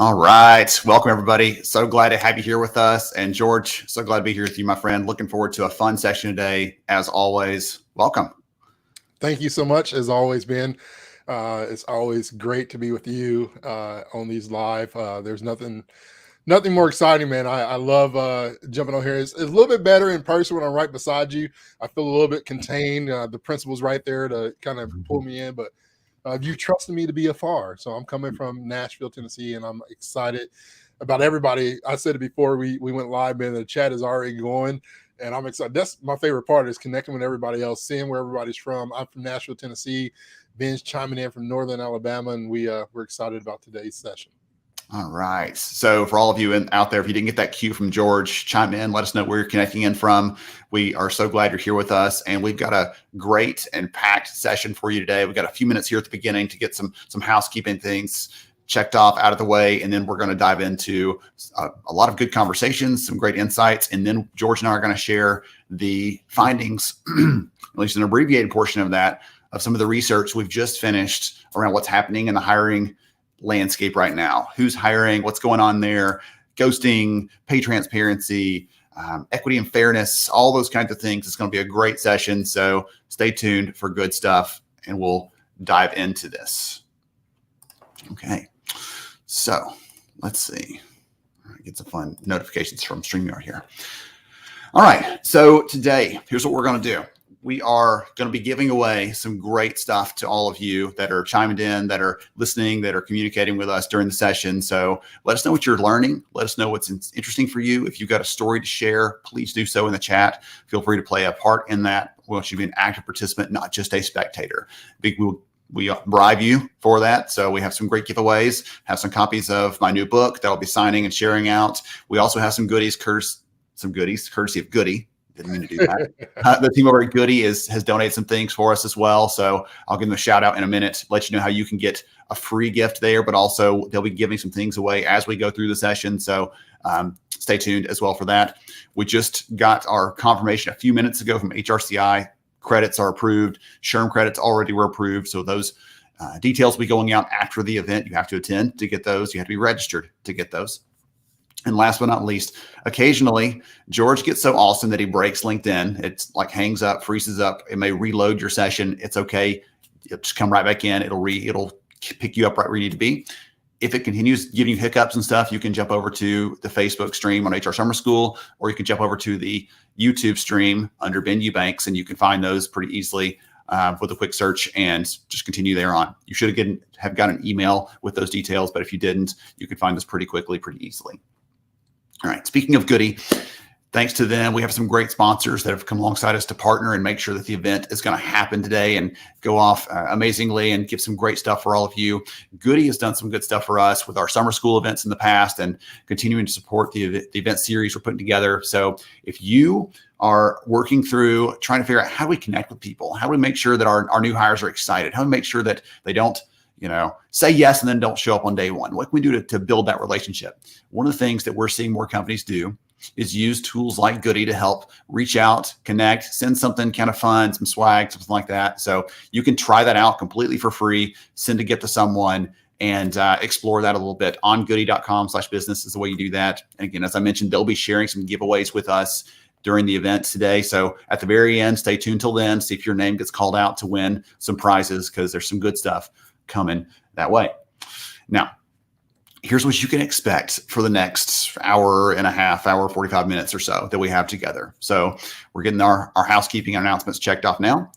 All right. Welcome, everybody. So glad to have you here with us. And George, so glad to be here with you, my friend. Looking forward to a fun session today. As always, welcome. Thank you so much, as always, Ben. It's always great to be with you on these live. There's nothing more exciting, man. I love jumping on here. It's a little bit better in person when I'm right beside you. I feel a little bit contained. The principal's right there to kind of pull me in, but you trusted me to be afar. So I'm coming from Nashville, Tennessee, and I'm excited about everybody. I said it before we went live, man. The chat is already going, and I'm excited. That's my favorite part, is connecting with everybody else, seeing where everybody's from. I'm from Nashville, Tennessee. Ben's chiming in from Northern Alabama, and we're excited about today's session. All right. So for all of you out there, if you didn't get that cue from George, chime in, let us know where you're connecting in from. We are so glad you're here with us, and we've got a great and packed session for you today. We've got a few minutes here at the beginning to get some housekeeping things checked off out of the way, and then we're going to dive into a lot of good conversations, some great insights, and then George and I are going to share the findings, at least an abbreviated portion of that, of some of the research we've just finished around what's happening in the hiring landscape right now. Who's hiring? What's going on there? Ghosting, pay transparency, equity and fairness, all those kinds of things. It's going to be a great session. So stay tuned for good stuff, and we'll dive into this. Okay. So let's see. Get some fun notifications from StreamYard here. All right. So today, here's what we're going to do. We are going to be giving away some great stuff to all of you that are chiming in, that are listening, that are communicating with us during the session. So let us know what you're learning. Let us know what's interesting for you. If you've got a story to share, please do so in the chat. Feel free to play a part in that. We want you to be an active participant, not just a spectator. We bribe you for that. So we have some great giveaways, have some copies of my new book that I'll be signing and sharing out. We also have some goodies, courtesy of Goody. Didn't mean to do that. The team over at Goody has donated some things for us as well. So I'll give them a shout out in a minute, let you know how you can get a free gift there, but also they'll be giving some things away as we go through the session. So stay tuned as well for that. We just got our confirmation a few minutes ago from HRCI. Credits are approved. SHRM credits already were approved. So those details will be going out after the event. You have to attend to get those. You have to be registered to get those. And last but not least, occasionally George gets so awesome that he breaks LinkedIn. It's like hangs up, freezes up. It may reload your session. It's okay. You'll just come right back in. It'll pick you up right where you need to be. If it continues giving you hiccups and stuff, you can jump over to the Facebook stream on HR Summer School, or you can jump over to the YouTube stream under Ben Eubanks, and you can find those pretty easily with a quick search and just continue there on. You should have got an email with those details, but if you didn't, you can find this pretty quickly, pretty easily. All right. Speaking of Goody, thanks to them, we have some great sponsors that have come alongside us to partner and make sure that the event is going to happen today and go off amazingly and give some great stuff for all of you. Goody has done some good stuff for us with our summer school events in the past and continuing to support the event series we're putting together. So if you are working through trying to figure out how do we connect with people, how do we make sure that our new hires are excited, how do we make sure that they don't say yes and then don't show up on day one. What can we do to build that relationship? One of the things that we're seeing more companies do is use tools like Goody to help reach out, connect, send something kind of fun, some swag, something like that. So you can try that out completely for free, send a gift to someone, and explore that a little bit. On goody.com/business is the way you do that. And again, as I mentioned, they'll be sharing some giveaways with us during the event today. So at the very end, stay tuned till then, see if your name gets called out to win some prizes, because there's some good stuff coming that way. Now, here's what you can expect for the next hour and a half, 45 minutes or so that we have together. So we're getting our housekeeping announcements checked off now.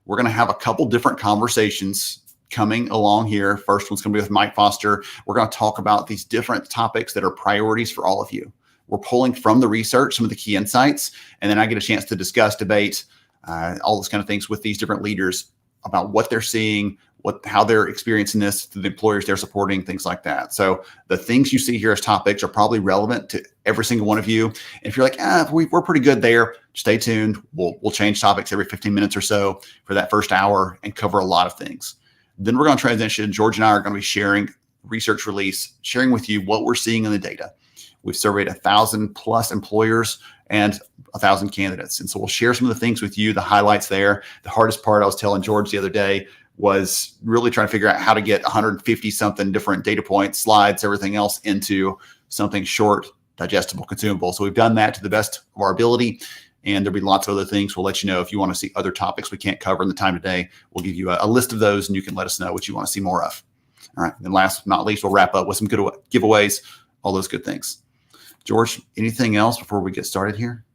We're going to have a couple different conversations coming along here. First one's going to be with Mike Foster. We're going to talk about these different topics that are priorities for all of you. We're pulling from the research some of the key insights, and then I get a chance to discuss, debate, all those kind of things with these different leaders about what they're seeing, how they're experiencing this, to the employers they're supporting, things like that. So the things you see here as topics are probably relevant to every single one of you. And if you're like, we're pretty good there, stay tuned. We'll change topics every 15 minutes or so for that first hour and cover a lot of things. Then we're going to transition. George and I are going to be sharing research release, sharing with you what we're seeing in the data. We've surveyed 1,000 plus employers and 1,000 candidates. And so we'll share some of the things with you, the highlights there. The hardest part, I was telling George the other day, was really trying to figure out how to get 150 something different data points, slides, everything else into something short, digestible, consumable. So we've done that to the best of our ability. And there'll be lots of other things. We'll let you know if you want to see other topics we can't cover in the time today. We'll give you a list of those, and you can let us know what you want to see more of. All right. And last but not least, we'll wrap up with some good giveaways, all those good things. George, anything else before we get started here?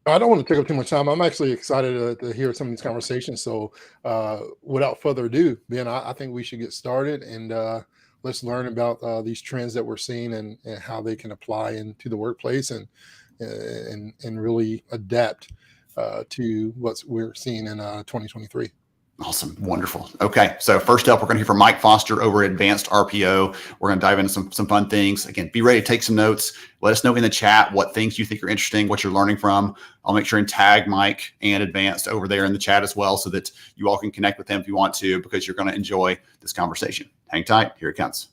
I don't want to take up too much time. I'm actually excited to hear some of these conversations. So, without further ado, Ben, I think we should get started and let's learn about these trends that we're seeing and how they can apply into the workplace and really adapt to what we're seeing in 2023. Awesome. Wonderful. Okay. So first up, we're going to hear from Mike Foster over at Advanced RPO. We're going to dive into some fun things. Again, be ready to take some notes. Let us know in the chat what things you think are interesting, what you're learning from. I'll make sure and tag Mike and Advanced over there in the chat as well so that you all can connect with them if you want to, because you're going to enjoy this conversation. Hang tight. Here it comes.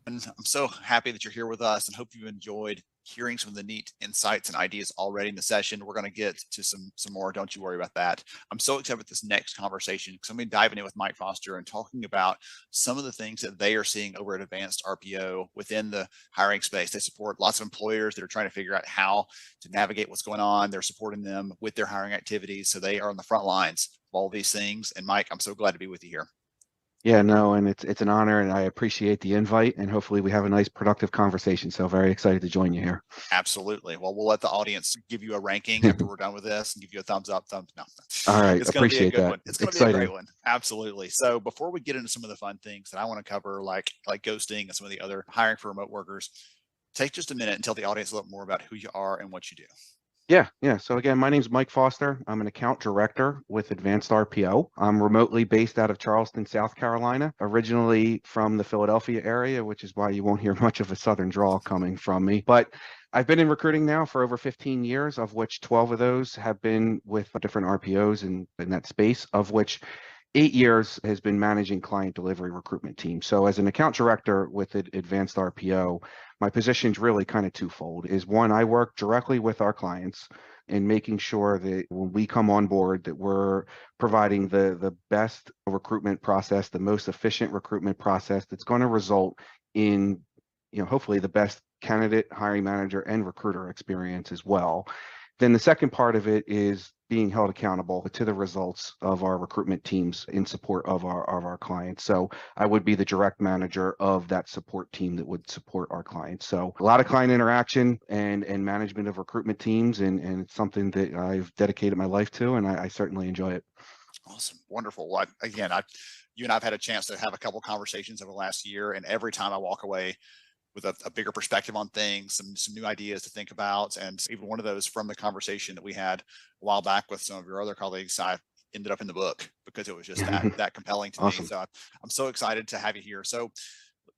And I'm so happy that you're here with us and hope you enjoyed hearing some of the neat insights and ideas already in the session. We're going to get to some more. Don't you worry about that. I'm so excited with this next conversation because I'm going to dive in with Mike Foster and talking about some of the things that they are seeing over at Advanced RPO within the hiring space. They support lots of employers that are trying to figure out how to navigate what's going on. They're supporting them with their hiring activities. So they are on the front lines of all these things. And Mike, I'm so glad to be with you here. Yeah, no, and it's an honor, and I appreciate the invite, and hopefully we have a nice, productive conversation. So very excited to join you here. Absolutely. Well, we'll let the audience give you a ranking after we're done with this and give you a thumbs up, thumbs down. All right, it's going to be a good that. one. It's going to be a great one. Absolutely. So before we get into some of the fun things that I want to cover, like ghosting and some of the other hiring for remote workers, take just a minute and tell the audience a little more about who you are and what you do. Yeah. So again, my name's Mike Foster. I'm an account director with Advanced RPO. I'm remotely based out of Charleston, South Carolina, originally from the Philadelphia area, which is why you won't hear much of a Southern drawl coming from me. But I've been in recruiting now for over 15 years, of which 12 of those have been with different RPOs in that space, of which 8 years has been managing client delivery recruitment teams. So as an account director with Advanced RPO, my position is really kind of twofold. Is one, I work directly with our clients in making sure that when we come on board that we're providing the best recruitment process, the most efficient recruitment process that's going to result in, hopefully the best candidate, hiring manager, and recruiter experience as well. Then the second part of it is being held accountable to the results of our recruitment teams in support of our clients. So I would be the direct manager of that support team that would support our clients. So a lot of client interaction and management of recruitment teams, and it's something that I've dedicated my life to, and I certainly enjoy it. Awesome. Wonderful. Well, you and I've had a chance to have a couple conversations over the last year, and every time I walk away with a bigger perspective on things, some new ideas to think about. And even one of those from the conversation that we had a while back with some of your other colleagues, I ended up in the book because it was just that compelling to Awesome. me. So I'm so excited to have you here. So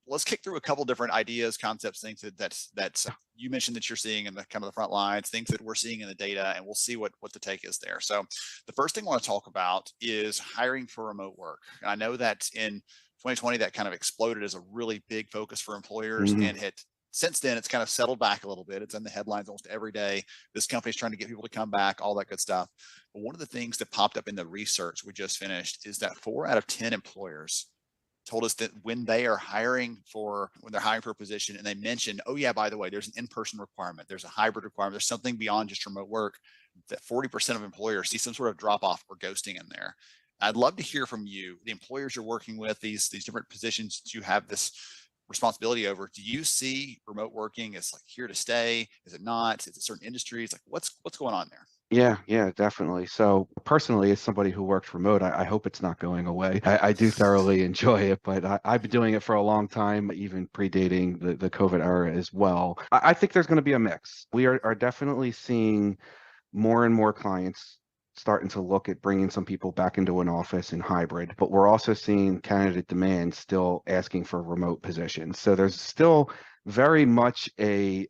let's kick through a couple different ideas, concepts, things that you mentioned that you're seeing in the kind of the front lines, things that we're seeing in the data, and we'll see what the take is there. So the first thing I want to talk about is hiring for remote work. And I know that in 2020, that kind of exploded as a really big focus for employers, and since then it's kind of settled back a little bit. It's in the headlines almost every day. This company's trying to get people to come back, all that good stuff. But one of the things that popped up in the research we just finished is that 4 out of 10 employers told us that when they're hiring for a position and they mention, oh yeah, by the way, there's an in-person requirement, there's a hybrid requirement, there's something beyond just remote work, that 40% of employers see some sort of drop off or ghosting in there. I'd love to hear from you, the employers you're working with, these different positions that you have this responsibility over. Do you see remote working as like here to stay? Is it not? Is it certain industries? Like what's going on there? Yeah, definitely. So personally, as somebody who works remote, I hope it's not going away. I do thoroughly enjoy it, but I've been doing it for a long time, even predating the COVID era as well. I think there's going to be a mix. We are definitely seeing more and more clients starting to look at bringing some people back into an office in hybrid, but we're also seeing candidate demand still asking for remote positions. So there's still very much a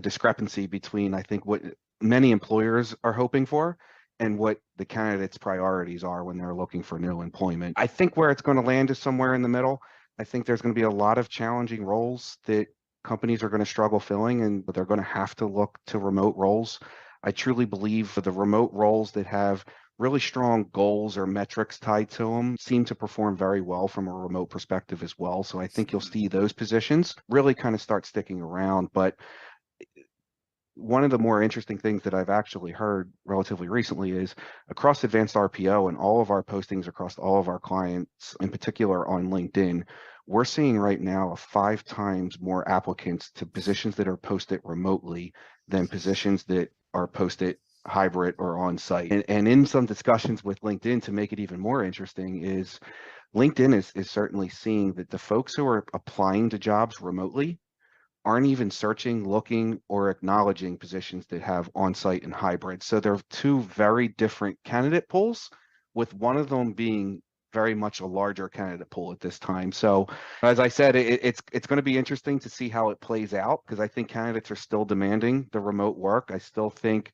discrepancy between, I think, what many employers are hoping for and what the candidates' priorities are when they're looking for new employment. I think where it's going to land is somewhere in the middle. I think there's going to be a lot of challenging roles that companies are going to struggle filling, and they're going to have to look to remote roles. I truly believe for the remote roles that have really strong goals or metrics tied to them seem to perform very well from a remote perspective as well. So I think you'll see those positions really kind of start sticking around. But one of the more interesting things that I've actually heard relatively recently is across advanced RPO and all of our postings across all of our clients, in particular on LinkedIn, we're seeing right now 5 times more applicants to positions that are posted remotely than positions that are posted hybrid or on site. And in some discussions with LinkedIn, to make it even more interesting, is LinkedIn is certainly seeing that the folks who are applying to jobs remotely aren't even searching, looking, or acknowledging positions that have on-site and hybrid. So they're 2 very different candidate pools, with one of them being very much a larger candidate pool at this time. So as I said, it's going to be interesting to see how it plays out, because I think candidates are still demanding the remote work. I still think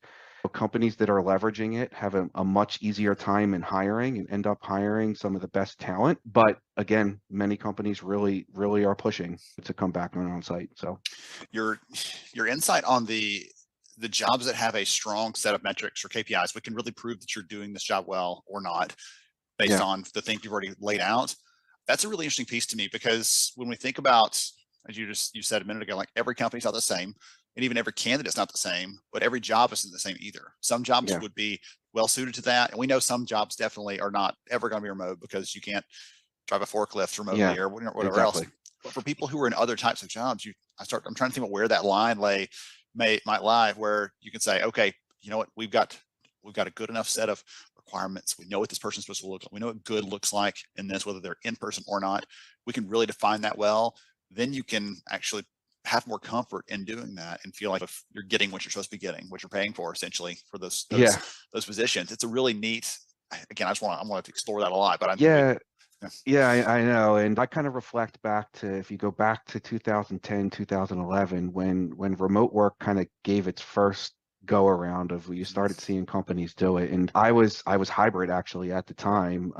companies that are leveraging it have a much easier time in hiring and end up hiring some of the best talent. But again, many companies really are pushing to come back on site. So your insight on the jobs that have a strong set of metrics or KPIs, we can really prove that you're doing this job well or not based on the things you've already laid out. That's a really interesting piece to me, because when we think about, as you said a minute ago, like every company's not the same, and even every candidate's not the same, but every job isn't the same either. Some jobs would be well suited to that, and we know some jobs definitely are not ever going to be remote because you can't drive a forklift remotely or whatever else. But for people who are in other types of jobs, I'm trying to think about where that line might lie, where you can say, okay, you know what, we've got a good enough set of requirements. We know what this person's supposed to look like. We know what good looks like in this, whether they're in person or not. We can really define that well. Then you can actually have more comfort in doing that and feel like if you're getting what you're supposed to be getting, what you're paying for essentially for those positions. It's a really neat, again, I want to explore that a lot, but I know. And I kind of reflect back to, if you go back to 2010, 2011, when remote work kind of gave its first go around of, you started seeing companies do it. And I was hybrid actually at the time,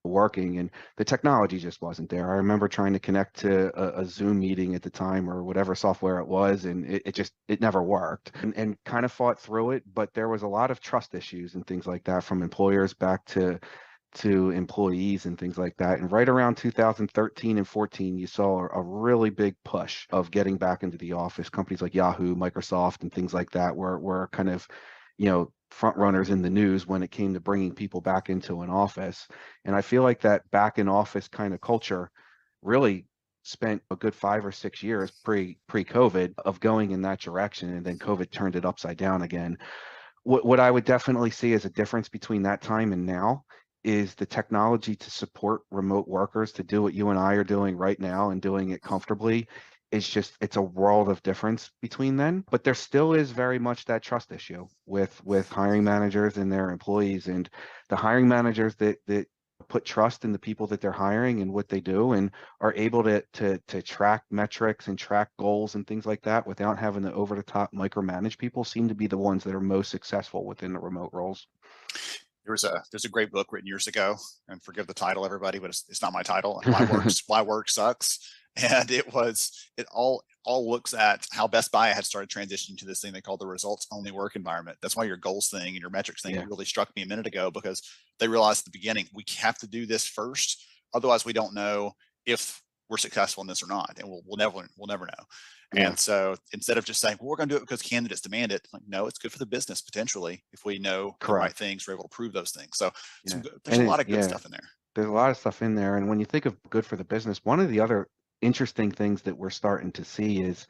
working, and the technology just wasn't there. I remember trying to connect to a Zoom meeting at the time, or whatever software it was, and it never worked, and kind of fought through it. But there was a lot of trust issues and things like that, from employers back to employees and things like that. And right around 2013 and 14, you saw a really big push of getting back into the office. Companies like Yahoo, Microsoft, and things like that were kind of, front runners in the news when it came to bringing people back into an office. And I feel like that back in office kind of culture really spent a good 5 or 6 years pre-COVID of going in that direction, and then COVID turned it upside down again. What I would definitely see as a difference between that time and now is the technology to support remote workers to do what you and I are doing right now, and doing it comfortably. It's a world of difference between then. But there still is very much that trust issue with hiring managers and their employees, and the hiring managers that put trust in the people that they're hiring and what they do, and are able to track metrics and track goals and things like that without having to over the top micromanage people, seem to be the ones that are most successful within the remote roles. There's a great book written years ago, and forgive the title, everybody, but it's not my title. Why work sucks. And it all looks at how Best Buy had started transitioning to this thing they call the results only work environment. That's why your goals thing and your metrics thing really struck me a minute ago, because they realized at the beginning, we have to do this first. Otherwise we don't know if we're successful in this or not. And we'll never know. Yeah. And so instead of just saying, well, we're going to do it because candidates demand it, like, no, it's good for the business potentially if we know the right things, we're able to prove those things. So there's a lot of good stuff in there. There's a lot of stuff in there. And when you think of good for the business, one of the other interesting things that we're starting to see is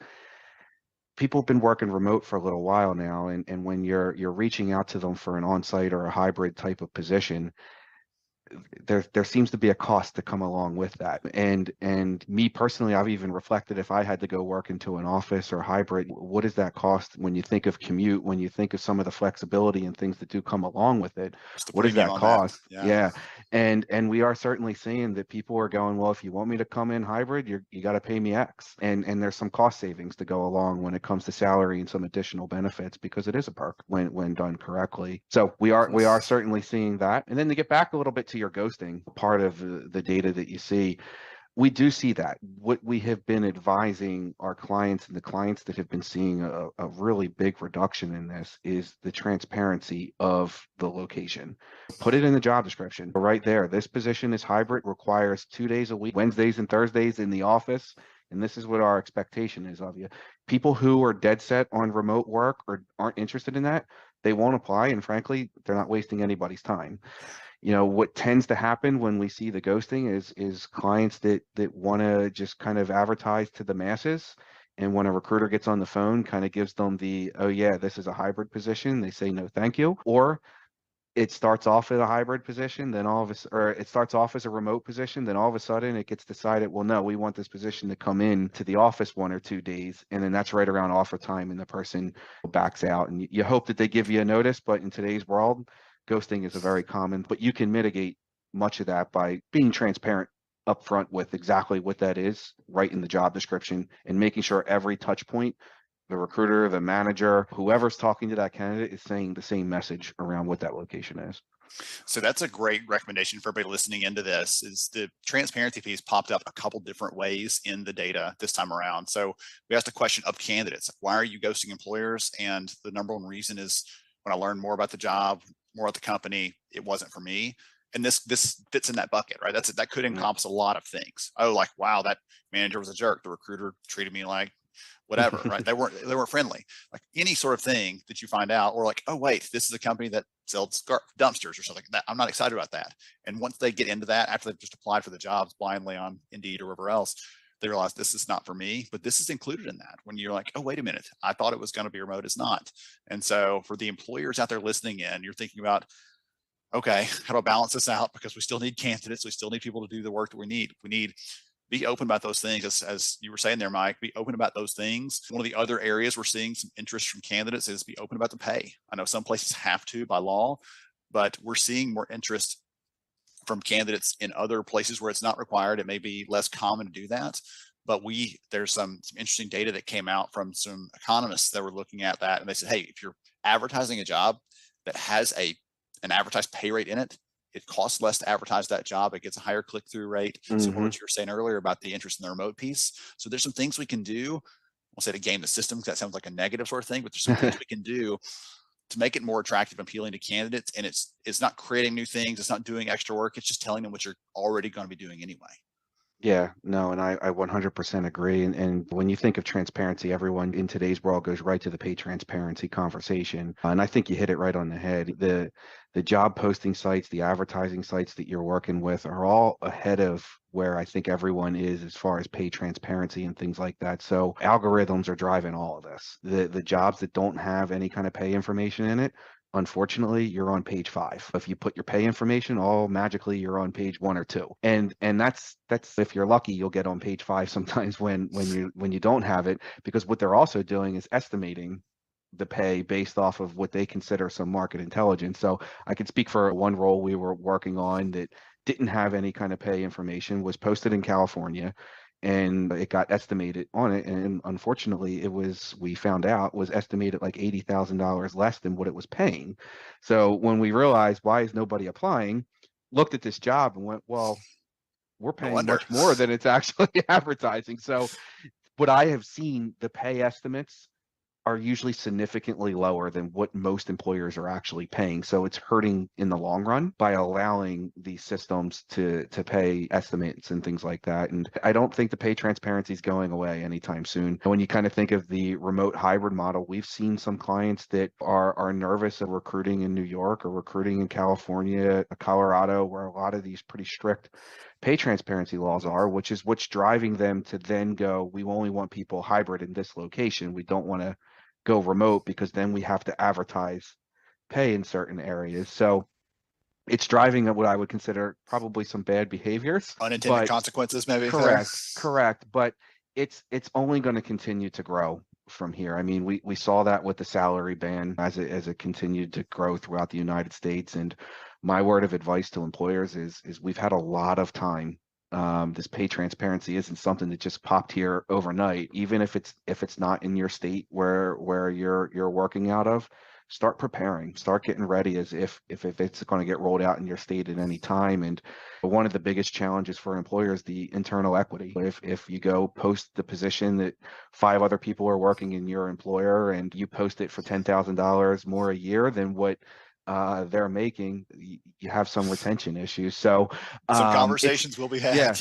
people have been working remote for a little while now. And when you're reaching out to them for an on-site or a hybrid type of position, there seems to be a cost to come along with that. And me personally, I've even reflected, if I had to go work into an office or hybrid, what does that cost when you think of commute, when you think of some of the flexibility and things that do come along with it? What does that cost? Yeah. And we are certainly seeing that people are going, well, if you want me to come in hybrid, you got to pay me X. And there's some cost savings to go along when it comes to salary and some additional benefits, because it is a perk when done correctly. So we are certainly seeing that. And then to get back a little bit to your ghosting part of the data that you see, We do see that. What we have been advising our clients and the clients that have been seeing a really big reduction in this is the transparency of the location. Put it in the job description right there. This position is hybrid, requires 2 days a week, Wednesdays and Thursdays in the office. And this is what our expectation is of you. People who are dead set on remote work or aren't interested in that, they won't apply. And frankly, they're not wasting anybody's time. What tends to happen when we see the ghosting is clients that want to just kind of advertise to the masses, and when a recruiter gets on the phone, kind of gives them the, oh yeah, this is a hybrid position, they say no thank you. Or it starts off as a hybrid position, then or it starts off as a remote position, then all of a sudden it gets decided, well, no, we want this position to come in to the office 1 or 2 days, and then that's right around offer time, and the person backs out. And you hope that they give you a notice, but in today's world, ghosting is a very common. But you can mitigate much of that by being transparent upfront with exactly what that is, right in the job description, and making sure every touch point, the recruiter, the manager, whoever's talking to that candidate is saying the same message around what that location is. So that's a great recommendation for everybody listening into this. Is the transparency piece popped up a couple different ways in the data this time around. So we asked a question of candidates: why are you ghosting employers? And the number one reason is, when I learned more about the job, more about the company, it wasn't for me. And this fits in that bucket, right? That could encompass a lot of things. Oh, like, wow, that manager was a jerk. The recruiter treated me like whatever, right? They weren't friendly. Like any sort of thing that you find out, or like, oh wait, this is a company that sells dumpsters or something like that. I'm not excited about that. And once they get into that, after they've just applied for the jobs blindly on Indeed or wherever else, they realize this is not for me. But this is included in that. When you're like, oh wait a minute, I thought it was going to be remote, it's not. And so for the employers out there listening in, you're thinking about, okay, how do I balance this out? Because we still need candidates, we still need people to do the work that we need. Be open about those things, as you were saying there, Mike. Be open about those things. One of the other areas we're seeing some interest from candidates is be open about the pay. I know some places have to by law, but we're seeing more interest from candidates in other places where it's not required. It may be less common to do that, but there's some interesting data that came out from some economists that were looking at that, and they said, hey, if you're advertising a job that has an advertised pay rate in it, it costs less to advertise that job. It gets a higher click-through rate. Similar to what you were saying earlier about the interest in the remote piece. So there's some things we can do. We'll say to game the system, because that sounds like a negative sort of thing, but there's some things we can do to make it more attractive and appealing to candidates. And it's not creating new things. It's not doing extra work. It's just telling them what you're already going to be doing anyway. Yeah, no, and I 100% agree. And when you think of transparency, everyone in today's world goes right to the pay transparency conversation. And I think you hit it right on the head. The job posting sites, the advertising sites that you're working with are all ahead of where I think everyone is as far as pay transparency and things like that. So algorithms are driving all of this. The jobs that don't have any kind of pay information in it, unfortunately, you're on page 5. If you put your pay information, all magically you're on page 1 or 2. And that's if you're lucky, you'll get on page 5 sometimes when you don't have it, because what they're also doing is estimating the pay based off of what they consider some market intelligence. So I could speak for one role we were working on that didn't have any kind of pay information, was posted in California, and it got estimated on it, and unfortunately we found out was estimated like $80,000 less than what it was paying. So when we realized, why is nobody applying, looked at this job and went, well, we're paying much more than it's actually advertising. So what I have seen, the pay estimates are usually significantly lower than what most employers are actually paying. So it's hurting in the long run by allowing these systems to pay estimates and things like that. And I don't think the pay transparency is going away anytime soon. When you kind of think of the remote hybrid model, we've seen some clients that are nervous of recruiting in New York or recruiting in California, Colorado, where a lot of these pretty strict pay transparency laws are, which is what's driving them to then go, we only want people hybrid in this location. We don't want to go remote, because then we have to advertise pay in certain areas. So it's driving what I would consider probably some bad behaviors, unintended consequences, maybe. Correct. But it's only going to continue to grow from here. I mean, we saw that with the salary ban as it continued to grow throughout the United States. And my word of advice to employers is we've had a lot of time. This pay transparency isn't something that just popped here overnight. Even if it's not in your state where you're working out of, start preparing, start getting ready as if it's going to get rolled out in your state at any time. And one of the biggest challenges for employers, the internal equity. If you go post the position that 5 other people are working in your employer and you post it for $10,000 more a year than what they're making, you have some retention issues. So some conversations will be had. Yeah.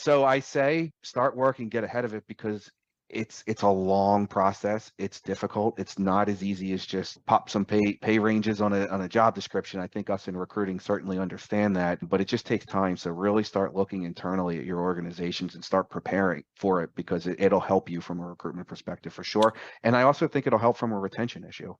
So I say start working, get ahead of it, because it's a long process. It's difficult. It's not as easy as just pop some pay ranges on a job description. I think us in recruiting certainly understand that, but it just takes time. So really start looking internally at your organizations and start preparing for it, because it'll help you from a recruitment perspective for sure. And I also think it'll help from a retention issue.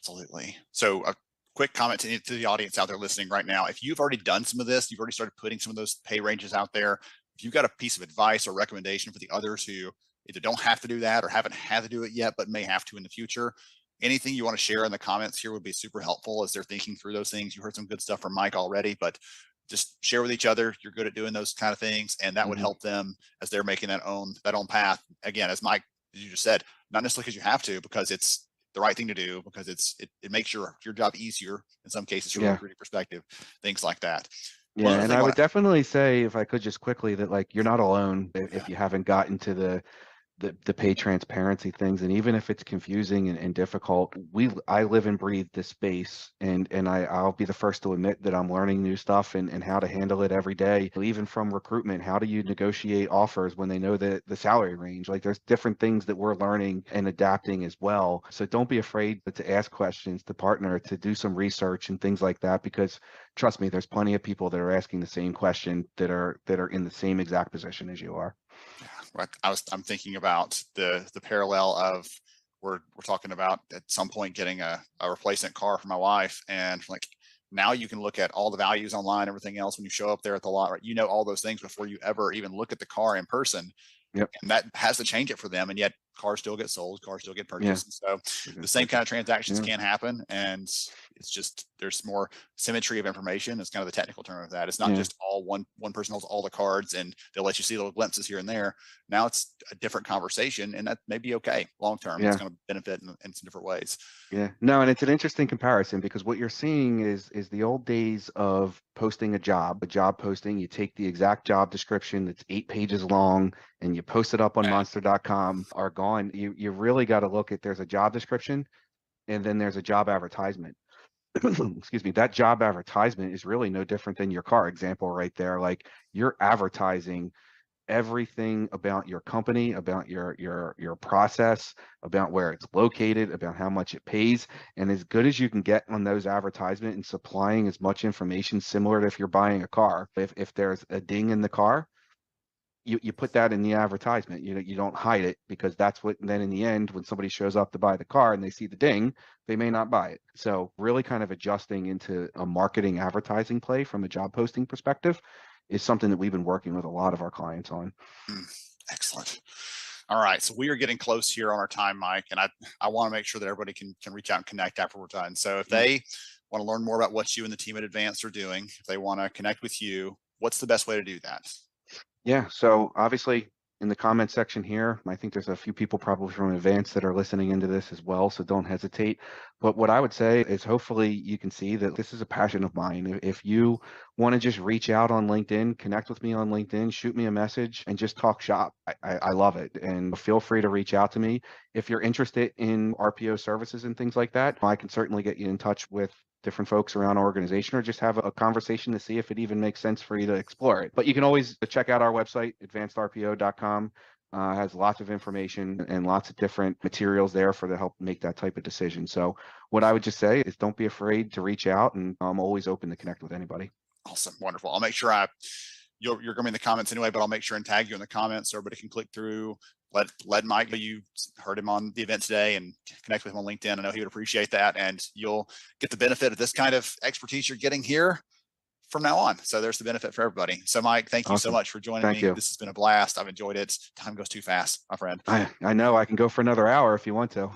Absolutely. So a quick comment to the audience out there listening right now. If you've already done some of this, you've already started putting some of those pay ranges out there. If you've got a piece of advice or recommendation for the others who either don't have to do that or haven't had to do it yet, but may have to in the future, anything you want to share in the comments here would be super helpful as they're thinking through those things. You heard some good stuff from Mike already, but just share with each other. You're good at doing those kind of things, and that would help them as they're making that own path. Again, as Mike, as you just said, not necessarily because you have to, because it's the right thing to do, because it makes your job easier in some cases from a recruiting perspective, things like that. Yeah, and I would definitely say, if I could just quickly, that like you're not alone if you haven't gotten to the pay transparency things. And even if it's confusing and difficult, I live and breathe this space, and I'll be the first to admit that I'm learning new stuff and how to handle it every day. Even from recruitment, how do you negotiate offers when they know the salary range? Like, there's different things that we're learning and adapting as well. So don't be afraid to ask questions, to partner, to do some research and things like that, because trust me, there's plenty of people that are asking the same question that are in the same exact position as you are. Right. I'm thinking about the parallel of we're talking about at some point getting a replacement car for my wife, and like now you can look at all the values online, everything else when you show up there at the lot, right? You know all those things before you ever even look at the car in person. Yep. And that has to change it for them, and yet cars still get sold, cars still get purchased. Yeah. And so the same kind of transactions can happen, and it's just there's more symmetry of information. It's kind of the technical term of that. It's not just all one person holds all the cards and they'll let you see little glimpses here and there. Now it's a different conversation, and that may be okay long term. It's going to benefit in some different ways. Yeah, no, and it's an interesting comparison, because what you're seeing is the old days of posting a job posting. You take the exact job description that's 8 pages long and you post it up on monster.com are gone. You really got to look at, there's a job description and then there's a job advertisement. Excuse me. That job advertisement is really no different than your car example right there. Like, you're advertising everything about your company, about your process, about where it's located, about how much it pays, and as good as you can get on those advertisements and supplying as much information similar to if you're buying a car. If there's a ding in the car, you put that in the advertisement. You don't hide it, because that's what then in the end, when somebody shows up to buy the car and they see the ding, they may not buy it. So really kind of adjusting into a marketing advertising play from a job posting perspective is something that we've been working with a lot of our clients on. Excellent. All right. So we are getting close here on our time, Mike, and I want to make sure that everybody can reach out and connect after we're done. So if they want to learn more about what you and the team at Advanced are doing, if they want to connect with you, what's the best way to do that? Yeah. So obviously in the comment section here, I think there's a few people probably from Advanced that are listening into this as well, so don't hesitate. But what I would say is, hopefully you can see that this is a passion of mine. If you want to just reach out on LinkedIn, connect with me on LinkedIn, shoot me a message and just talk shop. I love it. And feel free to reach out to me. If you're interested in RPO services and things like that, I can certainly get you in touch with different folks around our organization, or just have a conversation to see if it even makes sense for you to explore it. But you can always check out our website, advancedrpo.com. Has lots of information and lots of different materials there for to help make that type of decision. So what I would just say is, don't be afraid to reach out, and I'm always open to connect with anybody. Awesome. Wonderful. I'll make sure you're going to be in the comments anyway, but I'll make sure and tag you in the comments so everybody can click through. Let Mike know you heard him on the event today and connect with him on LinkedIn. I know he would appreciate that, and you'll get the benefit of this kind of expertise you're getting here from now on. So there's the benefit for everybody. So Mike, thank you so much for joining me. This has been a blast. I've enjoyed it. Time goes too fast, my friend. I know. I can go for another hour if you want to.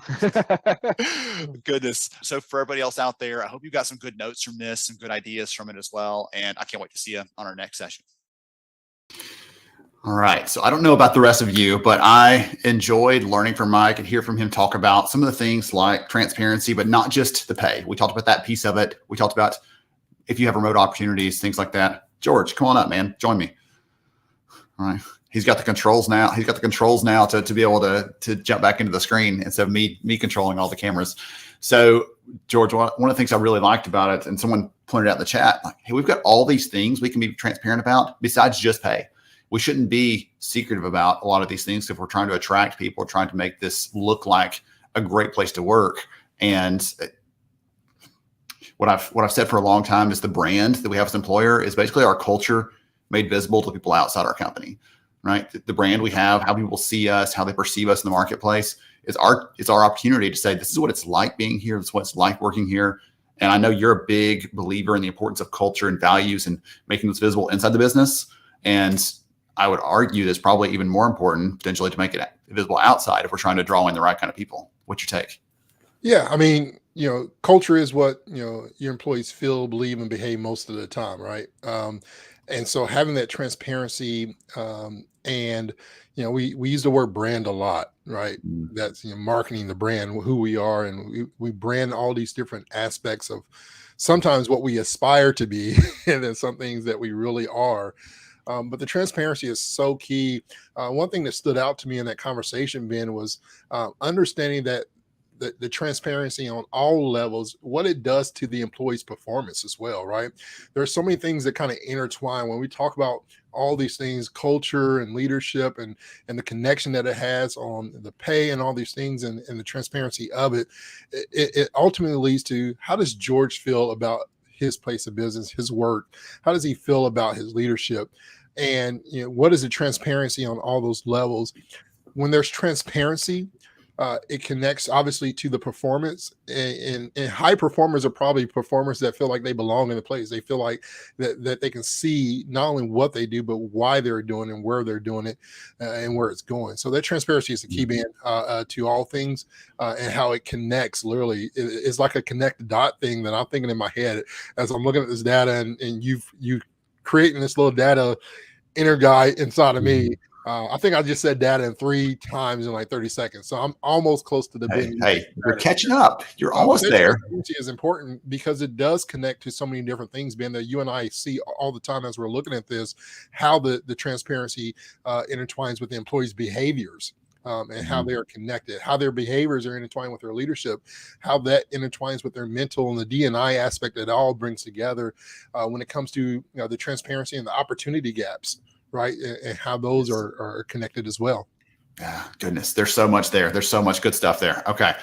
Goodness. So for everybody else out there, I hope you got some good notes from this, some good ideas from it as well. And I can't wait to see you on our next session. All right. So I don't know about the rest of you, but I enjoyed learning from Mike and hear from him talk about some of the things like transparency, but not just the pay. We talked about that piece of it. We talked about if you have remote opportunities, things like that. George, come on up, man. Join me. All right. He's got the controls now. He's got the controls now to be able to jump back into the screen instead of me controlling all the cameras. So George, one of the things I really liked about it, and someone pointed out in the chat, like, hey, we've got all these things we can be transparent about besides just pay. We shouldn't be secretive about a lot of these things if we're trying to attract people, trying to make this look like a great place to work. And what I've said for a long time is the brand that we have as an employer is basically our culture made visible to people outside our company, right? The brand we have, how people see us, how they perceive us in the marketplace is our opportunity to say, this is what it's like being here. This is what it's like working here. And I know you're a big believer in the importance of culture and values and making those visible inside the business. And I would argue that's probably even more important potentially to make it visible outside if we're trying to draw in the right kind of people. What's your take? Yeah, I mean, culture is what, your employees feel, believe, and behave most of the time, right? And so having that transparency, and we use the word brand a lot, right? That's marketing the brand, who we are, and we brand all these different aspects of sometimes what we aspire to be, and then some things that we really are. But the transparency is so key. One thing that stood out to me in that conversation, Ben, was understanding that the transparency on all levels, what it does to the employee's performance as well, right? There are so many things that kind of intertwine when we talk about all these things, culture and leadership and the connection that it has on the pay and all these things and the transparency of it. It ultimately leads to, how does George feel about his place of business, his work? How does he feel about his leadership? And what is the transparency on all those levels? When there's transparency, it connects obviously to the performance, and high performers are probably performers that feel like they belong in the place. They feel like that they can see not only what they do, but why they're doing and where they're doing it, and where it's going. So that transparency is the key, man, to all things, and how it connects. Literally, it's like a connect dot thing that I'm thinking in my head as I'm looking at this data, and you creating this little data inner guy inside of me. I think I just said data in 3 times in like 30 seconds. So I'm almost close to the bin. Hey, you're catching up. You're almost there. Transparency is important because it does connect to so many different things, Ben, that you and I see all the time as we're looking at this, how the transparency intertwines with the employees' behaviors. And how they are connected, how their behaviors are intertwined with their leadership, how that intertwines with their mental and the D&I aspect that it all brings together when it comes to the transparency and the opportunity gaps, right? And how those are connected as well. Yeah, goodness, there's so much there. There's so much good stuff there. Okay,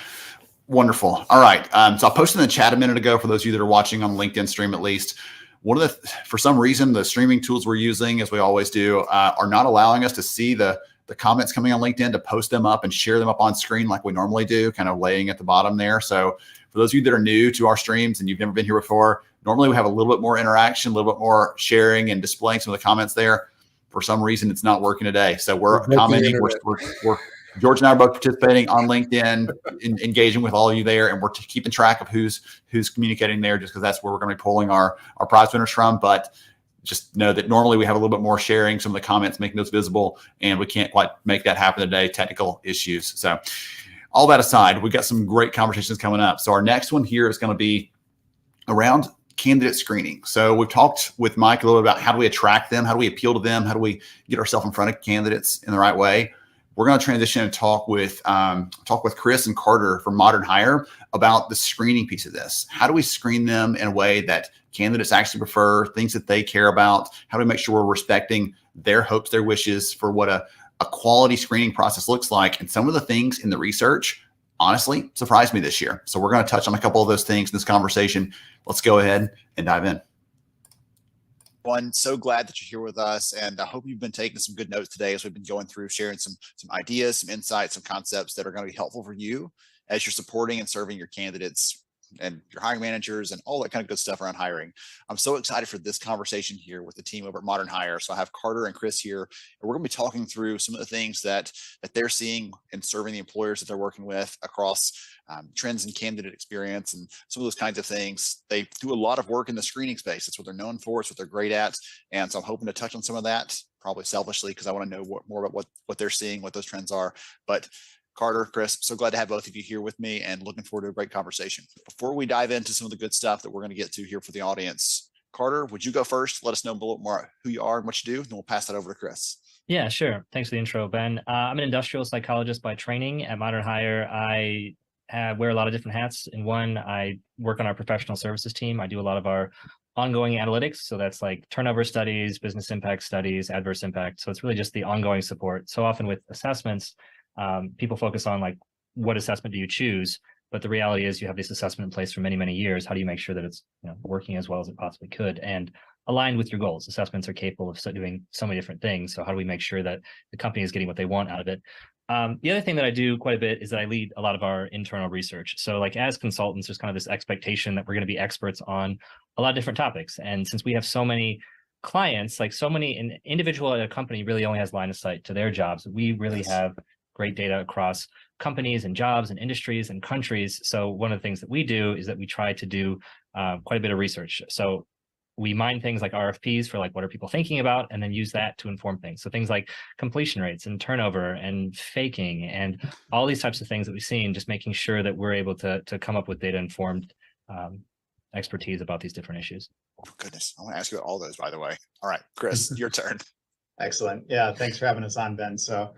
wonderful. All right. So I posted in the chat a minute ago for those of you that are watching on LinkedIn stream, at least. For some reason, the streaming tools we're using, as we always do, are not allowing us to see the comments coming on LinkedIn, to post them up and share them up on screen like we normally do, kind of laying at the bottom there. So for those of you that are new to our streams and you've never been here before, normally we have a little bit more interaction, a little bit more sharing and displaying some of the comments there. For some reason, it's not working today. So we're commenting. We're George and I are both participating on LinkedIn, engaging with all of you there, and we're keeping track of who's communicating there, just because that's where we're going to be pulling our prize winners from. But just know that normally we have a little bit more sharing, some of the comments, making those visible, and we can't quite make that happen today. Technical issues. So all that aside, we've got some great conversations coming up. So our next one here is going to be around candidate screening. So we've talked with Mike a little bit about how do we attract them, how do we appeal to them, how do we get ourselves in front of candidates in the right way. We're going to transition and talk with Chris and Carter from Modern Hire about the screening piece of this. How do we screen them in a way that candidates actually prefer, things that they care about? How do we make sure we're respecting their hopes, their wishes for what a quality screening process looks like? And some of the things in the research honestly surprised me this year. So we're going to touch on a couple of those things in this conversation. Let's go ahead and dive in. So glad that you're here with us, and I hope you've been taking some good notes today as we've been going through, sharing some ideas, some insights, some concepts that are going to be helpful for you as you're supporting and serving your candidates and your hiring managers and all that kind of good stuff around hiring. I'm so excited for this conversation here with the team over at Modern Hire. So I have Carter and Chris here, and we're going to be talking through some of the things that they're seeing and serving the employers that they're working with across trends in candidate experience and some of those kinds of things. They do a lot of work in the screening space. It's what they're known for. It's what they're great at. And so I'm hoping to touch on some of that probably selfishly because I want to know more about what they're seeing, what those trends are. But Carter, Chris, so glad to have both of you here with me and looking forward to a great conversation. Before we dive into some of the good stuff that we're going to get to here for the audience, Carter, would you go first? Let us know a little more who you are and what you do, and then we'll pass that over to Chris. Yeah, sure. Thanks for the intro, Ben. I'm an industrial psychologist by training at Modern Hire. I wear a lot of different hats. In one, I work on our professional services team. I do a lot of our ongoing analytics. So that's like turnover studies, business impact studies, adverse impact. So it's really just the ongoing support. So often with assessments, people focus on like, what assessment do you choose? But the reality is you have this assessment in place for many, many years. How do you make sure that it's working as well as it possibly could and aligned with your goals? Assessments are capable of doing so many different things. So how do we make sure that the company is getting what they want out of it? The other thing that I do quite a bit is that I lead a lot of our internal research. So like as consultants, there's kind of this expectation that we're going to be experts on a lot of different topics. And since we have so many clients, like so many, an individual at a company really only has line of sight to their jobs. We really have great data across companies and jobs and industries and countries. So one of the things that we do is that we try to do quite a bit of research. So we mine things like RFPs for like, what are people thinking about, and then use that to inform things. So things like completion rates and turnover and faking and all these types of things that we've seen, just making sure that we're able to come up with data informed expertise about these different issues. Oh, goodness. I want to ask you about all those, by the way. All right, Chris, your turn. Excellent. Yeah, thanks for having us on, Ben. So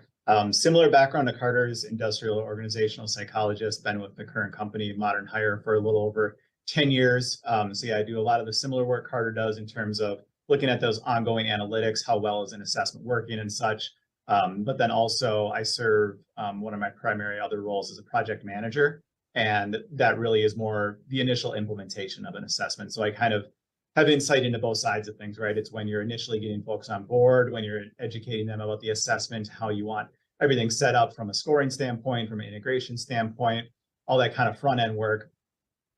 similar background to Carter's, industrial organizational psychologist, been with the current company, Modern Hire, for a little over 10 years. So yeah, I do a lot of the similar work Carter does in terms of looking at those ongoing analytics, how well is an assessment working and such. But then also I serve one of my primary other roles as a project manager. And that really is more the initial implementation of an assessment. So I kind of have insight into both sides of things, right? It's when you're initially getting folks on board, when you're educating them about the assessment, how you want everything set up from a scoring standpoint, from an integration standpoint, all that kind of front end work.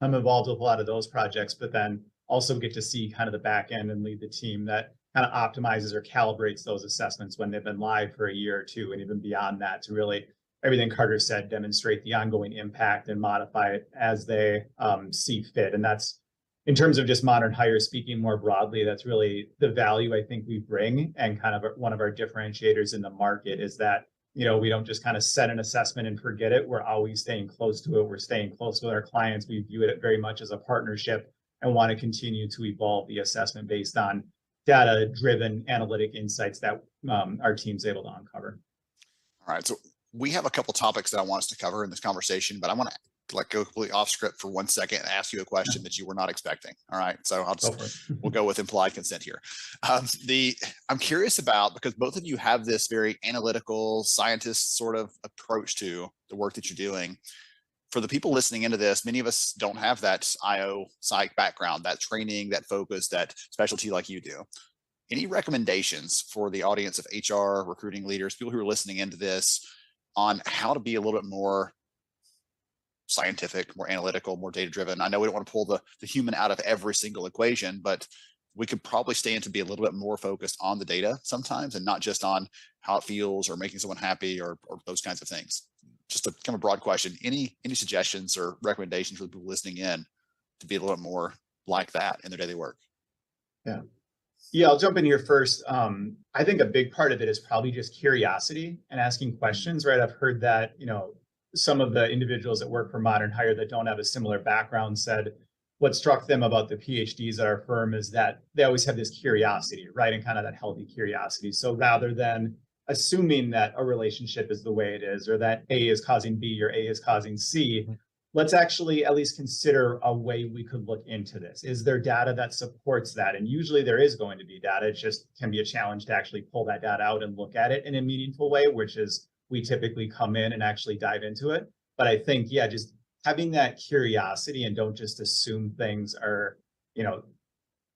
I'm involved with a lot of those projects, but then also get to see kind of the back end and lead the team that kind of optimizes or calibrates those assessments when they've been live for a year or two, and even beyond that, to really, everything Carter said, demonstrate the ongoing impact and modify it as they see fit. And that's, in terms of just Modern Hire, speaking more broadly, that's really the value I think we bring, and kind of one of our differentiators in the market is that, we don't just kind of set an assessment and forget it. We're always staying close to it. We're staying close with our clients. We view it very much as a partnership and want to continue to evolve the assessment based on data-driven analytic insights that our team's able to uncover. All right, so we have a couple topics that I want us to cover in this conversation, but I want to go completely off script for 1 second and ask you a question that you were not expecting. All right, so we'll go with implied consent here. I'm curious about, because both of you have this very analytical scientist sort of approach to the work that you're doing. For the people listening into this, many of us don't have that IO psych background, that training, that focus, that specialty like you do. Any recommendations for the audience of HR, recruiting leaders, people who are listening into this, on how to be a little bit more scientific, more analytical, more data-driven? I know we don't want to pull the human out of every single equation, but we could probably stand to be a little bit more focused on the data sometimes and not just on how it feels or making someone happy or those kinds of things. Just a kind of broad question. Any suggestions or recommendations for the people listening in to be a little bit more like that in their daily work? Yeah, I'll jump in here first. I think a big part of it is probably just curiosity and asking questions, right? I've heard that, some of the individuals that work for Modern Hire that don't have a similar background said what struck them about the PhDs at our firm is that they always have this curiosity, right? And kind of that healthy curiosity. So rather than assuming that a relationship is the way it is, or that A is causing B or A is causing C, let's actually at least consider a way we could look into this. Is there data that supports that? And usually there is going to be data. It just can be a challenge to actually pull that data out and look at it in a meaningful way, which is we typically come in and actually dive into it. But I think, yeah, just having that curiosity and don't just assume things are,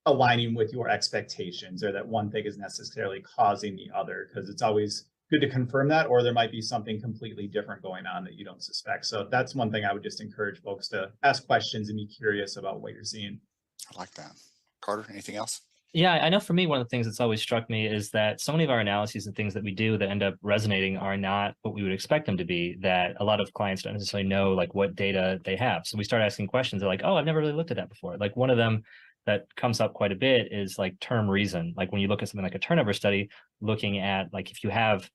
aligning with your expectations or that one thing is necessarily causing the other, because it's always good to confirm that, or there might be something completely different going on that you don't suspect. So that's one thing I would just encourage folks to ask questions and be curious about what you're seeing. I like that. Carter, anything else? Yeah, I know for me, one of the things that's always struck me is that so many of our analyses and things that we do that end up resonating are not what we would expect them to be, that a lot of clients don't necessarily know like what data they have. So we start asking questions. They're like, oh, I've never really looked at that before. Like one of them that comes up quite a bit is like term reason. Like when you look at something like a turnover study, looking at like if you have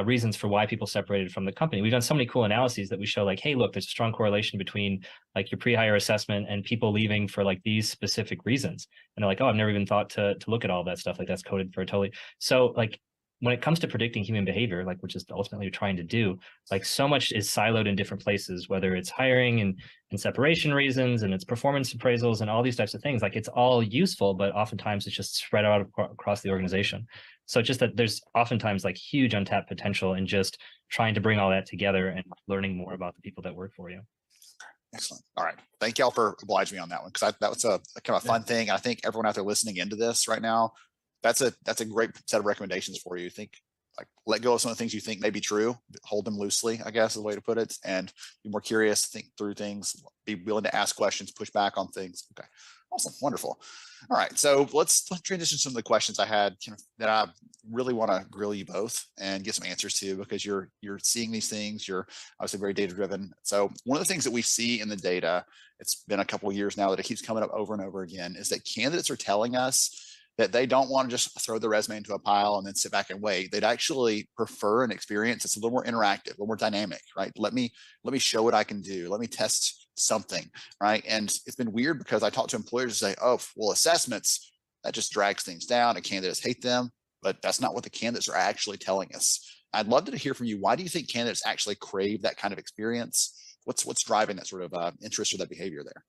reasons for why people separated from the company. We've done so many cool analyses that we show like, hey, look, there's a strong correlation between like your pre-hire assessment and people leaving for like these specific reasons. And they're like, oh, I've never even thought to look at all that stuff. Like that's coded for a totally. So like when it comes to predicting human behavior, like which is ultimately you're trying to do, like so much is siloed in different places, whether it's hiring and separation reasons and it's performance appraisals and all these types of things. Like it's all useful, but oftentimes it's just spread out across the organization. So it's just that there's oftentimes like huge untapped potential in just trying to bring all that together and learning more about the people that work for you. Excellent. All right. Thank y'all for obliging me on that one, because that was a kind of fun thing. And I think everyone out there listening into this right now, that's a great set of recommendations for you. Think like let go of some of the things you think may be true, hold them loosely, I guess is the way to put it, and be more curious, think through things, be willing to ask questions, push back on things. Okay. Awesome. Wonderful. All right. So let's transition to some of the questions I had that I really want to grill you both and get some answers to, because you're seeing these things. You're obviously very data driven. So one of the things that we see in the data, it's been a couple of years now that it keeps coming up over and over again, is that candidates are telling us that they don't want to just throw the resume into a pile and then sit back and wait. They'd actually prefer an experience that's a little more interactive, a little more dynamic, right? Let me show what I can do. Let me test something, right? And it's been weird because I talk to employers who say, oh, well, assessments, that just drags things down and candidates hate them, but that's not what the candidates are actually telling us. I'd love to hear from you. Why do you think candidates actually crave that kind of experience? What's driving that sort of interest or that behavior there?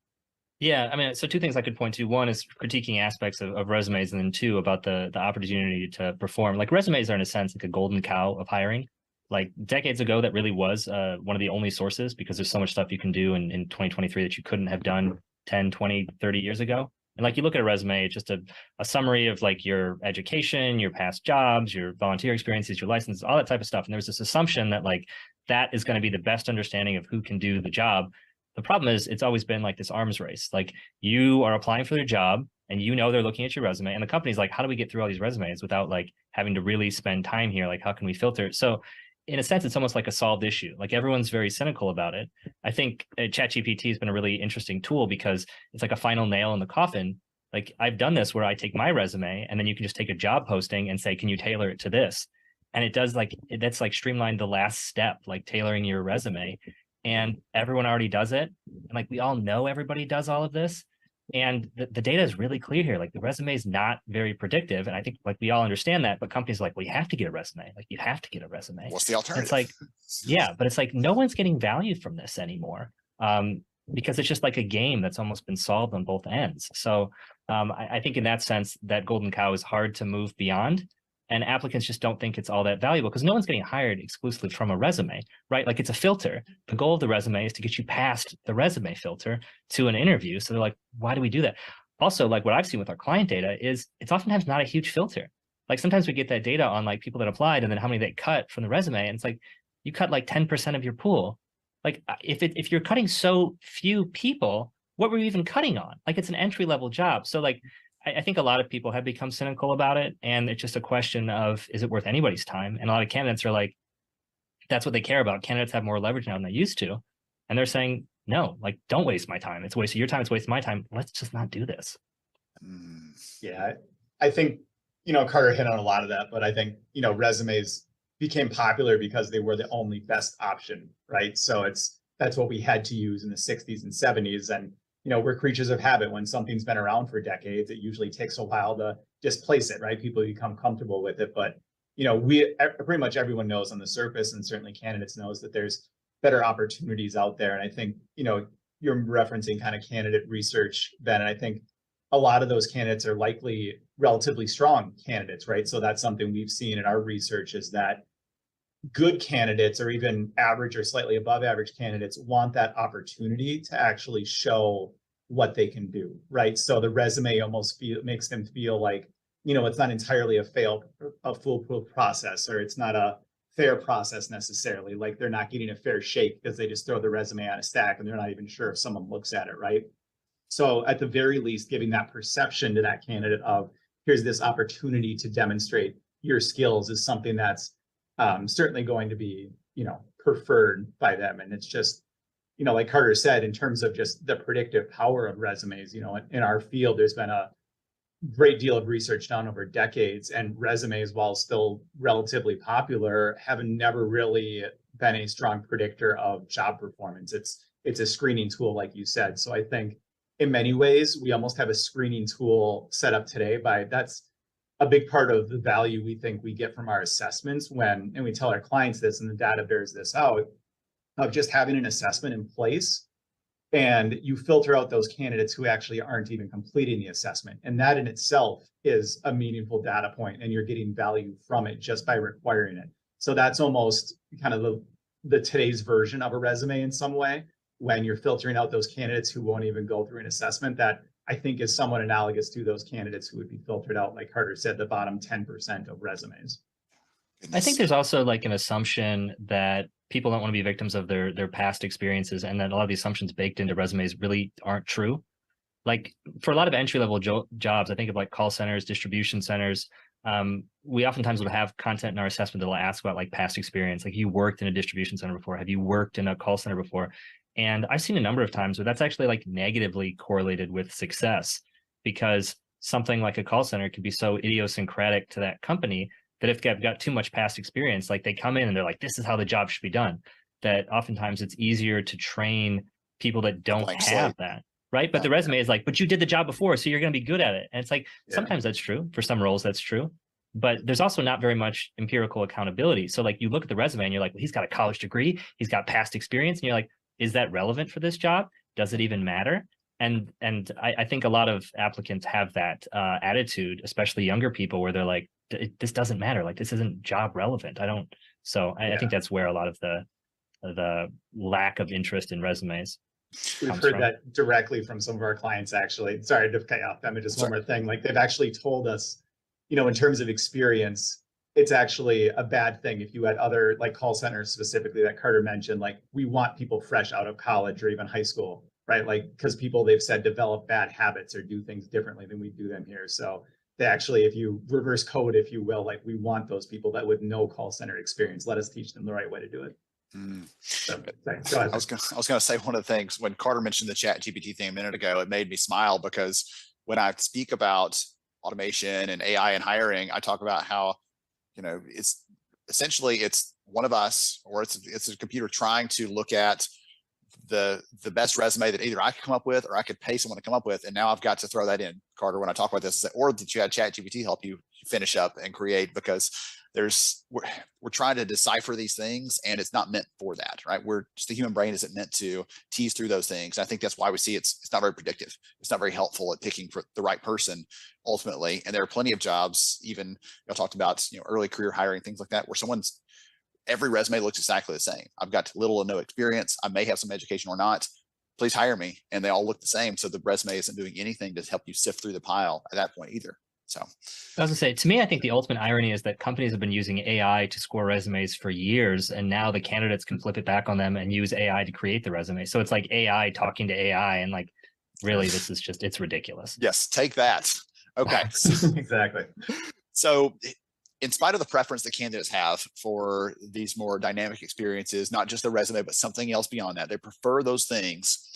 Yeah, I mean, so two things I could point to. One is critiquing aspects of resumes, and then two about the opportunity to perform. Like resumes are in a sense like a golden cow of hiring. Like decades ago, that really was one of the only sources, because there's so much stuff you can do in 2023 that you couldn't have done 10, 20, 30 years ago. And like you look at a resume, it's just a summary of like your education, your past jobs, your volunteer experiences, your license, all that type of stuff. And there's this assumption that like that is going to be the best understanding of who can do the job. The problem is it's always been like this arms race. Like you are applying for their job and you know they're looking at your resume, and the company's like, how do we get through all these resumes without like having to really spend time here? Like, how can we filter? So in a sense, it's almost like a solved issue. Like everyone's very cynical about it. I think ChatGPT has been a really interesting tool because it's like a final nail in the coffin. Like I've done this where I take my resume and then you can just take a job posting and say, can you tailor it to this? And it does like, that's like streamlined the last step, like tailoring your resume. And everyone already does it. And like we all know everybody does all of this. And the data is really clear here. Like the resume is not very predictive. And I think like we all understand that, but companies are like, well, you have to get a resume. Like you have to get a resume. What's the alternative? It's like, yeah, but it's like no one's getting value from this anymore. Because it's just like a game that's almost been solved on both ends. So I think in that sense, that golden cow is hard to move beyond. And applicants just don't think it's all that valuable because no one's getting hired exclusively from a resume, right? Like it's a filter. The goal of the resume is to get you past the resume filter to an interview. So they're like, why do we do that? Also, like what I've seen with our client data is it's oftentimes not a huge filter. Like sometimes we get that data on like people that applied and then how many they cut from the resume. And it's like, you cut like 10% of your pool. Like if you're cutting so few people, what were you even cutting on? Like it's an entry level job. So like, I think a lot of people have become cynical about it. And it's just a question of, is it worth anybody's time? And a lot of candidates are like, that's what they care about. Candidates have more leverage now than they used to. And they're saying, no, like, don't waste my time. It's wasting your time. It's wasting my time. Let's just not do this. Yeah, I think, Carter hit on a lot of that, but I think, resumes became popular because they were the only best option, right? So that's what we had to use in the 60s and 70s. And we're creatures of habit. When something's been around for decades, it usually takes a while to displace it, right? People become comfortable with it. But, pretty much everyone knows on the surface, and certainly candidates knows that there's better opportunities out there. And I think, you're referencing kind of candidate research, Ben, and I think a lot of those candidates are likely relatively strong candidates, right? So that's something we've seen in our research is that good candidates or even average or slightly above average candidates want that opportunity to actually show what they can do, right? So the resume almost makes them feel like, it's not entirely a foolproof process, or it's not a fair process necessarily. Like they're not getting a fair shake because they just throw the resume on a stack and they're not even sure if someone looks at it, right? So at the very least, giving that perception to that candidate of here's this opportunity to demonstrate your skills is something that's certainly going to be, preferred by them. And it's just, like Carter said, in terms of just the predictive power of resumes, in our field, there's been a great deal of research done over decades, and resumes, while still relatively popular, have never really been a strong predictor of job performance. It's a screening tool, like you said. So I think in many ways, we almost have a screening tool set up today that's a big part of the value we think we get from our assessments and we tell our clients this, and the data bears this out, of just having an assessment in place, and you filter out those candidates who actually aren't even completing the assessment. And that in itself is a meaningful data point, and you're getting value from it just by requiring it. So that's almost kind of the today's version of a resume in some way, when you're filtering out those candidates who won't even go through an assessment. That I think is somewhat analogous to those candidates who would be filtered out, like Carter said, the bottom 10% of resumes. I think there's also like an assumption that people don't want to be victims of their past experiences, and that a lot of the assumptions baked into resumes really aren't true. Like for a lot of entry-level jobs, I think of like call centers, distribution centers. We oftentimes will have content in our assessment that will ask about like past experience. Like, you worked in a distribution center before? Have you worked in a call center before? And I've seen a number of times where that's actually like negatively correlated with success, because something like a call center can be so idiosyncratic to that company that if they've got too much past experience, like they come in and they're like, this is how the job should be done, that oftentimes it's easier to train people that don't have that. Right. But the resume is like, but you did the job before, so you're going to be good at it. And it's like, sometimes that's true. For some roles, that's true. But there's also not very much empirical accountability. So like, you look at the resume and you're like, well, he's got a college degree, he's got past experience. And you're like, is that relevant for this job? Does it even matter? And I think a lot of applicants have that attitude, especially younger people, where they're like, this doesn't matter. Like, this isn't job relevant. I think that's where a lot of the lack of interest in resumes. We've heard that directly from some of our clients, actually. Sorry to cut you off, Emma, just one more thing. Like, they've actually told us, in terms of experience, it's actually a bad thing if you had other, like call centers specifically that Carter mentioned, like, we want people fresh out of college or even high school, right? Like, because people, they've said, develop bad habits or do things differently than we do them here. So they actually, if you reverse code, if you will, like, we want those people that with no call center experience. Let us teach them the right way to do it. So, go ahead. I was going to say, one of the things when Carter mentioned the Chat GPT thing a minute ago, it made me smile, because when I speak about automation and AI and hiring, I talk about how, it's essentially, it's one of us, or it's a computer trying to look at the best resume that either I could come up with or I could pay someone to come up with. And now I've got to throw that in, Carter, when I talk about this, or that you had Chat GPT help you finish up and create, because we're trying to decipher these things, and it's not meant for that, right? The human brain isn't meant to tease through those things. And I think that's why we see it's not very predictive. It's not very helpful at picking for the right person ultimately. And there are plenty of jobs, even y'all talked about, early career hiring, things like that, where every resume looks exactly the same. I've got little or no experience. I may have some education or not. Please hire me. And they all look the same. So the resume isn't doing anything to help you sift through the pile at that point either. So I was gonna say, to me, I think the ultimate irony is that companies have been using AI to score resumes for years, and now the candidates can flip it back on them and use AI to create the resume. So it's like AI talking to AI, and like, really, this is just, it's ridiculous. Yes, take that. Okay. Exactly. So in spite of the preference that candidates have for these more dynamic experiences, not just the resume, but something else beyond that, they prefer those things.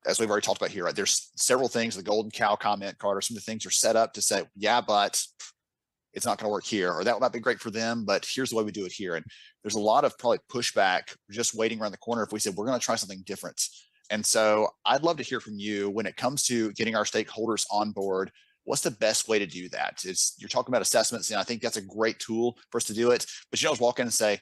As we've already talked about here, right? There's several things, the golden cow comment, Carter, some of the things are set up to say, yeah, but it's not going to work here, or that might be great for them, but here's the way we do it here. And there's a lot of probably pushback just waiting around the corner if we said, we're going to try something different. And so I'd love to hear from you when it comes to getting our stakeholders on board. What's the best way to do that? You're talking about assessments, and I think that's a great tool for us to do it. But just walk in and say,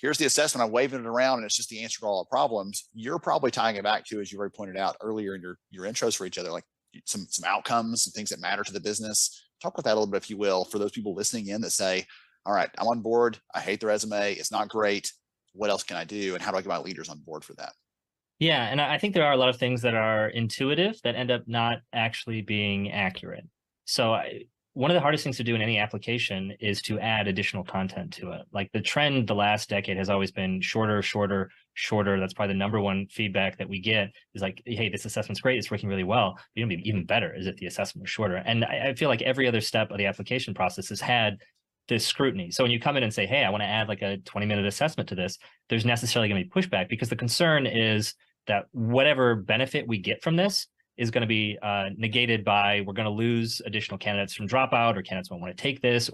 here's the assessment, I'm waving it around, and it's just the answer to all our problems. You're probably tying it back to, as you already pointed out earlier in your intros for each other, like some outcomes, some things that matter to the business. Talk about that a little bit, if you will, for those people listening in that say, all right, I'm on board. I hate the resume. It's not great. What else can I do? And how do I get my leaders on board for that? Yeah, and I think there are a lot of things that are intuitive that end up not actually being accurate. So one of the hardest things to do in any application is to add additional content to it. Like, the trend the last decade has always been shorter, shorter, shorter. That's probably the number one feedback that we get, is like, hey, this assessment's great, it's working really well. It's going to be even better is if the assessment was shorter. And I feel like every other step of the application process has had this scrutiny. So when you come in and say, hey, I want to add like a 20-minute assessment to this, there's necessarily going to be pushback, because the concern is that whatever benefit we get from this is going to be negated by, we're going to lose additional candidates from dropout, or candidates won't want to take this,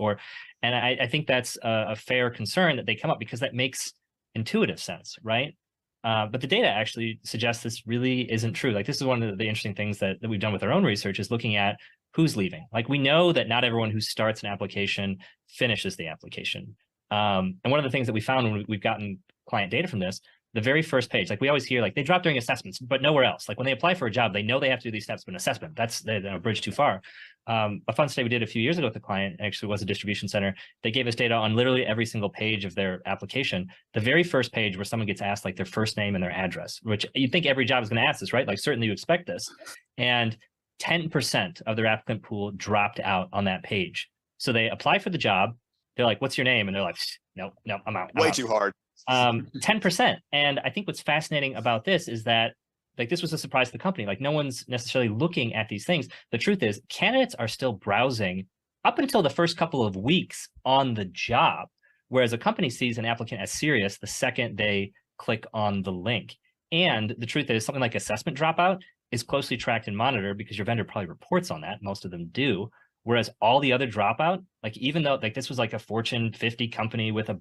and I think that's a fair concern that they come up, because that makes intuitive sense, right? But the data actually suggests this really isn't true. Like, this is one of the interesting things that we've done with our own research, is looking at who's leaving. Like, we know that not everyone who starts an application finishes the application. And one of the things that we found when we've gotten client data from this, the very first page, like we always hear, like they drop during assessments, but nowhere else. Like when they apply for a job, they know they have to do these steps, but an assessment, that's a bridge too far. A fun study we did a few years ago with a client, actually was a distribution center. They gave us data on literally every single page of their application. The very first page where someone gets asked like their first name and their address, which you'd think every job is going to ask this, right? Like certainly you expect this. And 10% of their applicant pool dropped out on that page. So they apply for the job. They're like, what's your name? And they're like, no, I'm out. Way too hard. 10%. And I think what's fascinating about this is that, like, this was a surprise to the company. Like, no one's necessarily looking at these things. The truth is, candidates are still browsing up until the first couple of weeks on the job, whereas a company sees an applicant as serious the second they click on the link. And the truth is, something like assessment dropout is closely tracked and monitored, because your vendor probably reports on that. Most of them do. Whereas all the other dropout, like, even though like this was like a Fortune 50 company with a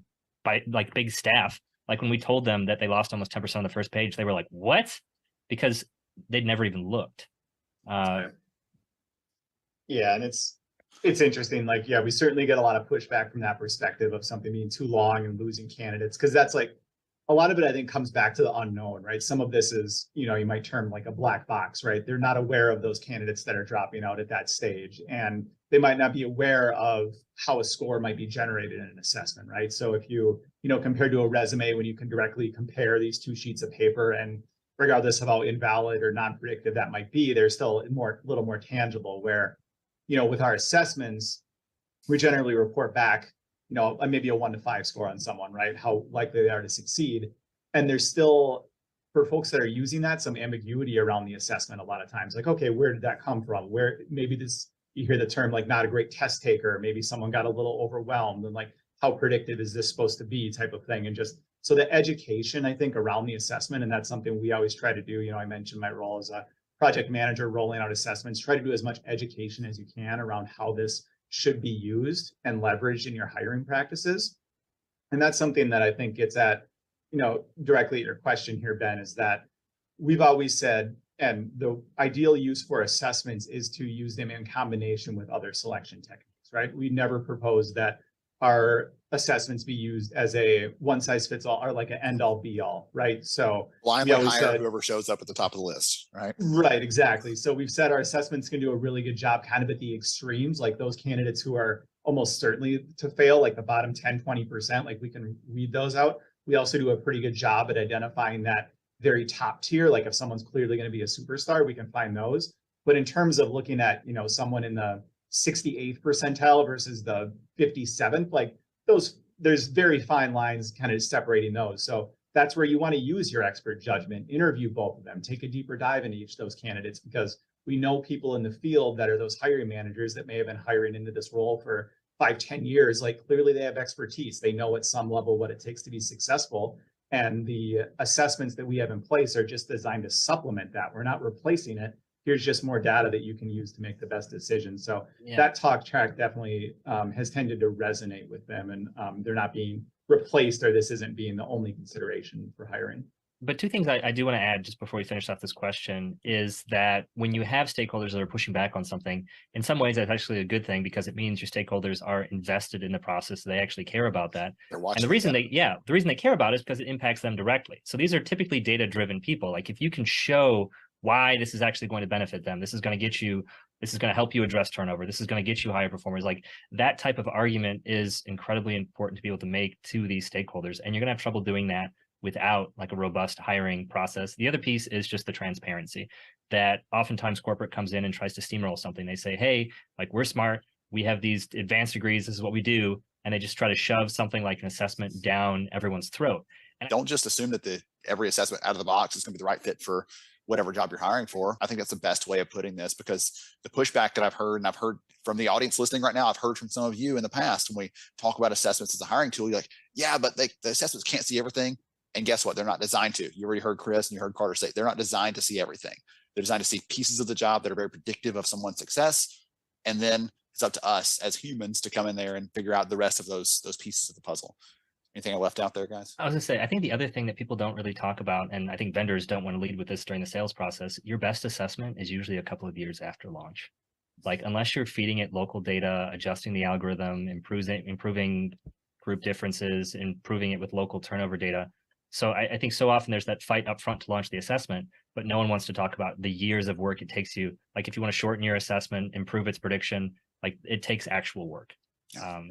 like big staff, like when we told them that they lost almost 10% on the first page, they were like, what? Because they'd never even looked. Yeah, and it's interesting. Like, yeah, we certainly get a lot of pushback from that perspective of something being too long and losing candidates, because that's like, a lot of it, I think, comes back to the unknown, right? Some of this is, you know, you might term like a black box, right? They're not aware of those candidates that are dropping out at that stage, and they might not be aware of how a score might be generated in an assessment, right? So if you know, compared to a resume, when you can directly compare these two sheets of paper, and regardless of how invalid or non-predictive that might be, they're still a little more tangible, where, you know, with our assessments, we generally report back, you know, maybe a 1 to 5 score on someone, right? How likely they are to succeed. And there's still, for folks that are using that, some ambiguity around the assessment a lot of times. Like, okay, where did that come from? Where maybe this, you hear the term like not a great test taker, maybe someone got a little overwhelmed, and like, how predictive is this supposed to be, type of thing. And just so the education, I think, around the assessment, and that's something we always try to do. You know, I mentioned my role as a project manager rolling out assessments, try to do as much education as you can around how this should be used and leveraged in your hiring practices. And that's something that I think gets at, you know, directly at your question here, Ben, is that we've always said, and the ideal use for assessments is to use them in combination with other selection techniques, right? We never propose that our assessments be used as a one size fits all, or like an end all be all, right? So blindly hire whoever shows up at the top of the list, right? Right, exactly. So we've said our assessments can do a really good job kind of at the extremes, like those candidates who are almost certainly to fail, like the bottom 10, 20%, like we can weed those out. We also do a pretty good job at identifying that very top tier, like if someone's clearly going to be a superstar, we can find those. But in terms of looking at, you know, someone in the 68th percentile versus the 57th, like those, there's very fine lines kind of separating those. So that's where you want to use your expert judgment, interview both of them, take a deeper dive into each of those candidates, because we know people in the field that are those hiring managers that may have been hiring into this role for 5-10 years. Like, clearly they have expertise. They know at some level what it takes to be successful. And the assessments that we have in place are just designed to supplement that. We're not replacing it. Here's just more data that you can use to make the best decision. So that talk track definitely has tended to resonate with them, and they're not being replaced, or this isn't being the only consideration for hiring. But two things I do want to add just before we finish off this question is that when you have stakeholders that are pushing back on something, in some ways that's actually a good thing, because it means your stakeholders are invested in the process. They actually care about that. And the reason the reason they care about it is because it impacts them directly. So these are typically data-driven people. Like, if you can show why this is actually going to benefit them, this is going to help you address turnover, this is going to get you higher performers, like that type of argument is incredibly important to be able to make to these stakeholders. And you're going to have trouble doing that without like a robust hiring process. The other piece is just the transparency, that oftentimes corporate comes in and tries to steamroll something. They say, hey, like, we're smart, we have these advanced degrees, this is what we do. And they just try to shove something like an assessment down everyone's throat. And don't just assume that every assessment out of the box is going to be the right fit for whatever job you're hiring for. I think that's the best way of putting this, because the pushback that I've heard, and I've heard from the audience listening right now, I've heard from some of you in the past when we talk about assessments as a hiring tool, you're like, yeah, but the assessments can't see everything. And guess what? They're not designed to. You already heard Chris and you heard Carter say they're not designed to see everything. They're designed to see pieces of the job that are very predictive of someone's success. And then it's up to us as humans to come in there and figure out the rest of those pieces of the puzzle. Anything I left out there, guys? I was gonna say, I think the other thing that people don't really talk about, and I think vendors don't want to lead with this during the sales process, your best assessment is usually a couple of years after launch. Like, unless you're feeding it local data, adjusting the algorithm, improving group differences, improving it with local turnover data. So I think so often there's that fight up front to launch the assessment, but no one wants to talk about the years of work it takes you. Like, if you want to shorten your assessment, improve its prediction, like, it takes actual work. I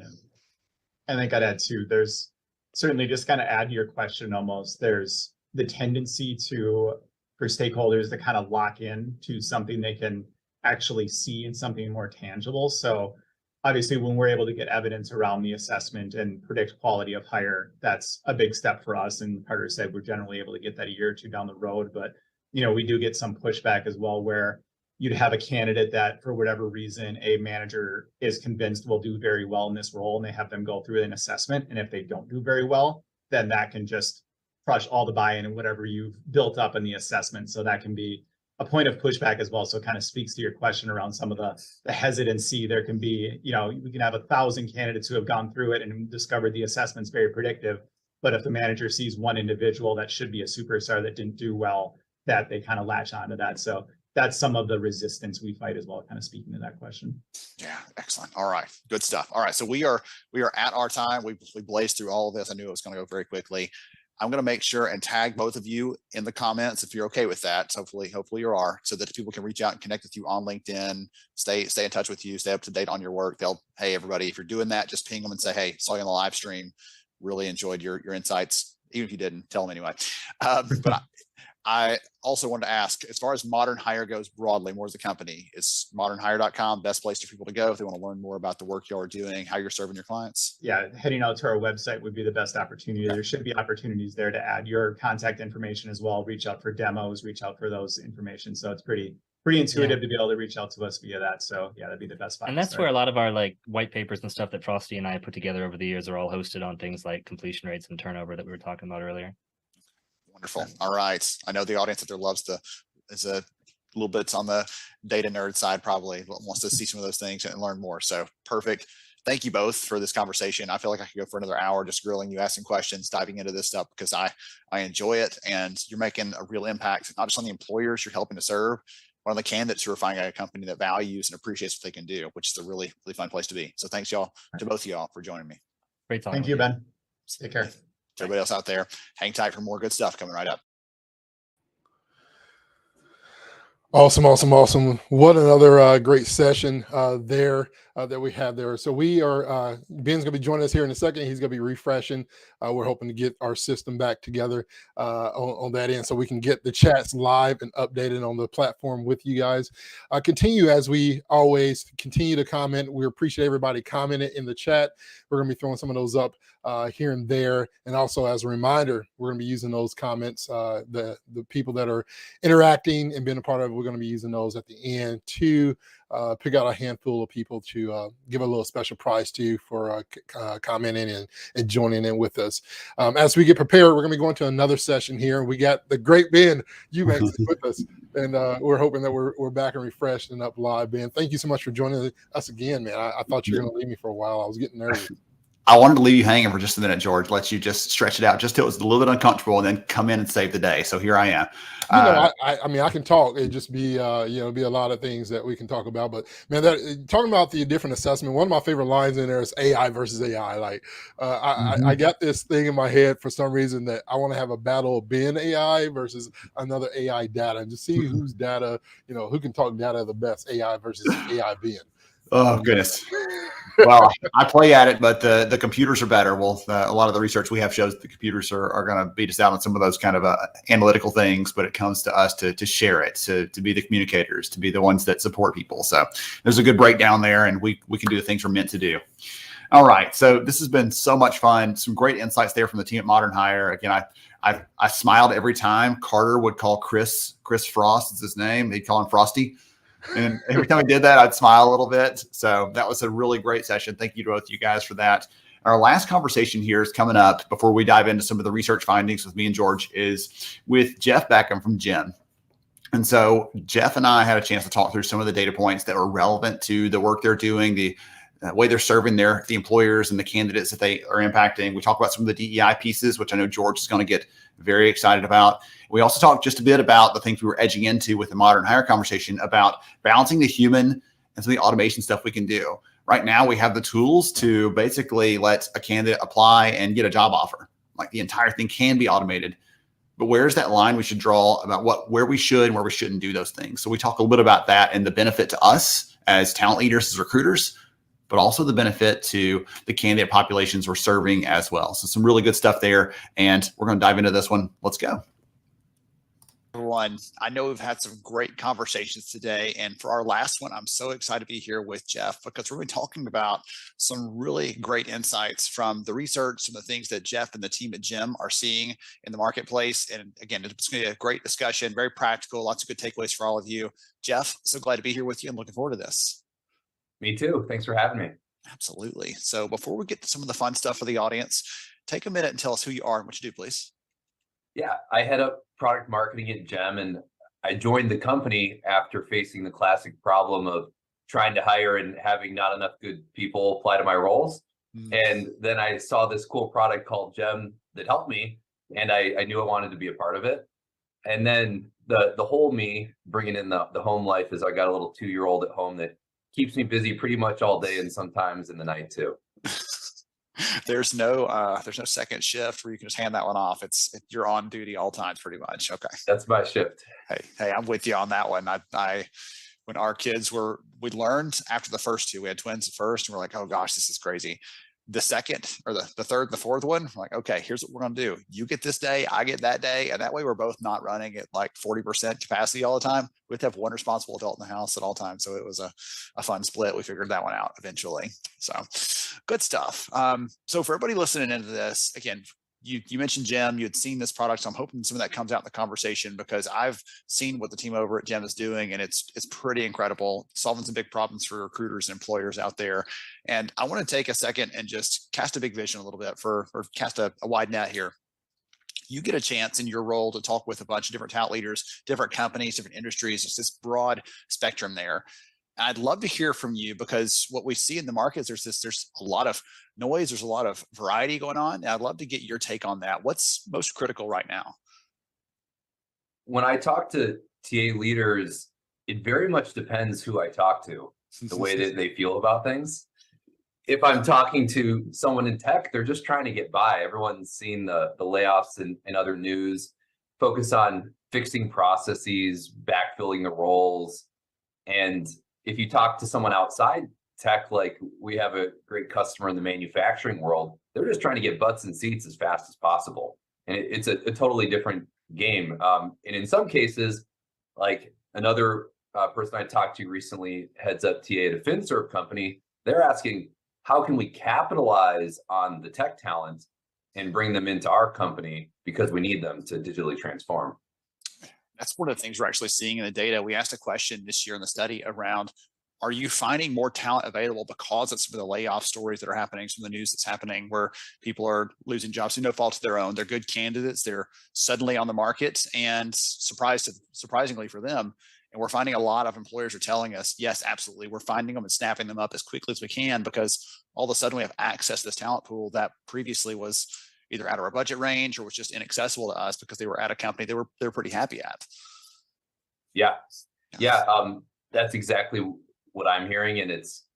think I'd add too, there's certainly, just kind of add to your question almost, there's the tendency for stakeholders to kind of lock in to something they can actually see and something more tangible. So obviously, when we're able to get evidence around the assessment and predict quality of hire, that's a big step for us. And Carter said we're generally able to get that a year or two down the road. But, we do get some pushback as well, where you'd have a candidate that, for whatever reason, a manager is convinced will do very well in this role, and they have them go through an assessment. And if they don't do very well, then that can just crush all the buy-in and whatever you've built up in the assessment. So that can be a point of pushback as well. So it kind of speaks to your question around some of the hesitancy. There can be, we can have 1,000 candidates who have gone through it and discovered the assessment's very predictive. But if the manager sees one individual that should be a superstar that didn't do well, that they kind of latch onto that. So that's some of the resistance we fight as well, kind of speaking to that question. Yeah, excellent. All right, good stuff. All right, so we are at our time. We blazed through all of this. I knew it was going to go very quickly. I'm going to make sure and tag both of you in the comments if you're okay with that. So hopefully you are, so that people can reach out and connect with you on LinkedIn, stay in touch with you, stay up to date on your work. Hey, everybody, if you're doing that, just ping them and say, hey, saw you on the live stream. Really enjoyed your insights. Even if you didn't, tell them anyway. But I also wanted to ask, as far as Modern Hire goes broadly, more as a company, is modernhire.com best place for people to go if they want to learn more about the work you are doing, how you're serving your clients? Yeah, heading out to our website would be the best opportunity. There should be opportunities there to add your contact information as well, reach out for demos, reach out for those information. So it's pretty intuitive to be able to reach out to us via that. So yeah, that'd be the best spot. And that's where a lot of our like white papers and stuff that Frosty and I put together over the years are all hosted on things like completion rates and turnover that we were talking about earlier. Wonderful. All right. I know the audience out there is a little bit on the data nerd side, probably wants to see some of those things and learn more. So perfect. Thank you both for this conversation. I feel like I could go for another hour just grilling you, asking questions, diving into this stuff, because I enjoy it, and you're making a real impact, not just on the employers you're helping to serve, but on the candidates who are finding a company that values and appreciates what they can do, which is a really, really fun place to be. So thanks to both of y'all for joining me. Great talking. Thank you, Ben. Take care. To everybody else out there, hang tight for more good stuff coming right up. Awesome. What another great session there that we had there. So we are, Ben's going to be joining us here in a second. He's going to be refreshing. We're hoping to get our system back together on that end so we can get the chats live and updated on the platform with you guys. Continue, as we always continue to comment. We appreciate everybody commenting in the chat. We're going to be throwing some of those up here and there. And also, as a reminder, we're going to be using those comments, the people that are interacting and being a part of it, we're going to be using those at the end to pick out a handful of people to give a little special prize to for commenting and joining in with us. As we get prepared, we're going to be going to another session here. We got the great Ben Eubanks with us, and we're hoping that we're back and refreshed and up live. Ben, thank you so much for joining us again, man. I thought you were going to leave me for a while. I was getting nervous. I wanted to leave you hanging for just a minute, George, let you just stretch it out just till it was a little bit uncomfortable and then come in and save the day. So here I am. I mean, I can talk. It'd just be, be a lot of things that we can talk about. But man, talking about the different assessment, one of my favorite lines in there is AI versus AI. Like, I got this thing in my head for some reason that I want to have a battle of Ben AI versus another AI data, and just see whose data, who can talk data the best, AI versus AI Ben. Oh, goodness. Well, I play at it, but the computers are better. Well, a lot of the research we have shows that the computers are going to beat us out on some of those kind of analytical things, but it comes to us to share it, to be the communicators, to be the ones that support people. So there's a good breakdown there, and we can do the things we're meant to do. All right. So this has been so much fun. Some great insights there from the team at Modern Hire. Again, I smiled every time Carter would call Chris Frost is his name. He'd call him Frosty. And every time he did that, I'd smile a little bit. So that was a really great session. Thank you to both you guys for that. Our last conversation here is coming up before we dive into some of the research findings with me and George is with Jeff Beckham from GEM. And so Jeff and I had a chance to talk through some of the data points that were relevant to the work they're doing, the way they're serving the employers and the candidates that they are impacting. We talk about some of the DEI pieces, which I know George is going to get very excited about. We also talked just a bit about the things we were edging into with the Modern Hire conversation about balancing the human and some of the automation stuff we can do. Right now, we have the tools to basically let a candidate apply and get a job offer. Like the entire thing can be automated. But where's that line we should draw about where we should and where we shouldn't do those things? So we talk a little bit about that and the benefit to us as talent leaders, as recruiters, but also the benefit to the candidate populations we're serving as well. So some really good stuff there. And we're going to dive into this one. Let's go. Everyone, I know we've had some great conversations today. And for our last one, I'm so excited to be here with Jeff because we're going to be talking about some really great insights from the research, some of the things that Jeff and the team at GEM are seeing in the marketplace. And again, it's going to be a great discussion, very practical, lots of good takeaways for all of you. Jeff, so glad to be here with you and looking forward to this. Me too. Thanks for having me. Absolutely. So before we get to some of the fun stuff for the audience, take a minute and tell us who you are and what you do, please. Yeah, I head up product marketing at GEM, and I joined the company after facing the classic problem of trying to hire and having not enough good people apply to my roles. And then I saw this cool product called GEM that helped me, and I knew I wanted to be a part of it. And then the whole me bringing in the home life is I got a little 2-year-old at home that keeps me busy pretty much all day and sometimes in the night too. There's no second shift where you can just hand that one off. You're on duty all times pretty much. Okay. That's my shift. Hey, I'm with you on that one. When our kids we learned after the first two, we had twins at first and we're like, oh gosh, this is crazy. The second or the third, the fourth one, we're like, okay, here's what we're going to do. You get this day, I get that day. And that way we're both not running at like 40% capacity all the time. We have to have one responsible adult in the house at all times. So it was a fun split. We figured that one out eventually. So good stuff. So for everybody listening into this, again, you mentioned GEM, you had seen this product. So I'm hoping some of that comes out in the conversation because I've seen what the team over at GEM is doing and it's pretty incredible, solving some big problems for recruiters and employers out there. And I want to take a second and just cast a big vision a little bit or cast a wide net here. You get a chance in your role to talk with a bunch of different talent leaders, different companies, different industries. It's this broad spectrum there. I'd love to hear from you because what we see in the market is there's a lot of noise, there's a lot of variety going on. And I'd love to get your take on that. What's most critical right now? When I talk to TA leaders, it very much depends who I talk to, the way that they feel about things. If I'm talking to someone in tech, they're just trying to get by. Everyone's seen the layoffs and other news, focus on fixing processes, backfilling the roles. And if you talk to someone outside tech, like we have a great customer in the manufacturing world, they're just trying to get butts in seats as fast as possible. And it's a totally different game. And in some cases, like another person I talked to recently heads up TA at a FinServe company, they're asking, how can we capitalize on the tech talent and bring them into our company because we need them to digitally transform? That's one of the things we're actually seeing in the data. We asked a question this year in the study around, are you finding more talent available because of some of the layoff stories that are happening, some of the news that's happening where people are losing jobs through no fault of their own. They're good candidates. They're suddenly on the market and surprisingly for them. And we're finding a lot of employers are telling us, yes, absolutely. We're finding them and snapping them up as quickly as we can because all of a sudden we have access to this talent pool that previously was either out of our budget range or was just inaccessible to us because they were at a company they were pretty happy at. Yeah. That's exactly what I'm hearing. And it's,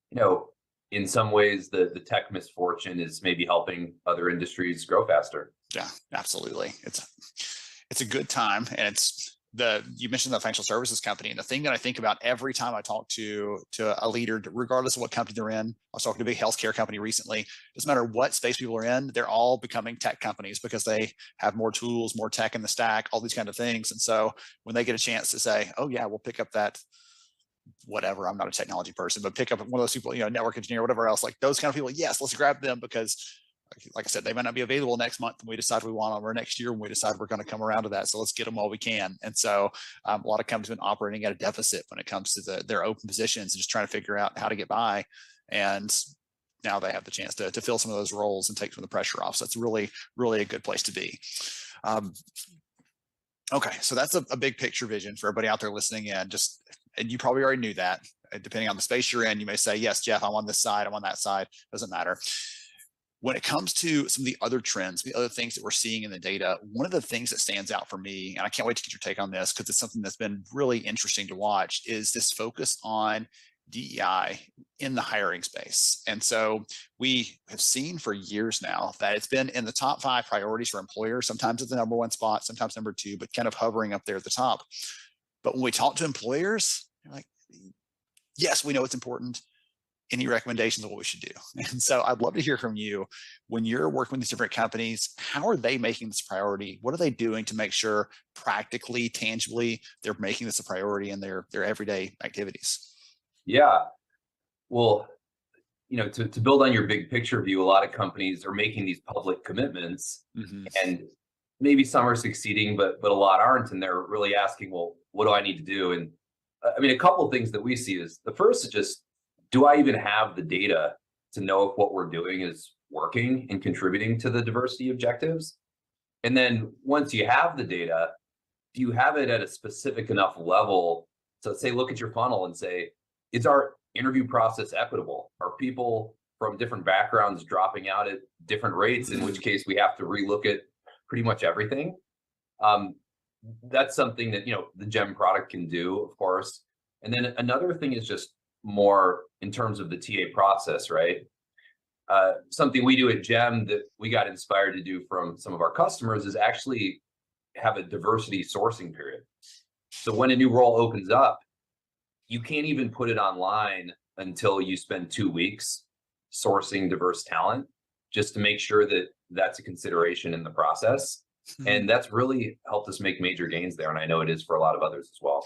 in some ways the tech misfortune is maybe helping other industries grow faster. Yeah, absolutely. It's a good time. And you mentioned the financial services company, and the thing that I think about every time I talk to a leader, regardless of what company they're in, I was talking to a big healthcare company recently, doesn't matter what space people are in, they're all becoming tech companies because they have more tools, more tech in the stack, all these kind of things. And so when they get a chance to say, oh yeah, we'll pick up that whatever, I'm not a technology person, but pick up one of those people, network engineer, whatever else, like those kind of people. Yes, let's grab them, because like I said, they might not be available next month when we decide we want them, or next year when we decide we're going to come around to that. So let's get them while we can. And so a lot of companies have been operating at a deficit when it comes to their open positions and just trying to figure out how to get by. And now they have the chance to fill some of those roles and take some of the pressure off. So it's really, really a good place to be. Okay, so that's a big picture vision for everybody out there listening in. And you probably already knew that. Depending on the space you're in, you may say, yes, Jeff, I'm on this side, I'm on that side. Doesn't matter. When it comes to some of the other trends, the other things that we're seeing in the data, one of the things that stands out for me, and I can't wait to get your take on this because it's something that's been really interesting to watch, is this focus on DEI in the hiring space. And so we have seen for years now that it's been in the top 5 priorities for employers. Sometimes it's the number 1 spot, sometimes number 2, but kind of hovering up there at the top. But when we talk to employers, they're like, yes, we know it's important. Any recommendations of what we should do? And so I'd love to hear from you. When you're working with these different companies, how are they making this a priority? What are they doing to make sure practically, tangibly, they're making this a priority in their everyday activities? Yeah. Well, to build on your big picture view, a lot of companies are making these public commitments, and maybe some are succeeding, but a lot aren't. And they're really asking, well, what do I need to do? And I mean, a couple of things that we see is, the first is just, do I even have the data to know if what we're doing is working and contributing to the diversity objectives? And then once you have the data, do you have it at a specific enough level to say, look at your funnel and say, is our interview process equitable? Are people from different backgrounds dropping out at different rates, in which case we have to relook at pretty much everything? That's something that, the GEM product can do, of course. And then another thing is just more in terms of the TA process, right? Something we do at GEM that we got inspired to do from some of our customers is actually have a diversity sourcing period. So when a new role opens up, you can't even put it online until you spend 2 weeks sourcing diverse talent, just to make sure that that's a consideration in the process. And that's really helped us make major gains there. And I know it is for a lot of others as well.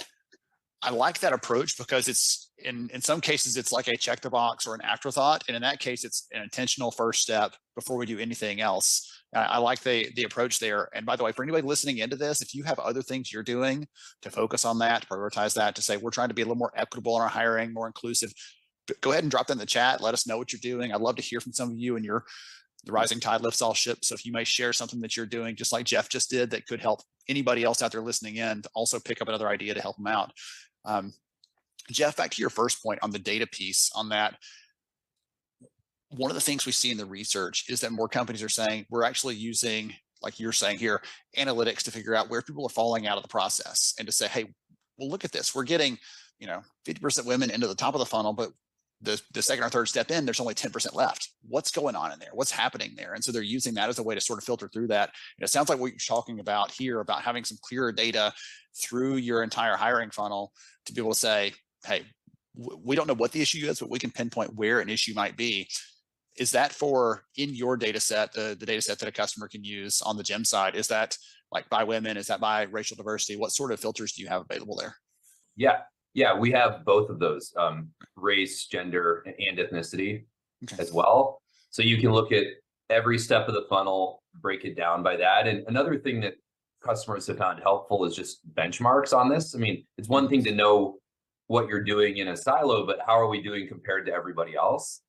I like that approach because it's in some cases, it's like a check the box or an afterthought. And in that case, it's an intentional first step before we do anything else. I like the approach there. And by the way, for anybody listening into this, if you have other things you're doing to focus on that, to prioritize that, to say, we're trying to be a little more equitable in our hiring, more inclusive, go ahead and drop that in the chat. Let us know what you're doing. I'd love to hear from some of you, and the rising tide lifts all ships. So if you may share something that you're doing, just like Jeff just did, that could help anybody else out there listening in to also pick up another idea to help them out. Jeff, back to your first point on the data piece on that. One of the things we see in the research is that more companies are saying we're actually using, like you're saying here, analytics to figure out where people are falling out of the process, and to say, hey, well, look at this. We're getting, 50% women into the top of the funnel, but the second or third step in, there's only 10% left. What's going on in there? What's happening there? And so they're using that as a way to sort of filter through that. And it sounds like what you're talking about here, about having some clearer data through your entire hiring funnel to be able to say, hey, we don't know what the issue is, but we can pinpoint where an issue might be. Is that for in your data set, the data set that a customer can use on the GEM side? Is that like by women? Is that by racial diversity? What sort of filters do you have available there? Yeah, we have both of those, race, gender, and ethnicity as well. So you can look at every step of the funnel, break it down by that. And another thing that customers have found helpful is just benchmarks on this. I mean, it's one thing to know what you're doing in a silo, but how are we doing compared to everybody else?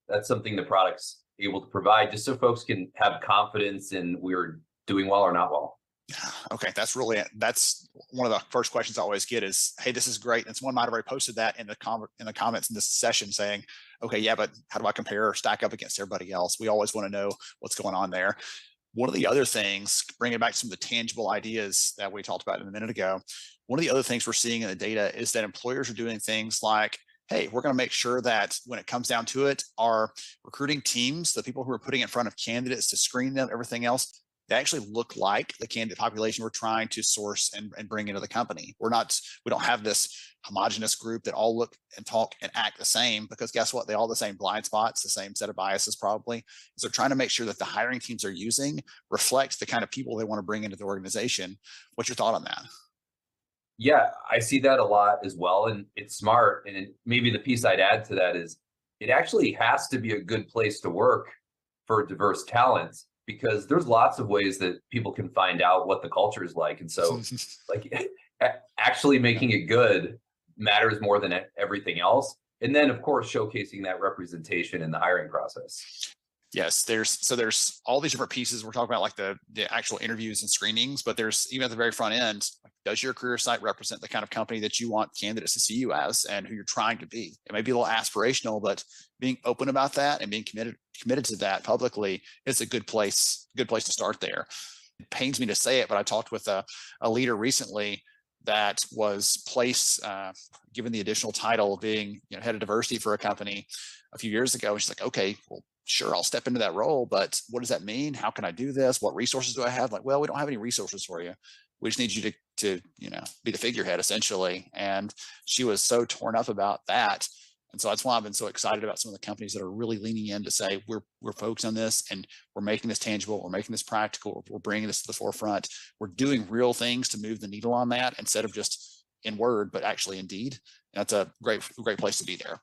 That's something the product's able to provide, just so folks can have confidence in we're doing well or not well. Okay, that's one of the first questions I always get is, hey, this is great. And someone might have already posted that in the comments in this session saying, okay, yeah, but how do I compare or stack up against everybody else? We always want to know what's going on there. One of the other things, bringing it back to some of the tangible ideas that we talked about a minute ago, one of the other things we're seeing in the data is that employers are doing things like, hey, we're going to make sure that when it comes down to it, our recruiting teams, the people who are putting in front of candidates to screen them, everything else, they actually look like the candidate population we're trying to source and bring into the company. We don't have this homogenous group that all look and talk and act the same, because guess what? They all have the same blind spots, the same set of biases probably. So trying to make sure that the hiring teams are using reflects the kind of people they want to bring into the organization. What's your thought on that? Yeah, I see that a lot as well, and it's smart. And maybe the piece I'd add to that is it actually has to be a good place to work for diverse talent because there's lots of ways that people can find out what the culture is like. And so, like, actually making it good matters more than everything else. And then, of course, showcasing that representation in the hiring process. Yes, there's all these different pieces. We're talking about like the actual interviews and screenings, but there's even at the very front end, like, does your career site represent the kind of company that you want candidates to see you as and who you're trying to be? It may be a little aspirational, but being open about that and being committed to that publicly is a good place to start there. It pains me to say it, but I talked with a leader recently that was placed, given the additional title of being head of diversity for a company a few years ago. And she's like, okay, well, sure, I'll step into that role, but what does that mean? How can I do this? What resources do I have? Like, well, we don't have any resources for you. We just need you to be the figurehead essentially. And she was so torn up about that. And so that's why I've been so excited about some of the companies that are really leaning in to say, we're focused on this and we're making this tangible. We're making this practical. We're bringing this to the forefront. We're doing real things to move the needle on that instead of just in word, but actually in deed. And that's a great place to be there.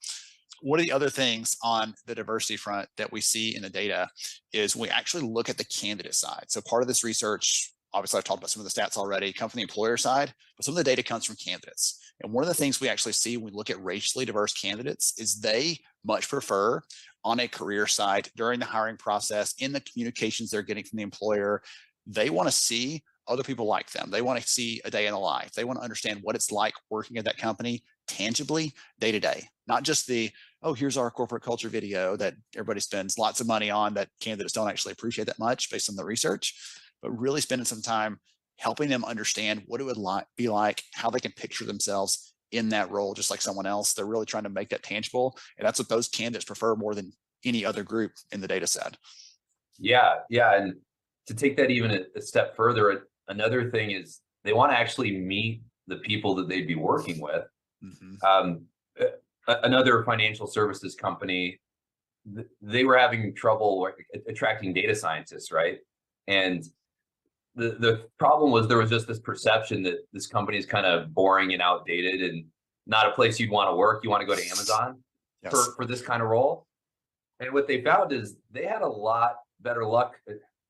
One of the other things on the diversity front that we see in the data is we actually look at the candidate side. So part of this research, obviously I've talked about some of the stats already, come from the employer side, but some of the data comes from candidates. And one of the things we actually see when we look at racially diverse candidates is they much prefer on a career side during the hiring process, in the communications they're getting from the employer, they want to see other people like them. They want to see a day in the life. They want to understand what it's like working at that company tangibly day to day, not just the, oh, here's our corporate culture video that everybody spends lots of money on that candidates don't actually appreciate that much based on the research, but really spending some time helping them understand what it would be like, how they can picture themselves in that role, just like someone else. They're really trying to make that tangible. And that's what those candidates prefer more than any other group in the data set. Yeah. And to take that even a step further, another thing is they want to actually meet the people that they'd be working with. Mm-hmm. Another financial services company, they were having trouble attracting data scientists, right? And the problem was there was just this perception that this company is kind of boring and outdated and not a place you'd want to work. You want to go to Amazon for this kind of role. And what they found is they had a lot better luck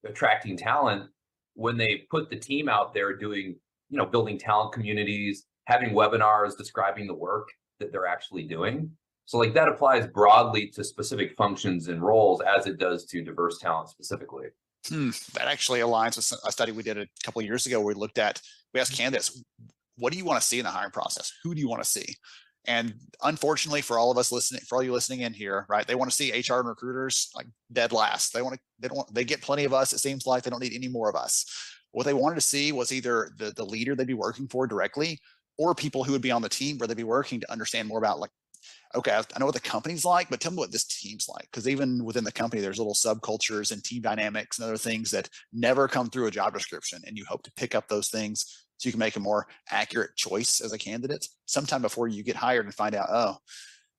attracting talent when they put the team out there doing, building talent communities, having webinars describing the work that they're actually doing. So like that applies broadly to specific functions and roles as it does to diverse talent specifically. That actually aligns with a study we did a couple of years ago where we asked candidates, what do you want to see in the hiring process? Who do you want to see? And unfortunately for all of us listening, for all you listening in here, right, they want to see HR and recruiters like dead last. They get plenty of us. It seems like they don't need any more of us. What they wanted to see was either the leader they'd be working for directly or people who would be on the team where they'd be working to understand more about, like, okay, I know what the company's like, but tell me what this team's like. Because even within the company, there's little subcultures and team dynamics and other things that never come through a job description. And you hope to pick up those things so you can make a more accurate choice as a candidate sometime before you get hired and find out, oh,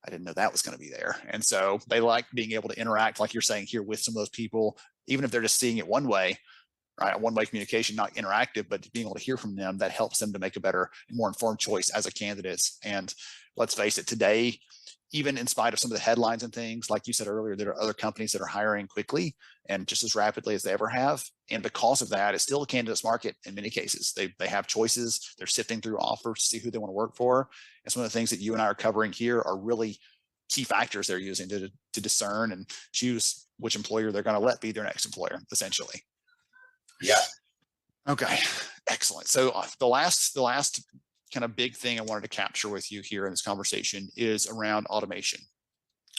I didn't know that was going to be there. And so they like being able to interact, like you're saying here, with some of those people, even if they're just seeing it one way, right? One-way communication, not interactive, but being able to hear from them, that helps them to make a better and more informed choice as a candidate. And let's face it, today, even in spite of some of the headlines and things, like you said earlier, there are other companies that are hiring quickly and just as rapidly as they ever have. And because of that, it's still a candidates market in many cases. They have choices. They're sifting through offers to see who they want to work for. And some of the things that you and I are covering here are really key factors they're using to discern and choose which employer they're going to let be their next employer, essentially. Yeah. Okay. Excellent. So the last kind of big thing I wanted to capture with you here in this conversation is around automation.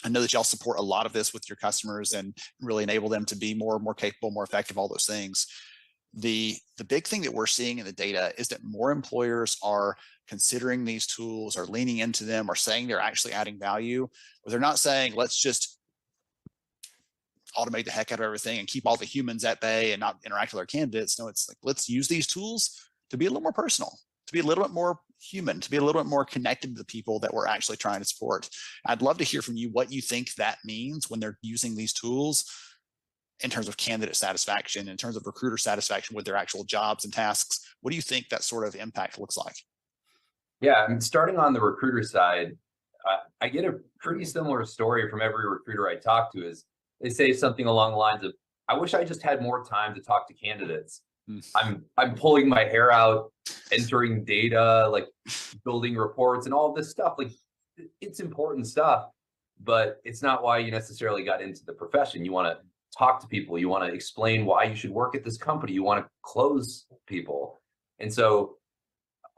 I know that y'all support a lot of this with your customers and really enable them to be more capable, more effective, all those things. The big thing that we're seeing in the data is that more employers are considering these tools, are leaning into them, are saying they're actually adding value, but they're not saying, let's just automate the heck out of everything and keep all the humans at bay and not interact with our candidates. No, it's like, let's use these tools to be a little more personal, to be a little bit more human, to be a little bit more connected to the people that we're actually trying to support. I'd love to hear from you what you think that means when they're using these tools in terms of candidate satisfaction, in terms of recruiter satisfaction with their actual jobs and tasks. What do you think that sort of impact looks like? Yeah, I mean, starting on the recruiter side, I get a pretty similar story from every recruiter I talk to. Is they say something along the lines of, "I wish I just had more time to talk to candidates. I'm pulling my hair out, entering data, like building reports and all of this stuff. Like it's important stuff, but it's not why you necessarily got into the profession. You want to talk to people. You want to explain why you should work at this company. You want to close people, and so."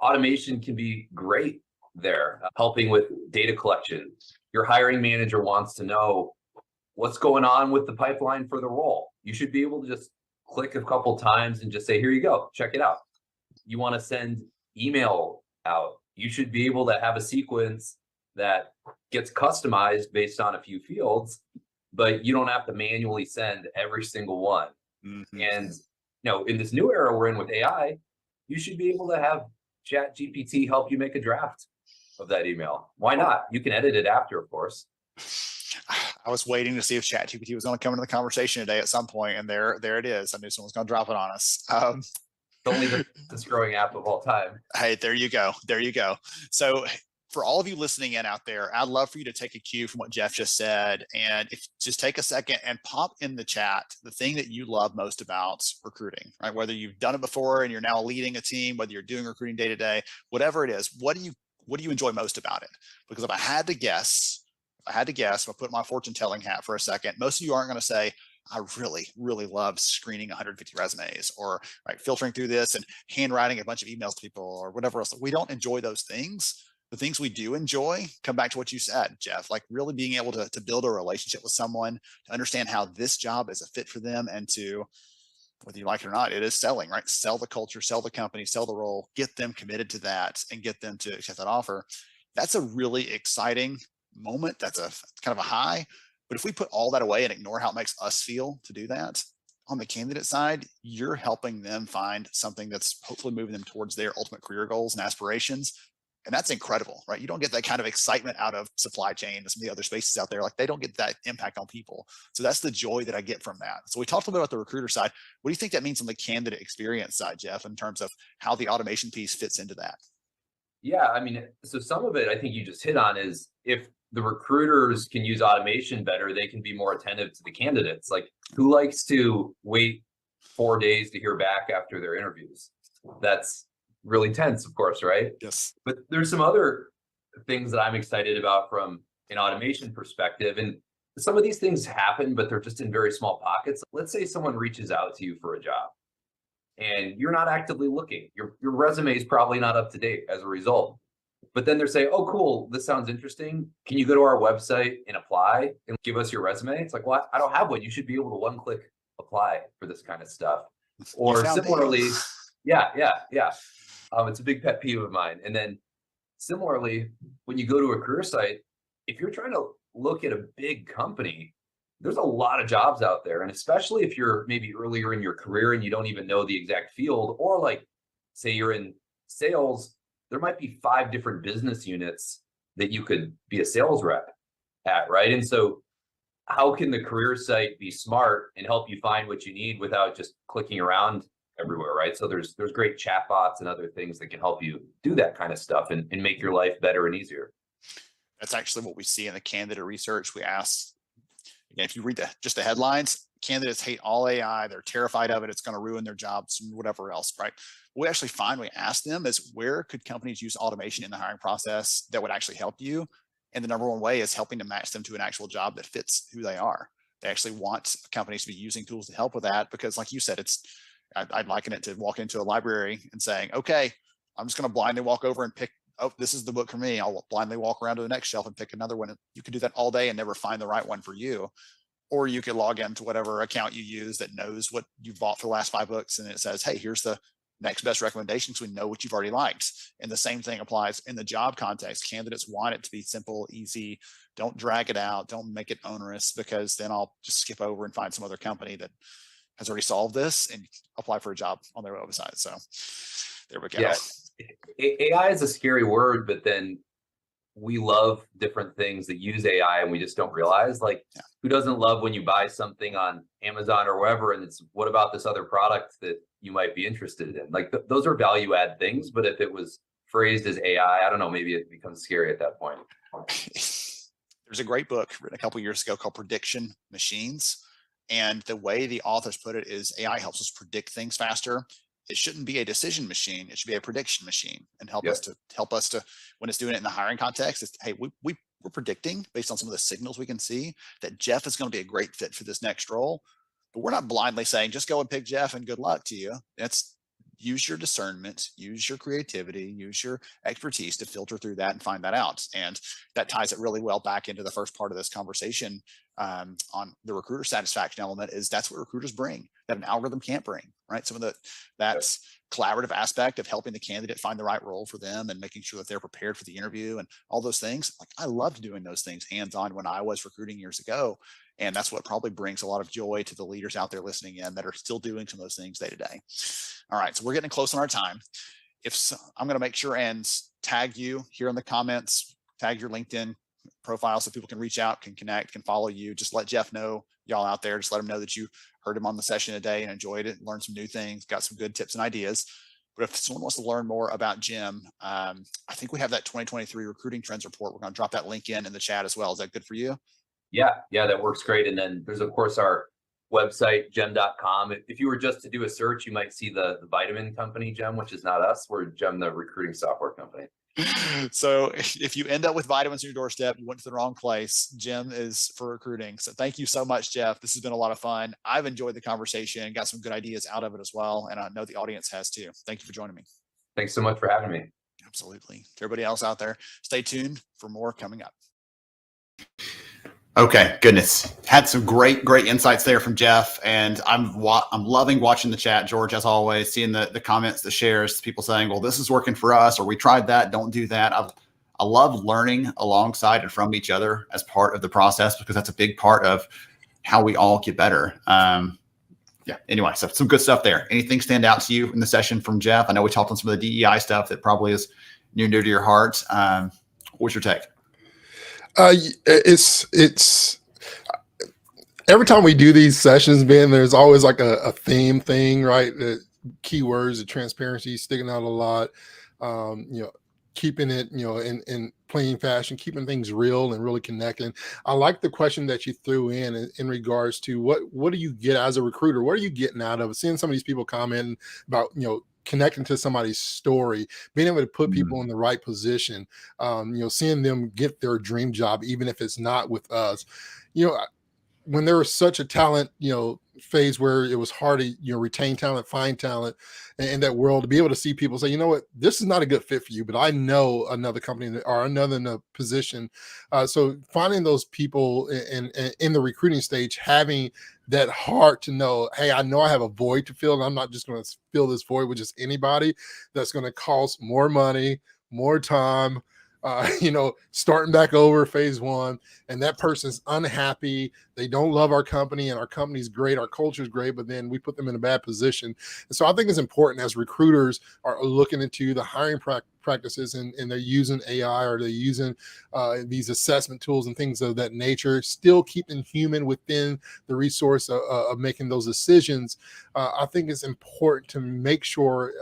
Automation can be great there, helping with data collection. Your hiring manager wants to know what's going on with the pipeline for the role. You should be able to just click a couple times and just say, here you go, check it out. You want to send email out. You should be able to have a sequence that gets customized based on a few fields, but you don't have to manually send every single one. And in this new era we're in with AI, you should be able to have Chat GPT help you make a draft of that email. Why not? You can edit it after, of course. I was waiting to see if Chat GPT was going to come into the conversation today at some point, and there it is. I knew someone was going to drop it on us. It's only the growing app of all time. Hey, there you go. There you go. So for all of you listening in out there, I'd love for you to take a cue from what Jeff just said, and just take a second and pop in the chat the thing that you love most about recruiting, right? Whether you've done it before and you're now leading a team, whether you're doing recruiting day to day, whatever it is, what do you enjoy most about it? Because if I had to guess, if I put my fortune telling hat for a second, most of you aren't going to say, I really, really love screening 150 resumes, or filtering through this and handwriting a bunch of emails to people, or whatever else. We don't enjoy those things. The things we do enjoy come back to what you said, Jeff, like really being able to build a relationship with someone, to understand how this job is a fit for them, and to, whether you like it or not, it is selling, right? Sell the culture, sell the company, sell the role, get them committed to that, and get them to accept that offer. That's a really exciting moment. That's a kind of a high. But if we put all that away and ignore how it makes us feel to do that, on the candidate side, you're helping them find something that's hopefully moving them towards their ultimate career goals and aspirations. And that's incredible, right? You don't get that kind of excitement out of supply chain and some of the other spaces out there. Like, they don't get that impact on people. So that's the joy that I get from that. So we talked a little bit about the recruiter side. What do you think that means on the candidate experience side, Jeff, in terms of how the automation piece fits into that? Yeah, I mean, so some of it I think you just hit on is, if the recruiters can use automation better, they can be more attentive to the candidates. Like, who likes to wait 4 days to hear back after their interviews? That's really tense, of course, right? Yes. But there's some other things that I'm excited about from an automation perspective. And some of these things happen, but they're just in very small pockets. Let's say someone reaches out to you for a job and you're not actively looking. Your resume is probably not up to date as a result. But then they're saying, oh, cool, this sounds interesting. Can you go to our website and apply and give us your resume? It's like, well, I don't have one. You should be able to one-click apply for this kind of stuff. Or similarly, yeah. It's a big pet peeve of mine. And then similarly, when you go to a career site, if you're trying to look at a big company, there's a lot of jobs out there. And especially if you're maybe earlier in your career and you don't even know the exact field, or like, say you're in sales, there might be 5 different business units that you could be a sales rep at, right? And so how can the career site be smart and help you find what you need without just clicking around everywhere, right? So there's great chatbots and other things that can help you do that kind of stuff and make your life better and easier. That's actually what we see in the candidate research. We ask, again, if you read just the headlines, candidates hate all AI. They're terrified of it. It's going to ruin their jobs and whatever else, right? What we actually find, we ask them is, where could companies use automation in the hiring process that would actually help you? And the number one way is helping to match them to an actual job that fits who they are. They actually want companies to be using tools to help with that, because like you said, I'd liken it to walking into a library and saying, okay, I'm just going to blindly walk over and pick, oh, this is the book for me. I'll blindly walk around to the next shelf and pick another one. You can do that all day and never find the right one for you. Or you could log into whatever account you use that knows what you've bought for the last 5 books, and it says, hey, here's the next best recommendations. We know what you've already liked. And the same thing applies in the job context. Candidates want it to be simple, easy. Don't drag it out. Don't make it onerous, because then I'll just skip over and find some other company that has already solved this and apply for a job on their website. So there we go. Yeah. AI is a scary word, but then we love different things that use AI and we just don't realize. Like, who doesn't love when you buy something on Amazon or wherever, and it's, what about this other product that you might be interested in? Like, those are value add things, but if it was phrased as AI. I don't know, maybe it becomes scary at that point. There's a great book written a couple years ago called Prediction Machines. And the way the authors put it is AI helps us predict things faster. It shouldn't be a decision machine. It should be a prediction machine, and help us to when it's doing it in the hiring context. It's, hey, we're predicting based on some of the signals we can see that Jeff is going to be a great fit for this next role. But we're not blindly saying, just go and pick Jeff and good luck to you. Use your discernment, use your creativity, use your expertise to filter through that and find that out. And that ties it really well back into the first part of this conversation on the recruiter satisfaction element. Is that's what recruiters bring that an algorithm can't bring, right? Some of that's collaborative aspect of helping the candidate find the right role for them and making sure that they're prepared for the interview and all those things. Like, I loved doing those things hands-on when I was recruiting years ago. And that's what probably brings a lot of joy to the leaders out there listening in that are still doing some of those things day to day. All right, so we're getting close on our time. I'm going to make sure and tag you here in the comments, tag your LinkedIn profile so people can reach out, can connect, can follow you. Just let Jeff know, y'all out there, just let him know that you heard him on the session today and enjoyed it, learned some new things, got some good tips and ideas. But if someone wants to learn more about Jim, I think we have that 2023 recruiting trends report. We're going to drop that link in the chat as well. Is that good for you? Yeah, that works great. And then there's, of course, our website, gem.com. If you were just to do a search, you might see the vitamin company, Gem, which is not us. We're Gem, the recruiting software company. So if you end up with vitamins on your doorstep, you went to the wrong place. Gem is for recruiting. So thank you so much, Jeff. This has been a lot of fun. I've enjoyed the conversation, got some good ideas out of it as well. And I know the audience has too. Thank you for joining me. Thanks so much for having me. Absolutely. To everybody else out there, stay tuned for more coming up. Okay, goodness. Had some great insights there from Jeff, and I'm loving watching the chat, George, as always, seeing the comments, the shares, people saying, well, this is working for us, or we tried that, don't do that. I love learning alongside and from each other as part of the process, because that's a big part of how we all get better. Anyway, so some good stuff there. Anything stand out to you in the session from Jeff? I know we talked on some of the DEI stuff that probably is near and dear to your heart. What's your take? It's every time we do these sessions, Ben, there's always like a theme thing, right? The keywords, the transparency sticking out a lot. Keeping it, in plain fashion, keeping things real and really connecting. I like the question that you threw in regards to what do you get as a recruiter? What are you getting out of it? Seeing some of these people commenting about, connecting to somebody's story, being able to put people in the right position, seeing them get their dream job, even if it's not with us. When there was such a talent, phase where it was hard to, retain talent, find talent in that world, to be able to see people say, you know what, this is not a good fit for you, but I know another company or another in a position. So finding those people in the recruiting stage, having that heart to know, hey, I know I have a void to fill, and I'm not just going to fill this void with just anybody that's going to cost more money, more time, starting back over phase one, and that person's unhappy. They don't love our company, and our company's great, our culture is great, but then we put them in a bad position. And so I think it's important as recruiters are looking into the hiring practices and they're using AI, or they're using these assessment tools and things of that nature, still keeping human within the resource of making those decisions. I think it's important to make sure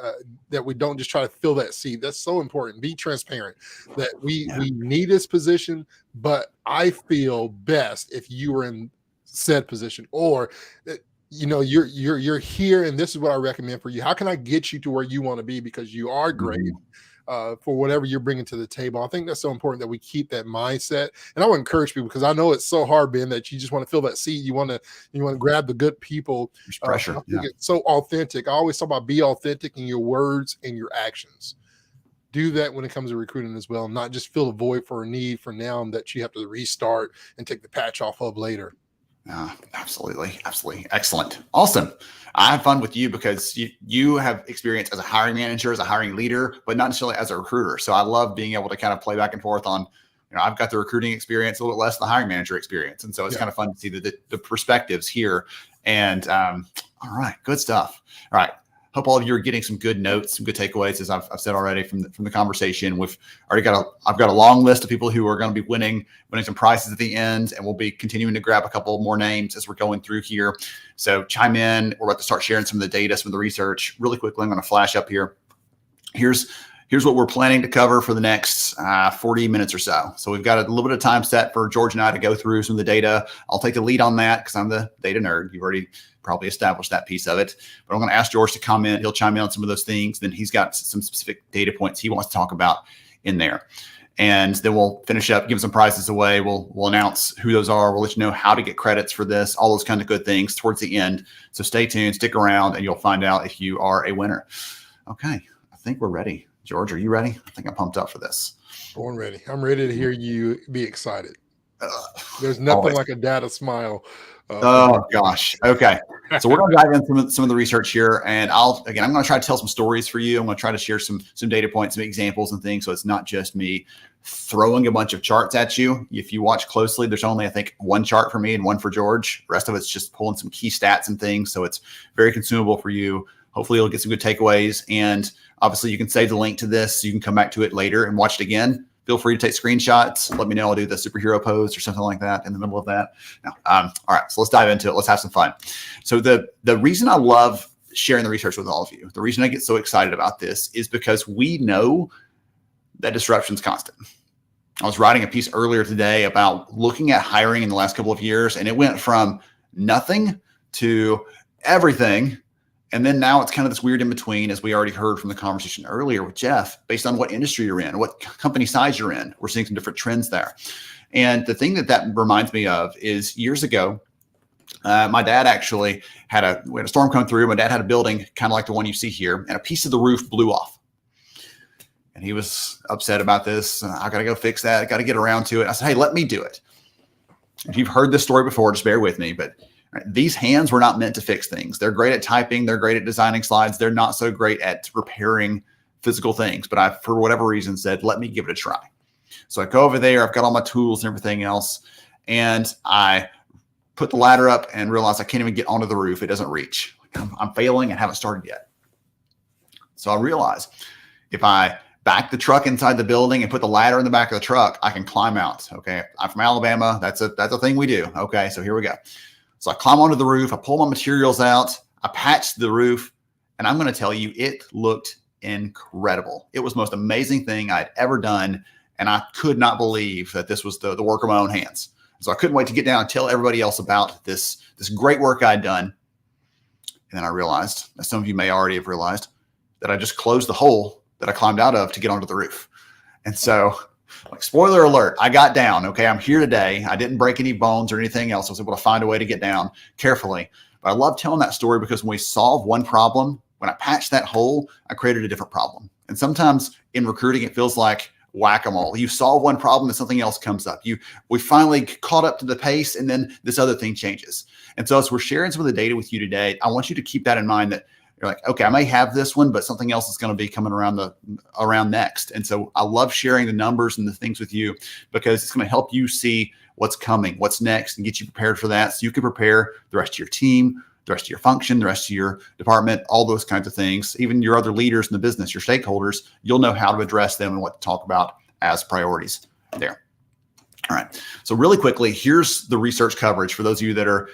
that we don't just try to fill that seat. That's so important. Be transparent that we need this position, but I feel best if you were in said position, or you're here and this is what I recommend for you. How can I get you to where you want to be, because you are great for whatever you're bringing to the table. I think that's so important that we keep that mindset. And I would encourage people, because I know it's so hard, Ben, that you just want to fill that seat. You want to grab the good people. There's pressure. It's so authentic. I always talk about be authentic in your words and your actions. Do that when it comes to recruiting as well, not just fill a void for a need for now that you have to restart and take the patch off of later. Absolutely. Excellent. Awesome. I had fun with you because you have experience as a hiring manager, as a hiring leader, but not necessarily as a recruiter. So I love being able to kind of play back and forth on, I've got the recruiting experience, a little bit less than the hiring manager experience. And so it's kind of fun to see the perspectives here. And all right, good stuff. All right. Hope all of you are getting some good notes, some good takeaways, as I've said already from the conversation. I've got a long list of people who are going to be winning some prizes at the end, and we'll be continuing to grab a couple more names as we're going through here. So chime in. We're about to start sharing some of the data, some of the research really quickly. I'm going to flash up here. Here's here's what we're planning to cover for the next 40 minutes or so. So we've got a little bit of time set for George and I to go through some of the data. I'll take the lead on that because I'm the data nerd. You've already probably established that piece of it. But I'm going to ask George to comment. He'll chime in on some of those things. Then he's got some specific data points he wants to talk about in there. And then we'll finish up, give some prizes away. We'll announce who those are. We'll let you know how to get credits for this, all those kind of good things towards the end. So stay tuned, stick around, and you'll find out if you are a winner. Okay, I think we're ready. George, are you ready? I think I'm pumped up for this. Born ready. I'm ready to hear you be excited. There's nothing always. like a data smile. Oh gosh. Okay. So we're going to dive into some of the research here, and I'm going to try to tell some stories for you. I'm going to try to share some data points, some examples and things. So it's not just me throwing a bunch of charts at you. If you watch closely, there's only, I think, one chart for me and one for George. The rest of it's just pulling some key stats and things. So it's very consumable for you. Hopefully you'll get some good takeaways. And obviously you can save the link to this. So you can come back to it later and watch it again. Feel free to take screenshots. Let me know. I'll do the superhero pose or something like that in the middle of that. Now, all right, so let's dive into it. Let's have some fun. So the reason I love sharing the research with all of you, the reason I get so excited about this is because we know that disruption is constant. I was writing a piece earlier today about looking at hiring in the last couple of years, and it went from nothing to everything. And then now it's kind of this weird in between, as we already heard from the conversation earlier with Jeff, based on what industry you're in, what company size you're in. We're seeing some different trends there. And the thing that reminds me of is years ago, my dad actually we had a storm come through. My dad had a building kind of like the one you see here, and a piece of the roof blew off. And he was upset about this. I got to go fix that. I got to get around to it. I said, hey, let me do it. If you've heard this story before, just bear with me. But these hands were not meant to fix things. They're great at typing. They're great at designing slides. They're not so great at repairing physical things. But I, for whatever reason, said, let me give it a try. So I go over there. I've got all my tools and everything else. And I put the ladder up and realize I can't even get onto the roof. It doesn't reach. I'm failing and haven't started yet. So I realized if I back the truck inside the building and put the ladder in the back of the truck, I can climb out. Okay. I'm from Alabama. That's a thing we do. Okay. So here we go. So I climb onto the roof. I pull my materials out. I patched the roof, and I'm going to tell you, it looked incredible. It was the most amazing thing I'd ever done. And I could not believe that this was the work of my own hands. So I couldn't wait to get down and tell everybody else about this great work I'd done. And then I realized, as some of you may already have realized, that I just closed the hole that I climbed out of to get onto the roof. And so, like, spoiler alert, I got down. Okay. I'm here today. I didn't break any bones or anything else. I was able to find a way to get down carefully. But I love telling that story because when we solve one problem, when I patched that hole, I created a different problem. And sometimes in recruiting, it feels like whack-a-mole. You solve one problem and something else comes up. We finally caught up to the pace, and then this other thing changes. And so as we're sharing some of the data with you today, I want you to keep that in mind, that you're like, okay, I may have this one, but something else is going to be coming around next. And so I love sharing the numbers and the things with you because it's going to help you see what's coming, what's next, and get you prepared for that so you can prepare the rest of your team, the rest of your function, the rest of your department, all those kinds of things, even your other leaders in the business, your stakeholders. You'll know how to address them and what to talk about as priorities there. All right. So really quickly, here's the research coverage for those of you that are,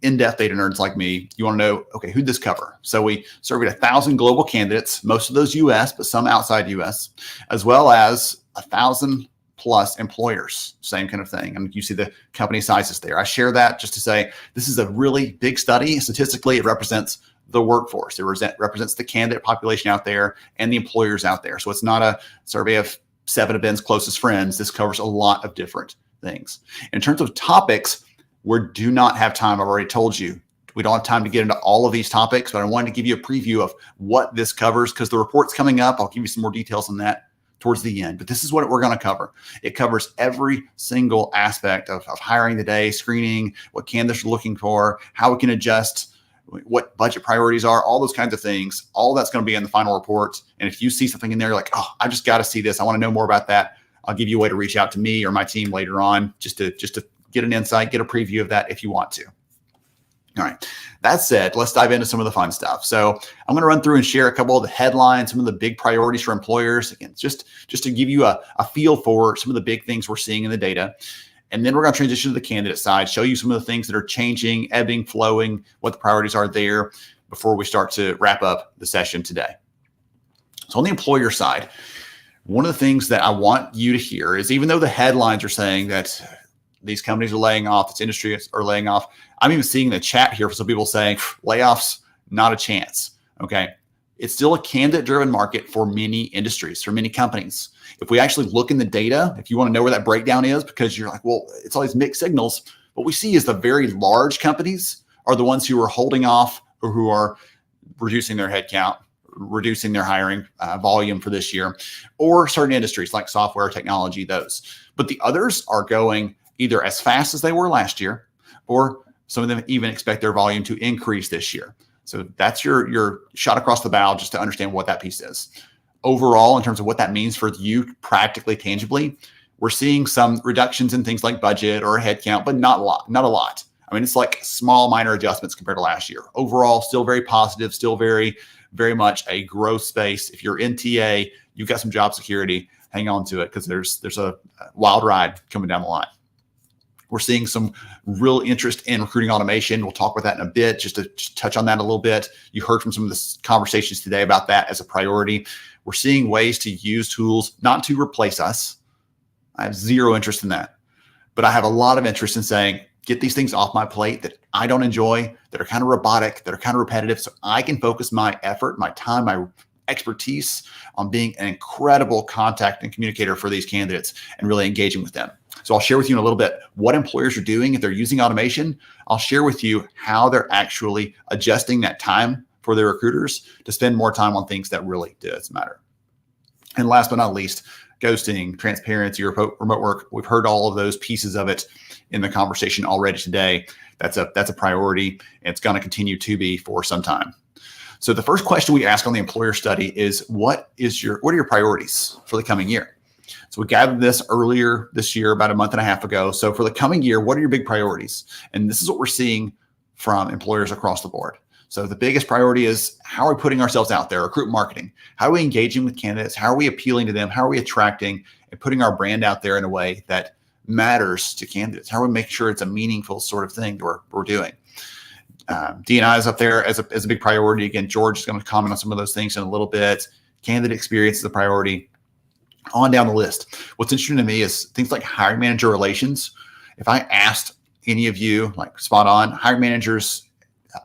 in-depth data nerds like me. You want to know, okay, who'd this cover? So we surveyed 1,000 global candidates, most of those U.S., but some outside U.S., as well as 1,000 plus employers, same kind of thing. And you see the company sizes there. I share that just to say this is a really big study. Statistically, it represents the workforce. It represents the candidate population out there and the employers out there. So it's not a survey of 7 of Ben's closest friends. This covers a lot of different things. In terms of topics, we do not have time. I've already told you, we don't have time to get into all of these topics, but I wanted to give you a preview of what this covers because the report's coming up. I'll give you some more details on that towards the end, but this is what we're going to cover. It covers every single aspect of hiring today, screening, what candidates are looking for, how we can adjust, what budget priorities are, all those kinds of things. All that's going to be in the final report. And if you see something in there, you're like, oh, I just got to see this, I want to know more about that, I'll give you a way to reach out to me or my team later on just to get an insight, get a preview of that if you want to. All right. That said, let's dive into some of the fun stuff. So I'm going to run through and share a couple of the headlines, some of the big priorities for employers. Again, just to give you a feel for some of the big things we're seeing in the data. And then we're going to transition to the candidate side, show you some of the things that are changing, ebbing, flowing, what the priorities are there before we start to wrap up the session today. So on the employer side, one of the things that I want you to hear is, even though the headlines are saying that these companies are laying off, this industry are laying off, I'm even seeing the chat here for some people saying layoffs, not a chance. Okay. It's still a candidate-driven market for many industries, for many companies. If we actually look in the data, if you want to know where that breakdown is, because you're like, well, it's all these mixed signals, what we see is the very large companies are the ones who are holding off or who are reducing their headcount, reducing their hiring volume for this year, or certain industries like software, technology, those. But the others are going either as fast as they were last year, or some of them even expect their volume to increase this year. So that's your shot across the bow just to understand what that piece is. Overall, in terms of what that means for you practically, tangibly, we're seeing some reductions in things like budget or headcount, but not a lot. I mean, it's like small, minor adjustments compared to last year. Overall, still very positive, still very, very much a growth space. If you're in TA, you've got some job security, hang on to it, because there's a wild ride coming down the line. We're seeing some real interest in recruiting automation. We'll talk about that in a bit, just to touch on that a little bit. You heard from some of the conversations today about that as a priority. We're seeing ways to use tools not to replace us. I have zero interest in that, but I have a lot of interest in saying, get these things off my plate that I don't enjoy, that are kind of robotic, that are kind of repetitive, so I can focus my effort, my time, my expertise on being an incredible contact and communicator for these candidates and really engaging with them. So I'll share with you in a little bit what employers are doing if they're using automation. I'll share with you how they're actually adjusting that time for their recruiters to spend more time on things that really does matter. And last but not least, ghosting, transparency, remote work. We've heard all of those pieces of it in the conversation already today. That's a priority, and it's going to continue to be for some time. So the first question we ask on the employer study is, what are your priorities for the coming year? So we gathered this earlier this year, about a month and a half ago. So for the coming year, what are your big priorities? And this is what we're seeing from employers across the board. So the biggest priority is, how are we putting ourselves out there? Recruit marketing. How are we engaging with candidates? How are we appealing to them? How are we attracting and putting our brand out there in a way that matters to candidates? How are we making sure it's a meaningful sort of thing we're doing? D&I is up there as a big priority. Again, George is going to comment on some of those things in a little bit. Candidate experience is a priority. On down the list. What's interesting to me is things like hiring manager relations. If I asked any of you, like spot on, hiring managers,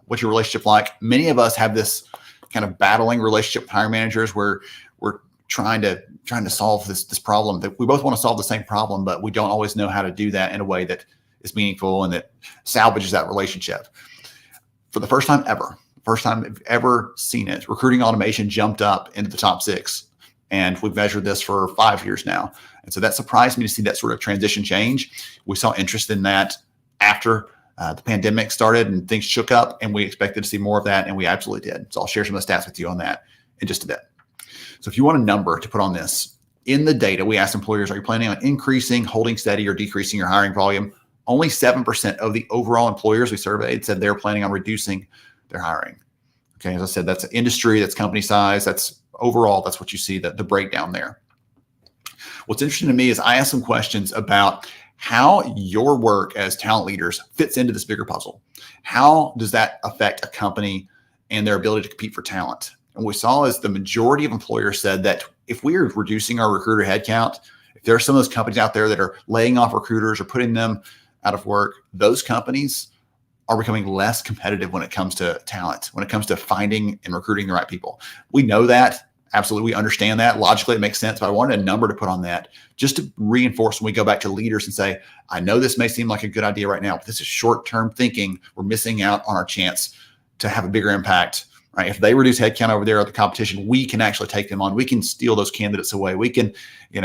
what's your relationship like? Many of us have this kind of battling relationship with hiring managers where we're trying to solve this problem, that we both want to solve the same problem, but we don't always know how to do that in a way that is meaningful and that salvages that relationship. For the first time I've ever seen it, recruiting automation jumped up into the top 6. And we've measured this for 5 years now. And so that surprised me to see that sort of transition change. We saw interest in that after the pandemic started and things shook up, and we expected to see more of that, and we absolutely did. So I'll share some of the stats with you on that in just a bit. So if you want a number to put on this, in the data, we asked employers, are you planning on increasing, holding steady, or decreasing your hiring volume? Only 7% of the overall employers we surveyed said they're planning on reducing their hiring. Okay, as I said, that's industry, that's company size, that's overall, that's what you see, the breakdown there. What's interesting to me is I asked some questions about how your work as talent leaders fits into this bigger puzzle. How does that affect a company and their ability to compete for talent? And what we saw is the majority of employers said that if we are reducing our recruiter headcount, if there are some of those companies out there that are laying off recruiters or putting them out of work, those companies are becoming less competitive when it comes to talent, when it comes to finding and recruiting the right people. We know that. Absolutely. We understand that. Logically, it makes sense, but I wanted a number to put on that just to reinforce when we go back to leaders and say, I know this may seem like a good idea right now, but this is short-term thinking. We're missing out on our chance to have a bigger impact, right? If they reduce headcount over there at the competition, we can actually take them on. We can steal those candidates away. We can,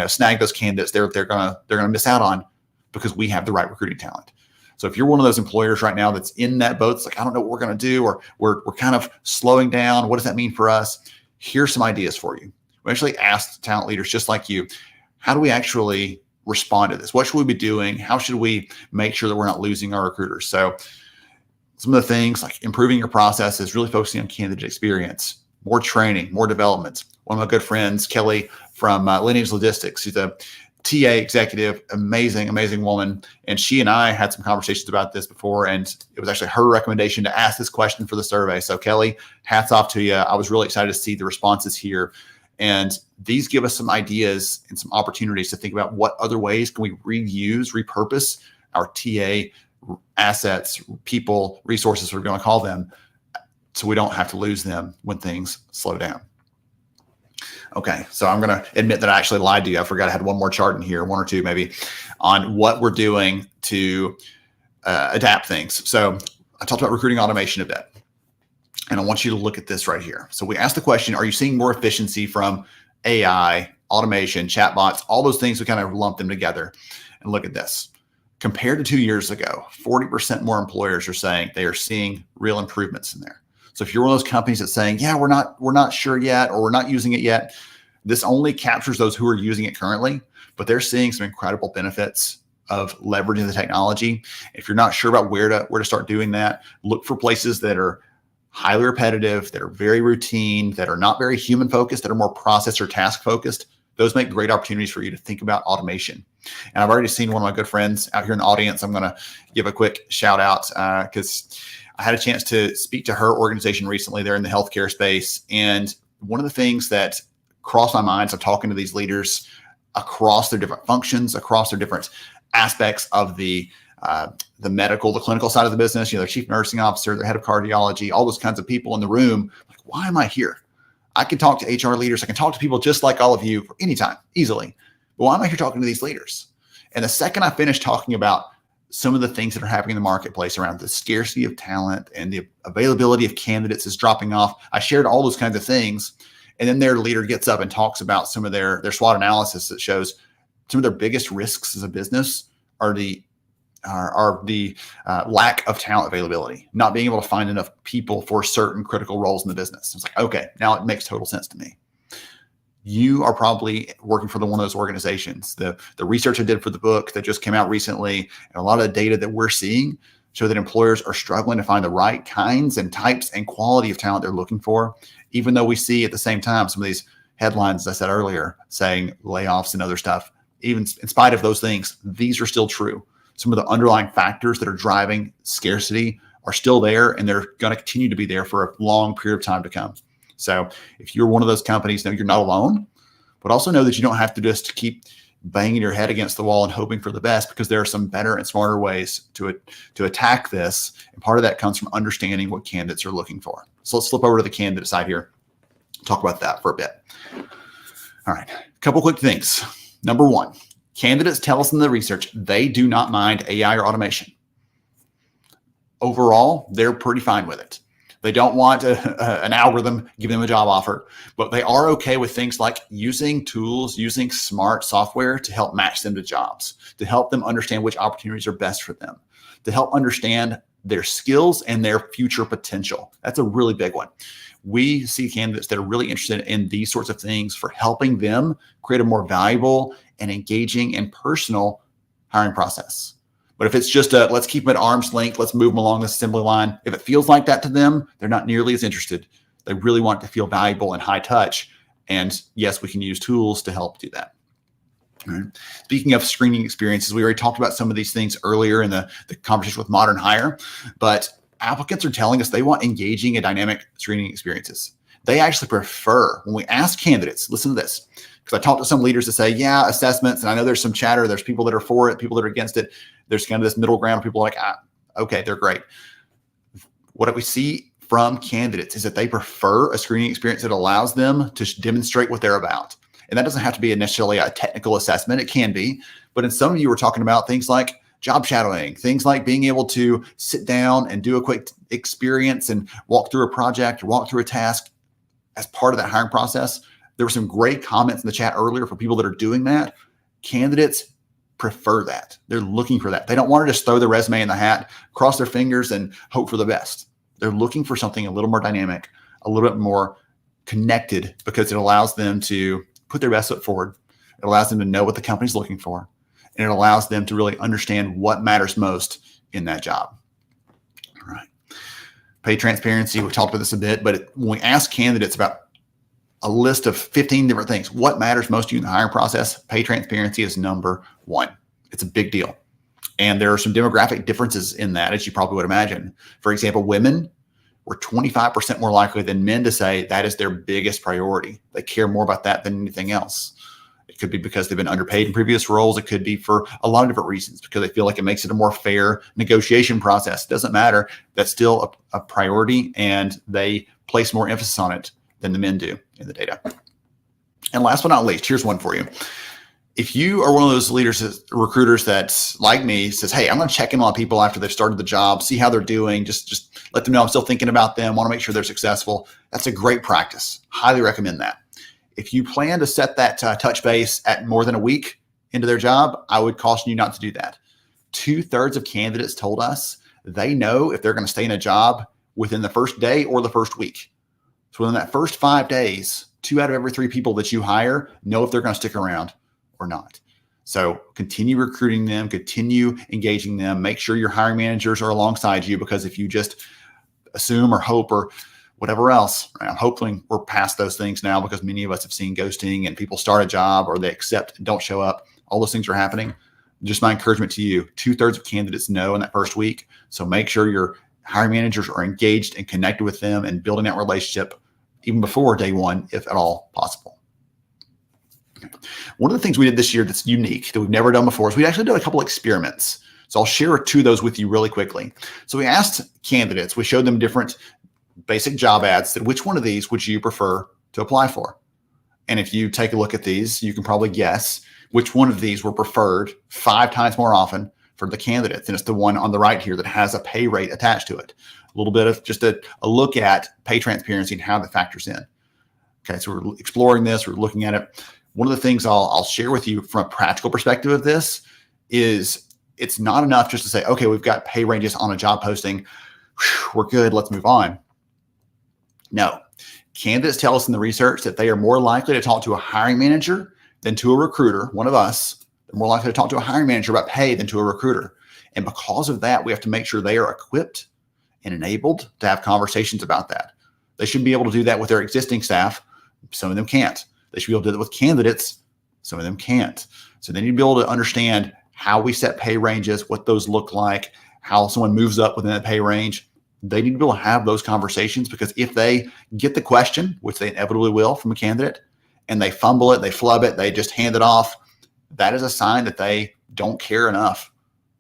snag those candidates they're gonna miss out on because we have the right recruiting talent. So if you're one of those employers right now that's in that boat, it's like, I don't know what we're going to do, or we're kind of slowing down. What does that mean for us? Here's some ideas for you. We actually asked talent leaders just like you, how do we actually respond to this? What should we be doing? How should we make sure that we're not losing our recruiters? So some of the things like improving your processes, really focusing on candidate experience, more training, more development. One of my good friends, Kelly from Lineage Logistics, she's a TA executive, amazing woman. And she and I had some conversations about this before, and it was actually her recommendation to ask this question for the survey. So Kelly, hats off to you. I was really excited to see the responses here. And these give us some ideas and some opportunities to think about what other ways can we reuse, repurpose our TA assets, people, resources, we're going to call them, so we don't have to lose them when things slow down. Okay, so I'm going to admit that I actually lied to you. I forgot I had one more chart in here, one or two maybe, on what we're doing to adapt things. So I talked about recruiting automation a bit, and I want you to look at this right here. So we asked the question, are you seeing more efficiency from AI, automation, chatbots, all those things? We kind of lump them together and look at this. Compared to 2 years ago, 40% more employers are saying they are seeing real improvements in there. So if you're one of those companies that's saying, yeah, we're not sure yet, or we're not using it yet, this only captures those who are using it currently, but they're seeing some incredible benefits of leveraging the technology. If you're not sure about where to start doing that, look for places that are highly repetitive, that are very routine, that are not very human focused, that are more process or task focused. Those make great opportunities for you to think about automation. And I've already seen one of my good friends out here in the audience. I'm going to give a quick shout out because I had a chance to speak to her organization recently. They're in the healthcare space. And one of the things that crossed my mind, so talking to these leaders across their different functions, across their different aspects of the medical, the clinical side of the business, their chief nursing officer, their head of cardiology, all those kinds of people in the room. Like, why am I here? I can talk to HR leaders. I can talk to people just like all of you for anytime, easily. But why am I here talking to these leaders? And the second I finished talking about some of the things that are happening in the marketplace around the scarcity of talent and the availability of candidates is dropping off, I shared all those kinds of things. And then their leader gets up and talks about some of their SWOT analysis that shows some of their biggest risks as a business are the lack of talent availability, not being able to find enough people for certain critical roles in the business. It's like, okay, now it makes total sense to me. You are probably working for one of those organizations. The research I did for the book that just came out recently, and a lot of the data that we're seeing show that employers are struggling to find the right kinds and types and quality of talent they're looking for, even though we see at the same time some of these headlines, as I said earlier, saying layoffs and other stuff. Even in spite of those things, these are still true. Some of the underlying factors that are driving scarcity are still there, and they're going to continue to be there for a long period of time to come. So if you're one of those companies, know you're not alone, but also know that you don't have to just keep banging your head against the wall and hoping for the best, because there are some better and smarter ways to attack this. And part of that comes from understanding what candidates are looking for. So let's flip over to the candidate side here, talk about that for a bit. All right, a couple quick things. Number one, candidates tell us in the research they do not mind AI or automation. Overall, they're pretty fine with it. They don't want an algorithm giving them a job offer, but they are okay with things like using tools, using smart software to help match them to jobs, to help them understand which opportunities are best for them, to help understand their skills and their future potential. That's a really big one. We see candidates that are really interested in these sorts of things for helping them create a more valuable and engaging and personal hiring process. But if it's just let's keep them at arm's length, let's move them along the assembly line, if it feels like that to them, they're not nearly as interested. They really want to feel valuable and high touch. And yes, we can use tools to help do that. All right. Speaking of screening experiences, we already talked about some of these things earlier in the conversation with Modern Hire, but applicants are telling us they want engaging and dynamic screening experiences. They actually prefer, when we ask candidates, listen to this, because I talked to some leaders that say, yeah, assessments, and I know there's some chatter, there's people that are for it, people that are against it. There's kind of this middle ground. People are like, okay, they're great. What we see from candidates is that they prefer a screening experience that allows them to demonstrate what they're about. And that doesn't have to be necessarily a technical assessment. It can be. But in some of you were talking about things like job shadowing, things like being able to sit down and do a quick experience and walk through a project or walk through a task as part of that hiring process. There were some great comments in the chat earlier for people that are doing that. Candidates prefer that. They're looking for that. They don't want to just throw their resume in the hat, cross their fingers, and hope for the best. They're looking for something a little more dynamic, a little bit more connected, because it allows them to put their best foot forward. It allows them to know what the company's looking for, and it allows them to really understand what matters most in that job. All right. Pay transparency. We talked about this a bit, but when we ask candidates about a list of 15 different things, what matters most to you in the hiring process, pay transparency is number one. It's a big deal. And there are some demographic differences in that, as you probably would imagine. For example, women we're 25% more likely than men to say that is their biggest priority. They care more about that than anything else. It could be because they've been underpaid in previous roles. It could be for a lot of different reasons, because they feel like it makes it a more fair negotiation process. It doesn't matter. That's still a priority, and they place more emphasis on it than the men do in the data. And last but not least, here's one for you. If you are one of those leaders, recruiters that's like me, says, hey, I'm going to check in on people after they've started the job, see how they're doing, just let them know I'm still thinking about them, want to make sure they're successful. That's a great practice. Highly recommend that. If you plan to set that touch base at more than a week into their job, I would caution you not to do that. 2/3 of candidates told us they know if they're going to stay in a job within the first day or the first week. So within that first 5 days, 2 out of every 3 people that you hire know if they're going to stick around or not. So continue recruiting them, continue engaging them, make sure your hiring managers are alongside you, because if you just assume or hope or whatever else, right, I'm hoping we're past those things now, because many of us have seen ghosting and people start a job or they accept and don't show up. All those things are happening. Just my encouragement to you, 2/3 of candidates know in that first week. So make sure your hiring managers are engaged and connected with them and building that relationship even before day one, if at all possible. One of the things we did this year that's unique, that we've never done before, is we actually did a couple experiments. So I'll share 2 of those with you really quickly. So we asked candidates, we showed them different basic job ads, said, which one of these would you prefer to apply for? And if you take a look at these, you can probably guess which one of these were preferred 5 times more often for the candidates. And it's the one on the right here that has a pay rate attached to it. A little bit of just a look at pay transparency and how that factors in. Okay, so we're exploring this, we're looking at it. One of the things I'll share with you from a practical perspective of this is it's not enough just to say, okay, we've got pay ranges on a job posting. Whew, we're good, let's move on. No, candidates tell us in the research that they are more likely to talk to a hiring manager than to a recruiter, one of us. They're more likely to talk to a hiring manager about pay than to a recruiter. And because of that, we have to make sure they are equipped and enabled to have conversations about that. They should be able to do that with their existing staff. Some of them can't. They should be able to do that with candidates. Some of them can't. So they need to be able to understand how we set pay ranges, what those look like, how someone moves up within that pay range. They need to be able to have those conversations, because if they get the question, which they inevitably will from a candidate, and they fumble it, they flub it, they just hand it off, that is a sign that they don't care enough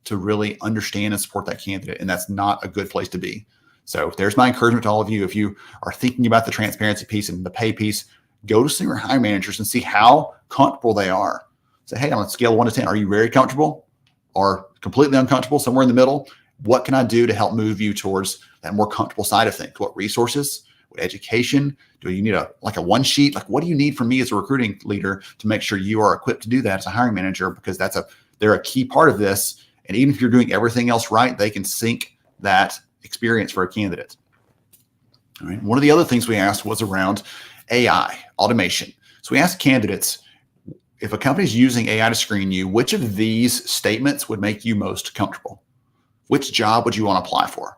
to really understand and support that candidate. And that's not a good place to be. So there's my encouragement to all of you. If you are thinking about the transparency piece and the pay piece, go to some of your hiring managers and see how comfortable they are. Say, hey, on a scale of 1 to 10, are you very comfortable or completely uncomfortable, somewhere in the middle? What can I do to help move you towards that more comfortable side of things? What resources, what education? Do you need a one sheet? Like, what do you need from me as a recruiting leader to make sure you are equipped to do that as a hiring manager? Because they're a key part of this. And even if you're doing everything else right, they can sync that experience for a candidate. All right. One of the other things we asked was around AI, automation. So we asked candidates, if a company is using AI to screen you, which of these statements would make you most comfortable? Which job would you want to apply for?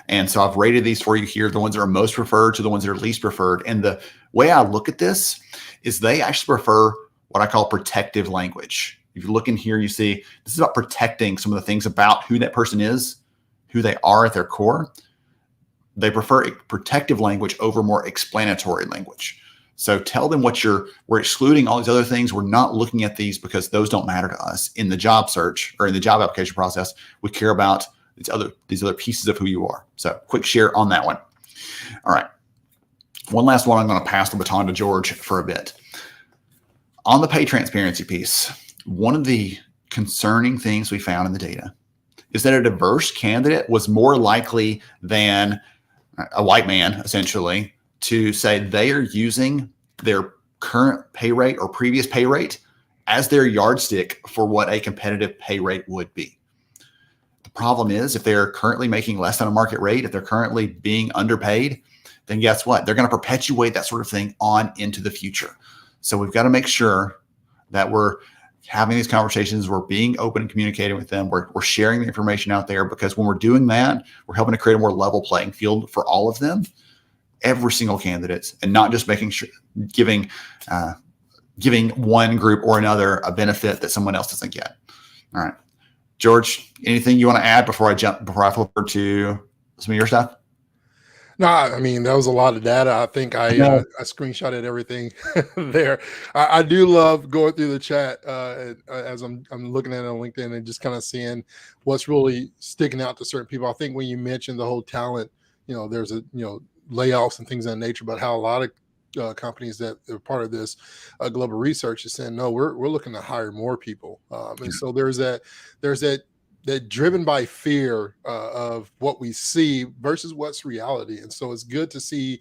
And so I've rated these for you here, the ones that are most preferred to the ones that are least preferred. And the way I look at this is they actually prefer what I call protective language. If you look in here, you see this is about protecting some of the things about who that person is, who they are at their core. They prefer protective language over more explanatory language. So tell them we're excluding all these other things. We're not looking at these because those don't matter to us in the job search or in the job application process. We care about these other pieces of who you are. So quick share on that one. All right. One last one. I'm going to pass the baton to George for a bit. On the pay transparency piece, one of the concerning things we found in the data is that a diverse candidate was more likely than a white man, essentially, to say they are using their current pay rate or previous pay rate as their yardstick for what a competitive pay rate would be. The problem is, if they're currently making less than a market rate, if they're currently being underpaid, then guess what? They're going to perpetuate that sort of thing on into the future. So we've got to make sure that we're having these conversations, we're being open and communicating with them, we're sharing the information out there, because when we're doing that, we're helping to create a more level playing field for all of them, every single candidate, and not just making sure giving one group or another a benefit that someone else doesn't get. All right, George, anything you want to add before I flip over to some of your stuff? No, I mean, that was a lot of data. I think know. I screenshotted everything there. I do love going through the chat as I'm looking at it on LinkedIn and just kind of seeing what's really sticking out to certain people. I think when you mentioned the whole talent, there's layoffs and things of that nature, but how a lot of companies that are part of this global research is saying no, we're looking to hire more people, and so there's that driven by fear of what we see versus what's reality. And so it's good to see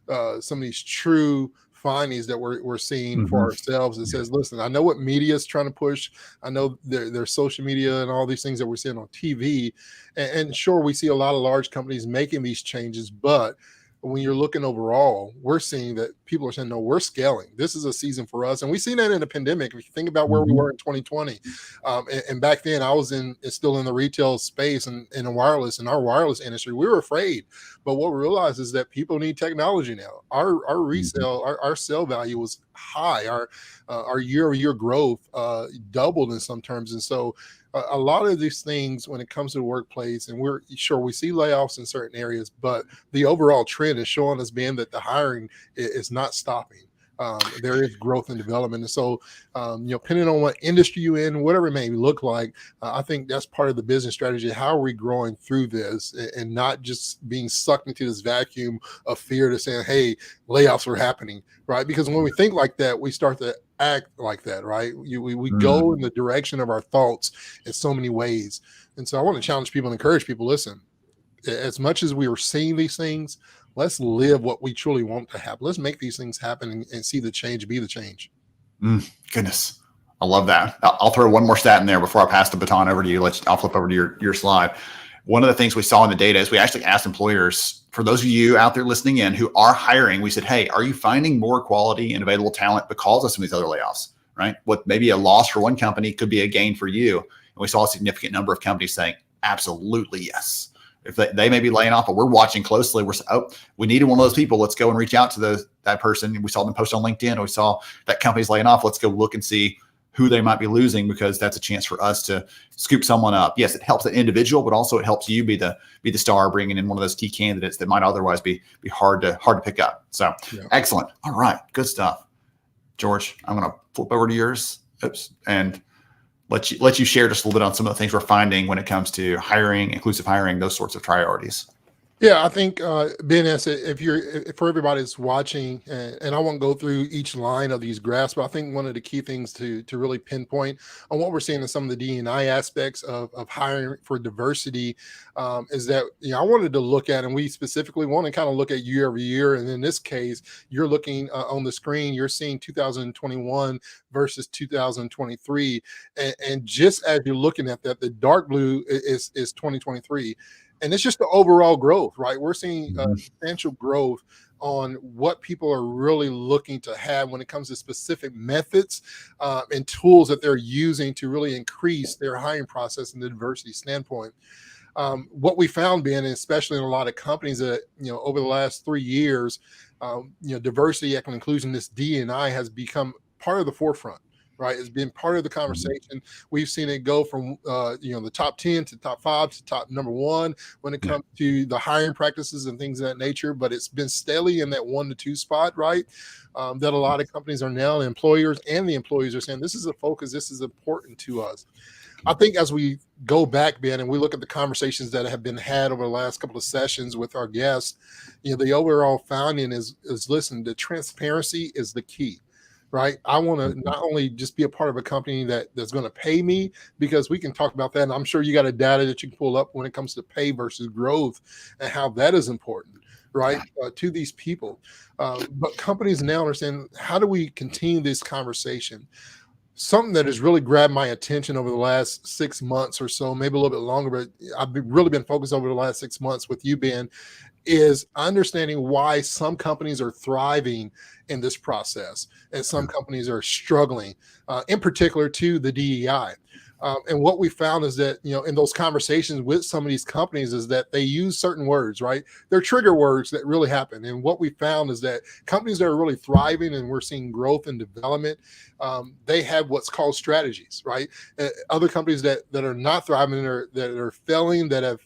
some of these true findings that we're seeing for Mhm. ourselves. It says, listen, I know what media is trying to push. I know there's social media and all these things that we're seeing on TV. And sure, we see a lot of large companies making these changes, but when you're looking overall, we're seeing that people are saying, no, we're scaling. This is a season for us. And we've seen that in the pandemic. If you think about where we Mhm. were in 2020, and back then I was still in the retail space and in our wireless industry, we were afraid. But what we realized is that people need technology now. Our resale, our sale value was high. Our year-over-year growth doubled in some terms. And so a lot of these things when it comes to the workplace, and we're sure we see layoffs in certain areas, but the overall trend is showing us being that the hiring is not stopping. There is growth and development. And so, depending on what industry you're in, whatever it may look like, I think that's part of the business strategy. How are we growing through this and not just being sucked into this vacuum of fear to saying, hey, layoffs are happening, right? Because when we think like that, we start to act like that, right? We go in the direction of our thoughts in so many ways. And so I want to challenge people and encourage people, listen, as much as we are seeing these things, let's live what we truly want to happen. Let's make these things happen and see the change, be the change. Goodness. I love that. I'll throw one more stat in there before I pass the baton over to you. I'll flip over to your slide. One of the things we saw in the data is we actually asked employers, for those of you out there listening in who are hiring, we said, hey, are you finding more quality and available talent because of some of these other layoffs, right? What maybe a loss for one company could be a gain for you. And we saw a significant number of companies saying, absolutely yes. If they may be laying off, but we're watching closely. We're we needed one of those people. Let's go and reach out to that person. We saw them post on LinkedIn. We saw that company's laying off. Let's go look and see who they might be losing, because that's a chance for us to scoop someone up. Yes, it helps the individual, but also it helps you be the star, bringing in one of those key candidates that might otherwise be hard to pick up. So Excellent. All right, good stuff. George, I'm going to flip over to yours. Oops, and let you share just a little bit on some of the things we're finding when it comes to hiring, inclusive hiring, those sorts of priorities. Yeah, I think Ben, as if for everybody that's watching, and I won't go through each line of these graphs, but I think one of the key things to really pinpoint on what we're seeing in some of the D&I aspects of hiring for diversity is that I wanted to look at, and we specifically want to kind of look at year over year, and in this case, you're looking on the screen, you're seeing 2021 versus 2023, and just as you're looking at that, the dark blue is 2023. And it's just the overall growth, right? We're seeing substantial growth on what people are really looking to have when it comes to specific methods and tools that they're using to really increase their hiring process and the diversity standpoint. What we found, Ben, especially in a lot of companies that, over the last 3 years, diversity, equity, inclusion, this D&I has become part of the forefront. Right, it's been part of the conversation. We've seen it go from the top 10 to top 5 to top number 1 when it comes to the hiring practices and things of that nature. But it's been steadily in that 1 to 2 spot, right? That a lot of companies are now, the employers and the employees are saying this is a focus. This is important to us. I think as we go back, Ben, and we look at the conversations that have been had over the last couple of sessions with our guests, the overall finding is listen, the transparency is the key. Right. I want to not only just be a part of a company that's going to pay me, because we can talk about that. And I'm sure you got a data that you can pull up when it comes to pay versus growth and how that is important, right, to these people. But companies now understand, how do we continue this conversation? Something that has really grabbed my attention over the last 6 months or so, maybe a little bit longer, but I've really been focused over the last 6 months with you, Ben, is understanding why some companies are thriving in this process and some companies are struggling, in particular to the DEI. And what we found is that, in those conversations with some of these companies is that they use certain words, right? They're trigger words that really happen. And what we found is that companies that are really thriving and we're seeing growth and development, they have what's called strategies, right? Other companies that are not thriving or that are failing, that have,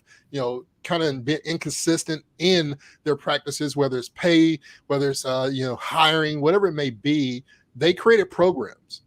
kind of been inconsistent in their practices, whether it's pay, whether it's, hiring, whatever it may be, they created programs.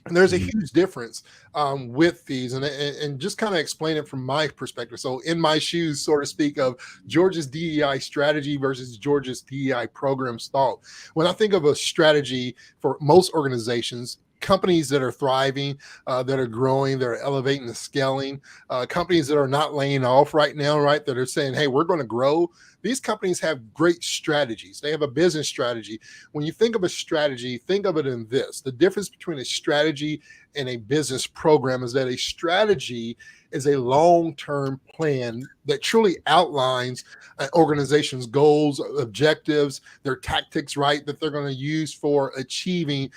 And there's a huge difference with these, and just kind of explain it from my perspective. So in my shoes, so to speak, of George's DEI strategy versus George's DEI programs thought. When I think of a strategy for most organizations, companies that are thriving, that are growing, that are elevating and scaling, companies that are not laying off right now, right? That are saying, hey, we're going to grow. These companies have great strategies. They have a business strategy. When you think of a strategy, think of it in this. The difference between a strategy and a business program is that a strategy is a long-term plan that truly outlines an organization's goals, objectives, their tactics, right, that they're going to use for achieving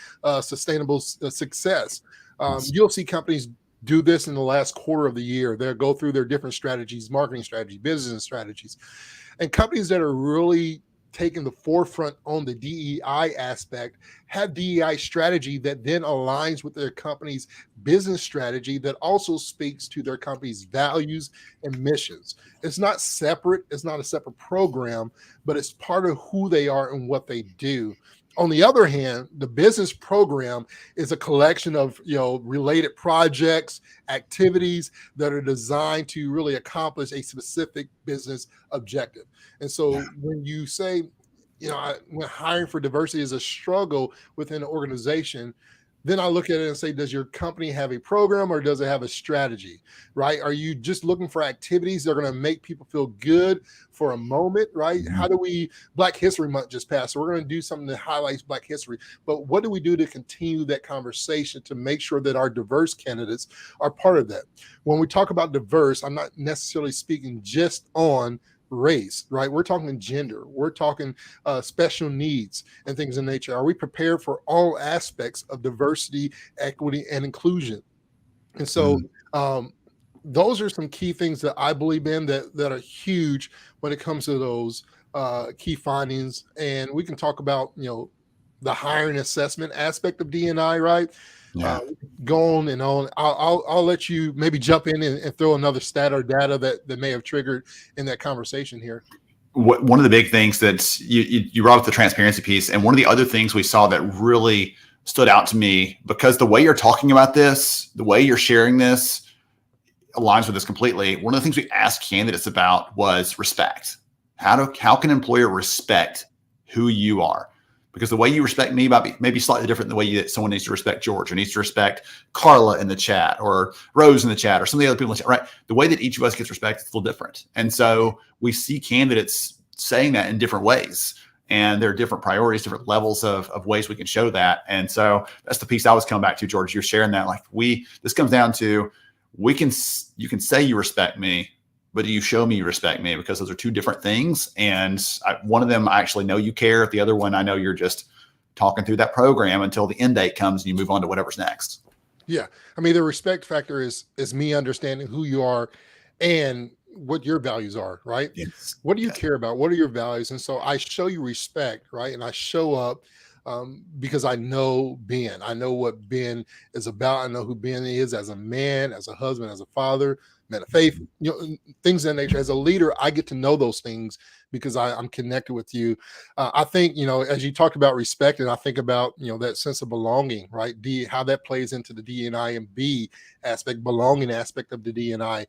sustainable success. You'll see companies do this in the last quarter of the year. They'll go through their different strategies, marketing strategies, business strategies. And companies that are really taking the forefront on the DEI aspect have DEI strategy that then aligns with their company's business strategy that also speaks to their company's values and missions. It's not separate. It's not a separate program, but it's part of who they are and what they do. On the other hand, the business program is a collection of, related projects, activities that are designed to really accomplish a specific business objective. And so when you say, when hiring for diversity is a struggle within an organization, then I look at it and say, does your company have a program or does it have a strategy, right? Are you just looking for activities that are going to make people feel good for a moment, right? How do Black History Month just passed, so we're going to do something that highlights Black history. But what do we do to continue that conversation to make sure that our diverse candidates are part of that? When we talk about diverse, I'm not necessarily speaking just on race, right? We're talking gender, we're talking special needs and things in nature. Are we prepared for all aspects of diversity, equity, and inclusion? And so those are some key things that I believe in that are huge when it comes to those key findings. And we can talk about, the hiring assessment aspect of D&I, right? Yeah. Go on and on. I'll let you maybe jump in and throw another stat or data that may have triggered in that conversation here. One of the big things that you brought up the transparency piece, and one of the other things we saw that really stood out to me, because the way you're talking about this, the way you're sharing this aligns with this completely. One of the things we asked candidates about was respect. How can an employer respect who you are? Because the way you respect me might be slightly different than the way someone needs to respect George, or needs to respect Carla in the chat, or Rose in the chat, or some of the other people in the chat, right? The way that each of us gets respect is a little different. And so we see candidates saying that in different ways. And there are different priorities, different levels of ways we can show that. And so that's the piece I was coming back to, George. You're sharing that. Like this comes down to, you can say you respect me, but do you show me you respect me? Because those are two different things. And one of them, I actually know you care. The other one, I know you're just talking through that program until the end date comes and you move on to whatever's next. Yeah. I mean, the respect factor is me understanding who you are and what your values are, right? Yes. What do you care about? What are your values? And so I show you respect, right? And I show up because I know Ben. I know what Ben is about. I know who Ben is as a man, as a husband, as a father, man of faith, things of that nature. As a leader, I get to know those things because I'm connected with you. I think, as you talked about respect, and I think about, that sense of belonging, right? How that plays into the D&I and B aspect, belonging aspect of the D&I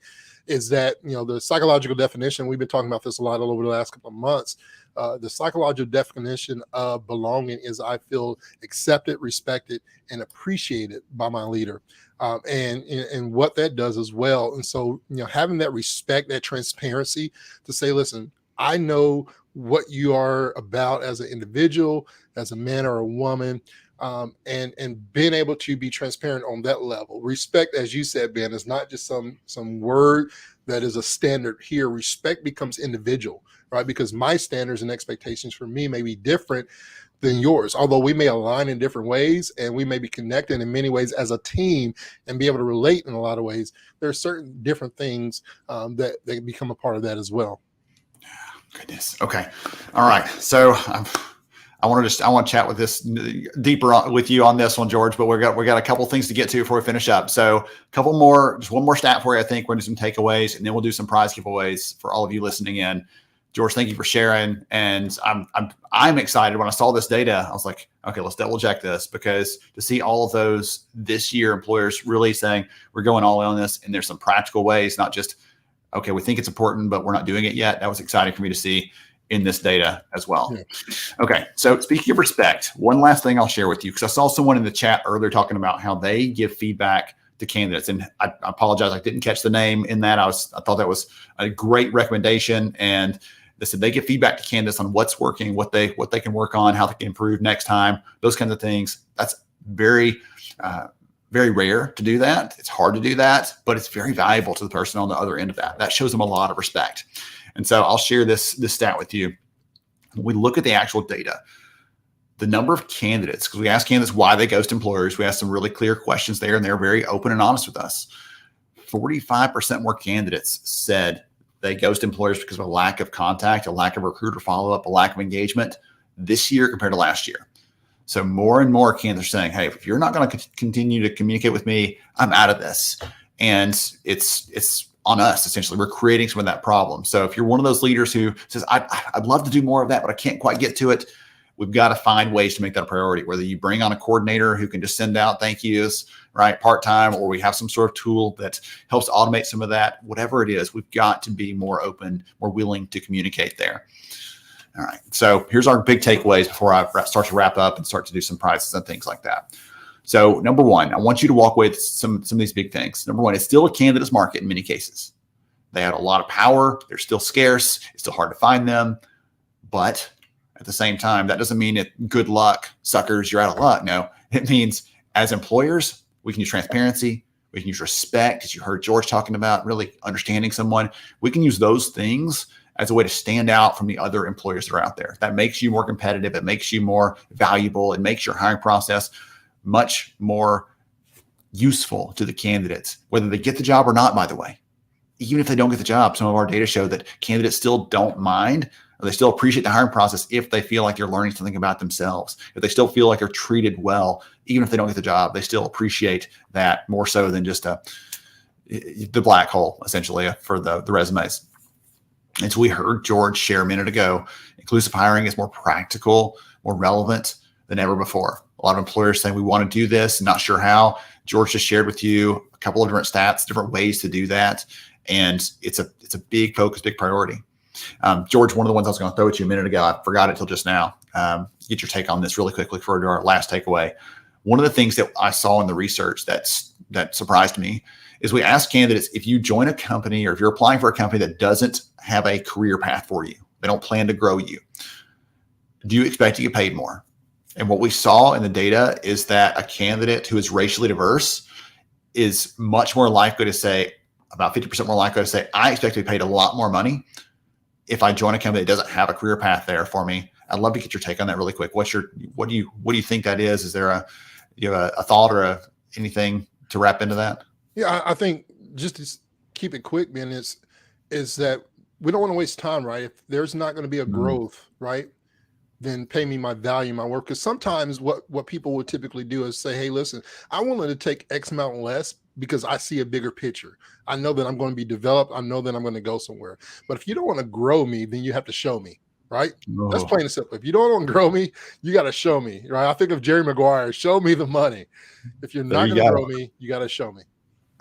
is that, the psychological definition, we've been talking about this a lot over the last couple of months. The psychological definition of belonging is I feel accepted, respected, and appreciated by my leader. And what that does as well. And so, having that respect, that transparency to say, listen, I know what you are about as an individual, as a man or a woman, and being able to be transparent on that level. Respect, as you said, Ben, is not just some word that is a standard here. Respect becomes individual, right? Because my standards and expectations for me may be different than yours, although we may align in different ways and we may be connected in many ways as a team and be able to relate in a lot of ways. There are certain different things that become a part of that as well. Goodness. Okay. All right. So I want to chat with this deeper with you on this one, George, but we got a couple things to get to before we finish up. So a couple more, just one more stat for you. I think we're going to do some takeaways, and then we'll do some prize giveaways for all of you listening in. George, thank you for sharing. And I'm excited. When I saw this data, I was like, okay, let's double check this, because to see all of those this year, employers really saying we're going all in on this, and there's some practical ways, not just, okay, we think it's important, but we're not doing it yet. That was exciting for me to see in this data as well. Yeah. Okay. So speaking of respect, one last thing I'll share with you, because I saw someone in the chat earlier talking about how they give feedback to candidates. And I apologize, I didn't catch the name in that. I thought that was a great recommendation. And they said they give feedback to candidates on what's working, what they can work on, how they can improve next time, those kinds of things. That's very, very rare to do that. It's hard to do that, but it's very valuable to the person on the other end of that. That shows them a lot of respect. And so I'll share this stat with you. When we look at the actual data, the number of candidates, because we ask candidates why they ghost employers, we ask some really clear questions there, and they're very open and honest with us. 45% more candidates said they ghost employers because of a lack of contact, a lack of recruiter follow-up, a lack of engagement this year compared to last year. So more and more candidates are saying, hey, if you're not going to continue to communicate with me, I'm out of this. And it's on us, essentially. We're creating some of that problem. So if you're one of those leaders who says, I'd love to do more of that, but I can't quite get to it, we've got to find ways to make that a priority, whether you bring on a coordinator who can just send out thank yous, right, part-time, or we have some sort of tool that helps automate some of that. Whatever it is, we've got to be more open, more willing to communicate there. All right. So here's our big takeaways before I start to wrap up and start to do some prizes and things like that. So number one, I want you to walk away with some of these big things. Number one, it's still a candidate's market in many cases. They had a lot of power. They're still scarce. It's still hard to find them. But at the same time, that doesn't mean it, good luck, suckers, you're out of luck. No, it means as employers, we can use transparency. We can use respect, as you heard George talking about, really understanding someone. We can use those things as a way to stand out from the other employers that are out there. That makes you more competitive. It makes you more valuable. It makes your hiring process much more useful to the candidates, whether they get the job or not, by the way. Even if they don't get the job, some of our data show that candidates still don't mind, or they still appreciate the hiring process if they feel like they're learning something about themselves. If they still feel like they're treated well, even if they don't get the job, they still appreciate that more so than just the black hole, essentially, for the resumes. And so we heard George share a minute ago, inclusive hiring is more practical, more relevant than ever before. A lot of employers saying we want to do this, not sure how. George just shared with you a couple of different stats, different ways to do that. And it's a big focus, big priority. George, one of the ones I was going to throw at you a minute ago, I forgot it till just now. Get your take on this really quickly for our last takeaway. One of the things that I saw in the research that surprised me is we asked candidates, if you join a company or if you're applying for a company that doesn't have a career path for you, they don't plan to grow you, do you expect to get paid more? And what we saw in the data is that a candidate who is racially diverse is much more likely to say, about 50% more likely to say, I expect to be paid a lot more money if I join a company that doesn't have a career path there for me. I'd love to get your take on that really quick. What do you think that is? Is there a thought or anything to wrap into that? Yeah, I think just to keep it quick, Ben, is that we don't want to waste time, right? If there's not going to be a growth, right, then pay me my value, my work. Because sometimes what people would typically do is say, hey, listen, I'm willing to take X amount less because I see a bigger picture. I know that I'm going to be developed. I know that I'm going to go somewhere. But if you don't want to grow me, then you have to show me, right? Oh. That's plain and simple. If you don't want to grow me, you got to show me, right? I think of Jerry Maguire, show me the money. If you're not going to grow me, you got to show me.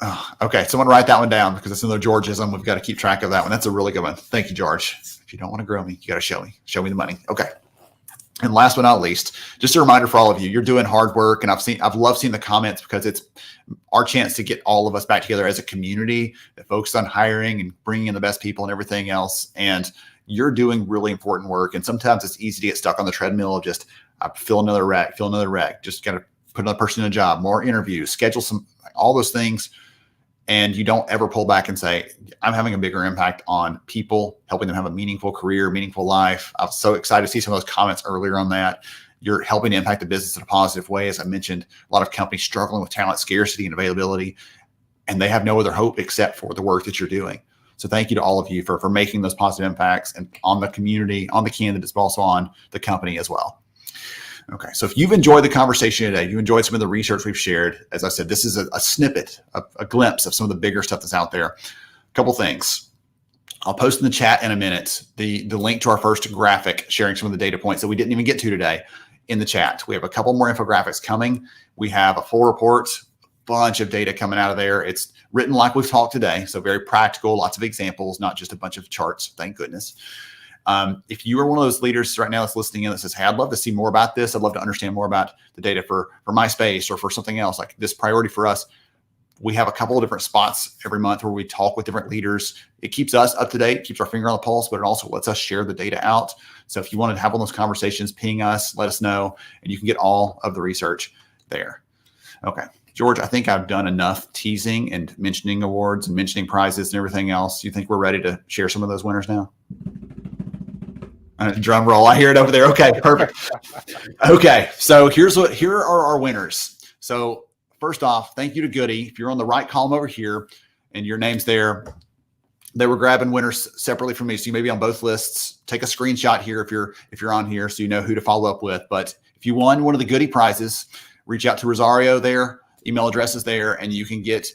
Oh, okay. Someone write that one down because it's another Georgism. We've got to keep track of that one. That's a really good one. Thank you, George. If you don't want to grow me, you got to show me. Show me the money. Okay. And last but not least, just a reminder for all of you, you're doing hard work. And I've loved seeing the comments because it's our chance to get all of us back together as a community that focuses on hiring and bringing in the best people and everything else. And you're doing really important work. And sometimes it's easy to get stuck on the treadmill of just fill another rec. Just got to put another person in a job, more interviews, schedule all those things. And you don't ever pull back and say, I'm having a bigger impact on people, helping them have a meaningful career, meaningful life. I was so excited to see some of those comments earlier on that. you're helping to impact the business in a positive way. As I mentioned, a lot of companies struggling with talent scarcity and availability, and they have no other hope except for the work that you're doing. So thank you to all of you for making those positive impacts and on the community, on the candidates, but also on the company as well. Okay, so if you've enjoyed the conversation today, you enjoyed some of the research we've shared, as I said, this is a snippet, a glimpse of some of the bigger stuff that's out there. A couple things. I'll post in the chat in a minute the link to our first graphic sharing some of the data points that we didn't even get to today in the chat. We have a couple more infographics coming. We have a full report, bunch of data coming out of there. It's written like we've talked today, so very practical, lots of examples, not just a bunch of charts, thank goodness. If you are one of those leaders right now that's listening in that says, hey, I'd love to see more about this. I'd love to understand more about the data for my space or for something else like this priority for us. We have a couple of different spots every month where we talk with different leaders. It keeps us up to date, keeps our finger on the pulse, but it also lets us share the data out. So if you want to have one of those conversations, ping us, let us know, and you can get all of the research there. Okay. George, I think I've done enough teasing and mentioning awards and mentioning prizes and everything else. You think we're ready to share some of those winners now? Drum roll. I hear it over there. Okay, perfect. Okay, so here are our winners. So first off, thank you to Goody. If you're on the right column over here and your name's there, they were grabbing winners separately from me. So you may be on both lists. Take a screenshot here if you're on here so you know who to follow up with. But if you won one of the Goody prizes, reach out to Rosario there. Email address is there, and you can get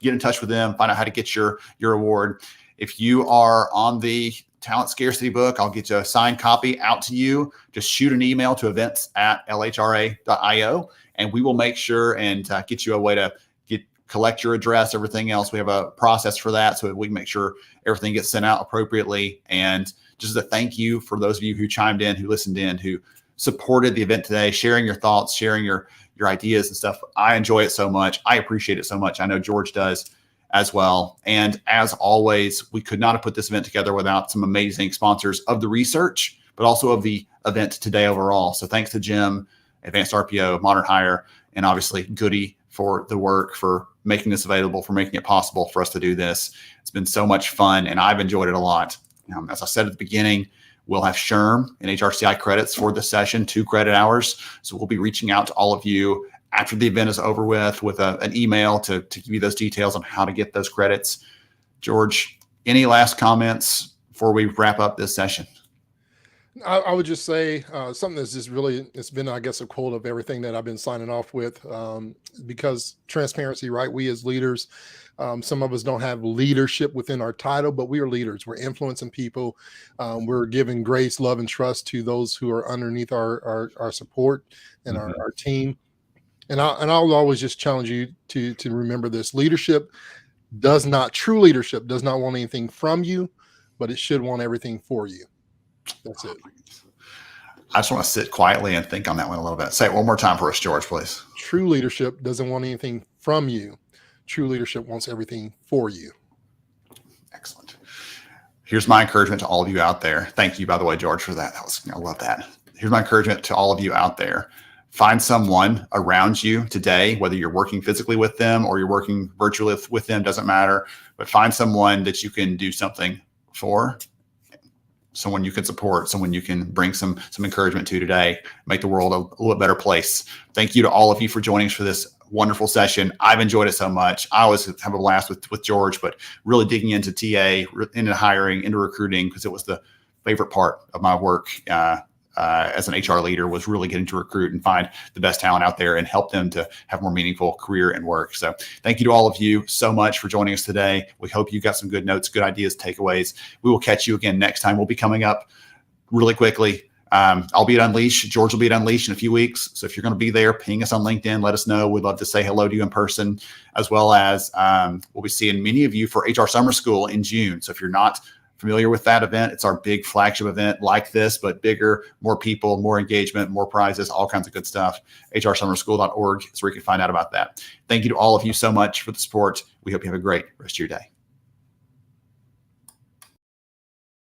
in touch with them, find out how to get your award. If you are on the talent scarcity book, I'll get you a signed copy out to you. Just shoot an email to events@lhra.io, and we will make sure and get you a way to collect your address, everything else. We have a process for that so that we can make sure everything gets sent out appropriately. And just a thank you for those of you who chimed in, who listened in, who supported the event today, sharing your thoughts, sharing your ideas and stuff. I enjoy it so much. I appreciate it so much. I know George does as well. And as always, we could not have put this event together without some amazing sponsors of the research, but also of the event today overall. So thanks to Jim, Advanced RPO, Modern Hire, and obviously Goody for the work, for making this available, for making it possible for us to do this. It's been so much fun, and I've enjoyed it a lot. As I said at the beginning, we'll have SHRM and HRCI credits for the session, 2 credit hours. So we'll be reaching out to all of you after the event is over with an email to give you those details on how to get those credits. George, any last comments before we wrap up this session? I would just say something that's just really, it's been, I guess, a quote of everything that I've been signing off with, because transparency, right? We as leaders, some of us don't have leadership within our title, but we are leaders. We're influencing people. We're giving grace, love, and trust to those who are underneath our support and our team. And I'll always just challenge you to remember this. True leadership does not want anything from you, but it should want everything for you. That's it. I just want to sit quietly and think on that one a little bit. Say it one more time for us, George, please. True leadership doesn't want anything from you. True leadership wants everything for you. Excellent. Here's my encouragement to all of you out there. Thank you, by the way, George, for that. I love that. Here's my encouragement to all of you out there. Find someone around you today, whether you're working physically with them or you're working virtually with them, doesn't matter, but find someone that you can do something for, someone you can support, someone you can bring some encouragement to today, make the world a little better place. Thank you to all of you for joining us for this wonderful session. I've enjoyed it so much. I always have a blast with George, but really digging into TA, into hiring, into recruiting, because it was the favorite part of my work as an HR leader, was really getting to recruit and find the best talent out there and help them to have more meaningful career and work. So thank you to all of you so much for joining us today. We hope you got some good notes, good ideas, takeaways. We will catch you again next time. We'll be coming up really quickly. I'll be at Unleash. George will be at Unleash in a few weeks. So if you're going to be there, ping us on LinkedIn. Let us know. We'd love to say hello to you in person, as well as we'll be seeing many of you for HR Summer School in June. So if you're not familiar with that event, it's our big flagship event like this, but bigger, more people, more engagement, more prizes, all kinds of good stuff. hrsummerschool.org is where you can find out about that. Thank you to all of you so much for the support. We hope you have a great rest of your day.